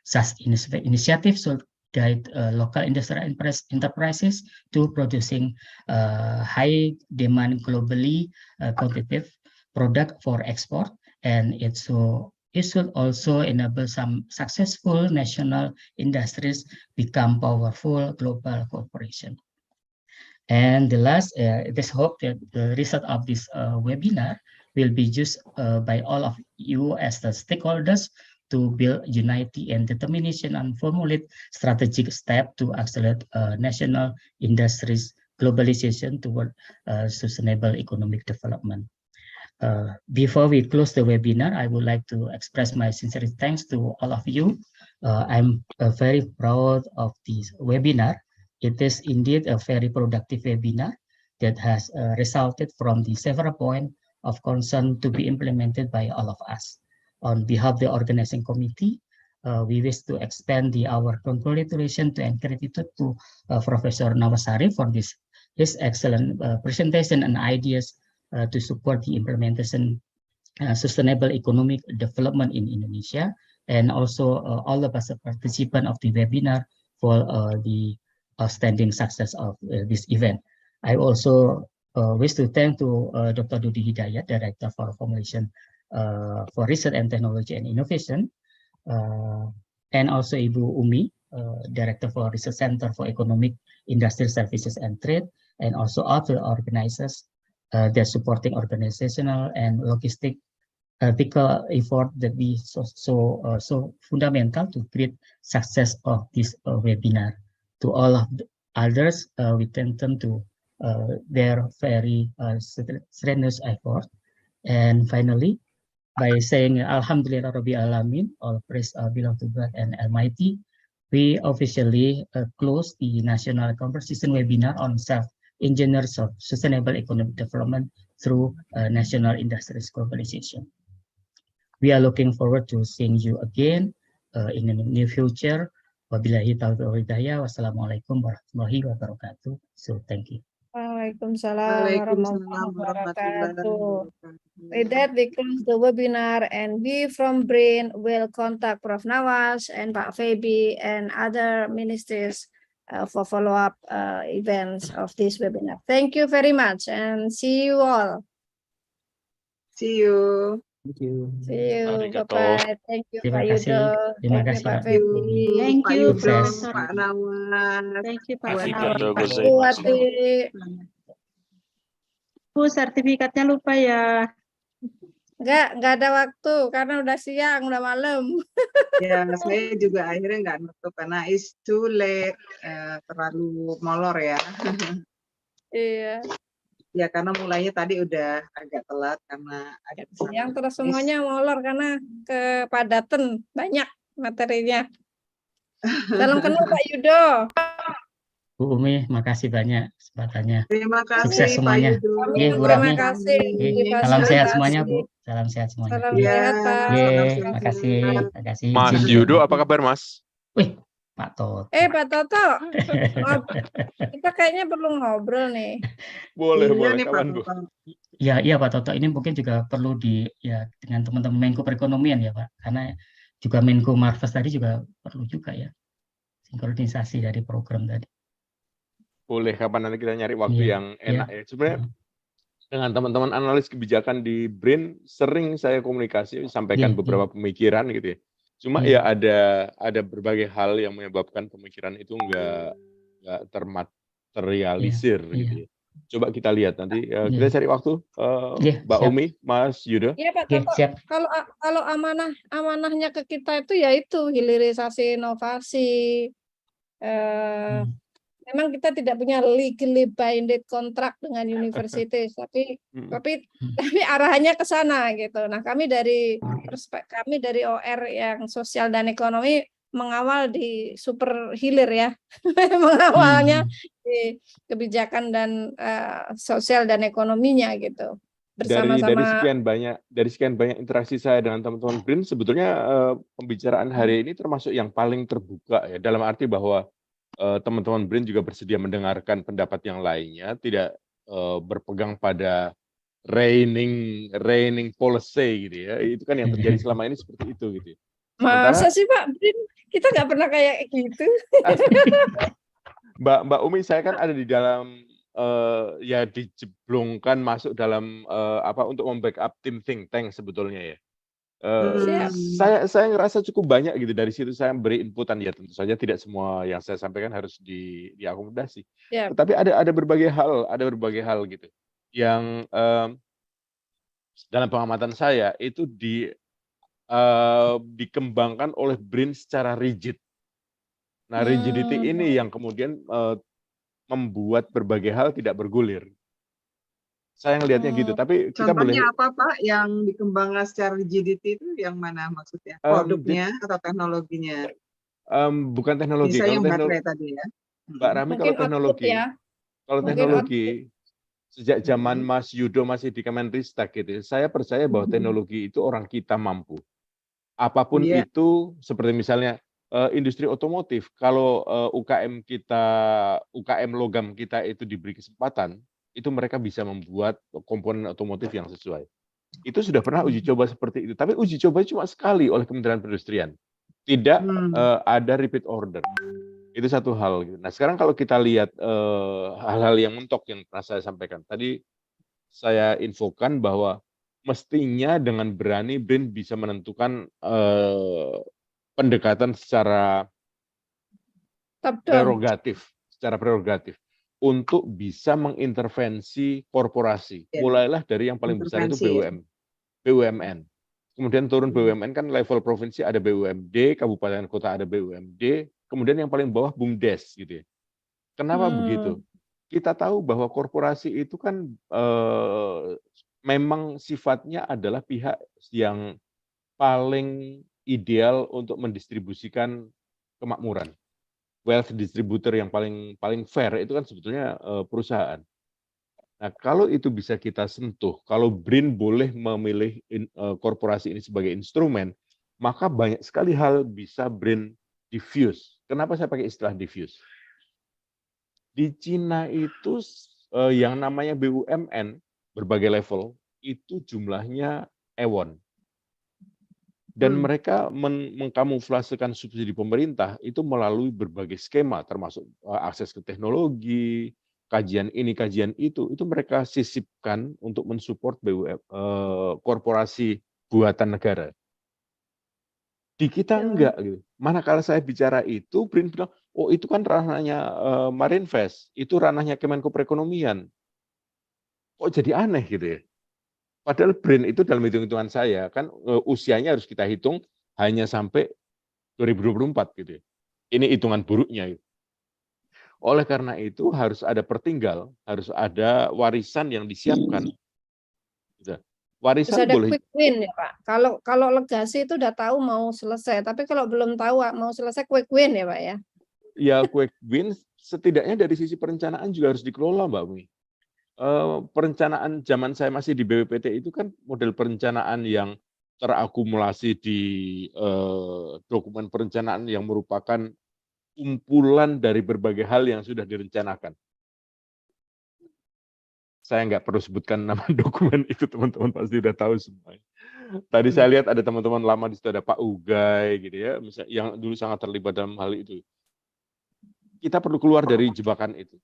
L: Such initiatives should guide local industrial enterprises to producing high demand globally competitive product for export, and it should also enable some successful national industries become powerful global corporation. And the last, let's hope that the result of this webinar will be used by all of you as the stakeholders to build unity and determination and formulate strategic steps to accelerate national industries globalization toward sustainable economic development. Before we close the webinar, I would like to express my sincere thanks to all of you I'm very proud of this webinar. It is indeed a very productive webinar that has resulted from the several points of concern to be implemented by all of us. On behalf of the organizing committee, we wish to extend our congratulations and gratitude to Professor Nawasari for his excellent presentation and ideas to support the implementation sustainable economic development in Indonesia, and also all of us participants of the webinar for the outstanding success of this event. I also wish to thank to Dr. Dudi Hidayat, Director for Formulation for Research and Technology and Innovation, and also Ibu Umi, Director for Research Center for Economic, Industrial Services and Trade, and also other organizers that supporting organizational and logistic ethical effort that be so fundamental to create success of this webinar. To all of the others, we thank them to their very strenuous effort. And finally, by saying Alhamdulillah Rabbil Alamin, all praise belong to God and Almighty, we officially close the National Conversation Webinar on Self-Engineers of Sustainable Economic Development through National Industries Globalization. We are looking forward to seeing you again in the near future. Wabillahi taufiq wal hidayah. Wassalamualaikum warahmatullahi wabarakatuh. So thank you.
D: Waalaikumsalam warahmatullahi
B: warahmatullahi
D: wabarakatuh.
B: wabarakatuh.
D: With that, we close the webinar, and we from BRIN will contact Prof. Nawas and Pak Febi and other ministries for follow-up events of this webinar. Thank you very much, and see you all.
B: See you.
L: Thank you.
D: See you.
J: Arigato.
D: Bye-bye. Thank you,
L: Terima
D: Pak
L: kasih.
D: Yudo.
L: Terima
D: Thank you,
L: kasih,
D: Pak
L: Pak.
D: Febi.
I: Thank
B: Pak
I: you,
B: Yudo,
L: Sukses.
B: Pak Nawas.
I: Thank you, Pak
B: buat
I: Nawas.
J: Arigato
B: Pak
J: gozaimasu.
D: Wati.
I: Bu, sertifikatnya lupa ya.
D: Enggak ada waktu karena udah siang, udah malam.
B: Ya, saya juga akhirnya nggak nutup karena it's too late, terlalu molor ya.
D: Iya.
B: Ya, karena mulainya tadi udah agak telat karena ada
D: Yang terus
B: teknis.
D: semuanya molor karena kepadatan banyak materinya. Salam kenal Pak Yudo.
L: Bu Umi, makasih banyak kesempatannya.
B: Terima kasih
L: Sukses
B: Pak
L: semuanya.
B: Yudo.
L: Oke, Bu
D: Terima
L: Rahmi.
D: kasih.
L: Oke, salam sehat semuanya, Bu. Salam sehat semuanya.
D: Salam
B: Ya,
D: sehat, Pak.
L: Oke,
B: salam
L: makasih.
B: sehat.
L: Makasih.
J: Mas
L: Izin.
J: Yudo, apa kabar Mas?
L: Wih, Pak Toto.
D: Pak Toto, kita kayaknya perlu ngobrol nih.
J: Boleh,
B: Iya
J: boleh.
B: nih Pak
J: Kapan, Bu?
B: Toto.
L: Ya, iya Pak Toto. Ini mungkin juga perlu dengan teman-teman Menko Perekonomian ya Pak. Karena juga Menko Marves tadi juga perlu juga ya. Sinkronisasi dari program tadi.
J: Boleh, kapan nanti kita nyari waktu
L: Iya,
J: yang enak
L: iya.
J: ya. Sebenarnya dengan teman-teman analis kebijakan di BRIN sering saya komunikasi, sampaikan
L: Iya,
J: beberapa pemikiran gitu ya. Cuma
L: Iya.
J: ya ada berbagai hal yang menyebabkan pemikiran itu nggak termaterialisir
L: Iya,
J: gitu ya. Coba kita lihat nanti
L: Iya.
J: kita cari waktu
L: Iya,
J: Mbak
L: siap.
J: Umi, Mas Yudo.
D: Iya Pak
L: Oke,
D: Toto,
L: siap.
D: kalau amanahnya ke kita itu yaitu hilirisasi inovasi. Memang kita tidak punya legally binded kontrak dengan universitas, tapi arahannya ke sana gitu. Nah, kami dari OR yang sosial dan ekonomi mengawal di super hilir ya, mengawalnya di kebijakan dan sosial dan ekonominya gitu. Bersama-sama.
J: Dari sekian banyak interaksi saya dengan teman-teman BRIN, sebetulnya pembicaraan hari ini termasuk yang paling terbuka ya, dalam arti bahwa teman-teman BRIN juga bersedia mendengarkan pendapat yang lainnya, tidak berpegang pada reigning policy gitu ya. Itu kan yang terjadi selama ini seperti itu gitu.
D: Masa sih Pak BRIN? Kita nggak pernah kayak gitu.
J: Mbak Umi, saya kan ada di dalam ya dijeblongkan masuk dalam untuk membackup tim think tank sebetulnya ya. Saya ngerasa cukup banyak gitu, dari situ saya beri inputan ya, tentu saja tidak semua yang saya sampaikan harus diakomodasi. Tetapi ada berbagai hal gitu yang dalam pengamatan saya itu dikembangkan oleh BRIN secara rigid. Nah, rigidity ini yang kemudian membuat berbagai hal tidak bergulir. Saya ngelihatnya gitu, tapi kita
B: Contohnya
J: boleh.
B: apa Pak yang dikembangkan secara rigidity itu yang mana maksudnya? Produknya atau teknologinya?
J: Bukan teknologi.
B: Bisa
J: Kalau
B: yang
J: teknologi,
B: baterai tadi ya.
J: Mbak Rami,
D: Mungkin
J: kalau
D: output
J: teknologi,
D: ya.
J: kalau
D: Mungkin
J: teknologi sejak zaman
B: Mhm.
J: Mas Yudo masih di Kemenristek gitu, saya percaya bahwa teknologi itu orang kita mampu. Apapun
B: Iya.
J: itu, seperti misalnya industri otomotif, kalau UKM kita, UKM logam kita itu diberi kesempatan, itu mereka bisa membuat komponen otomotif yang sesuai. Itu sudah pernah uji coba seperti itu, tapi uji coba cuma sekali oleh Kementerian Perindustrian. Tidak ada repeat order. Itu satu hal. Nah, sekarang kalau kita lihat hal-hal yang mentok yang pernah saya sampaikan. Tadi saya infokan bahwa mestinya dengan berani BRIN bisa menentukan pendekatan secara prerogatif untuk bisa mengintervensi korporasi.
B: Ya.
J: Mulailah dari yang paling besar itu
B: Intervensi ya.
J: BUMN. Kemudian turun BUMN kan level provinsi ada BUMD, kabupaten kota ada BUMD, kemudian yang paling bawah BUMDes gitu ya. Kenapa begitu? Kita tahu bahwa korporasi itu kan memang sifatnya adalah pihak yang paling ideal untuk mendistribusikan kemakmuran. Wealth distributor yang paling fair itu kan sebetulnya perusahaan. Nah, kalau itu bisa kita sentuh, kalau BRIN boleh memilih korporasi ini sebagai instrumen, maka banyak sekali hal bisa BRIN diffuse. Kenapa saya pakai istilah diffuse? Di Cina itu yang namanya BUMN berbagai level itu jumlahnya ewon. Dan mereka mengkamuflasekan subsidi pemerintah itu melalui berbagai skema, termasuk akses ke teknologi, kajian ini, kajian itu mereka sisipkan untuk mensupport korporasi buatan negara. Di kita enggak gitu. Manakala saya bicara itu, BRIN bilang, oh itu kan ranahnya Marinvest, itu ranahnya Kemenko Perekonomian. Kok jadi aneh gitu ya? Padahal BRIN itu dalam hitung-hitungan saya, kan usianya harus kita hitung hanya sampai 2024 gitu ya. Ini hitungan buruknya. Gitu. Oleh karena itu harus ada pertinggal, harus ada warisan yang disiapkan. Gitu. Warisan
D: Terus ada
J: boleh
D: quick win ya Pak. Kalau legasi itu udah tahu mau selesai, tapi kalau belum tahu mau selesai quick win ya Pak ya.
J: Ya quick win setidaknya dari sisi perencanaan juga harus dikelola Mbak Umi. Perencanaan zaman saya masih di BPPT itu kan model perencanaan yang terakumulasi di dokumen perencanaan yang merupakan kumpulan dari berbagai hal yang sudah direncanakan. Saya nggak perlu sebutkan nama dokumen itu, teman-teman pasti sudah tahu semua. Tadi saya lihat ada teman-teman lama di situ, ada Pak Ugay, gitu ya, misalnya yang dulu sangat terlibat dalam hal itu. Kita perlu keluar dari jebakan itu.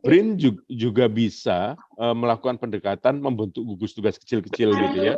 J: BRIN juga bisa melakukan pendekatan membentuk gugus tugas kecil-kecil gitu ya.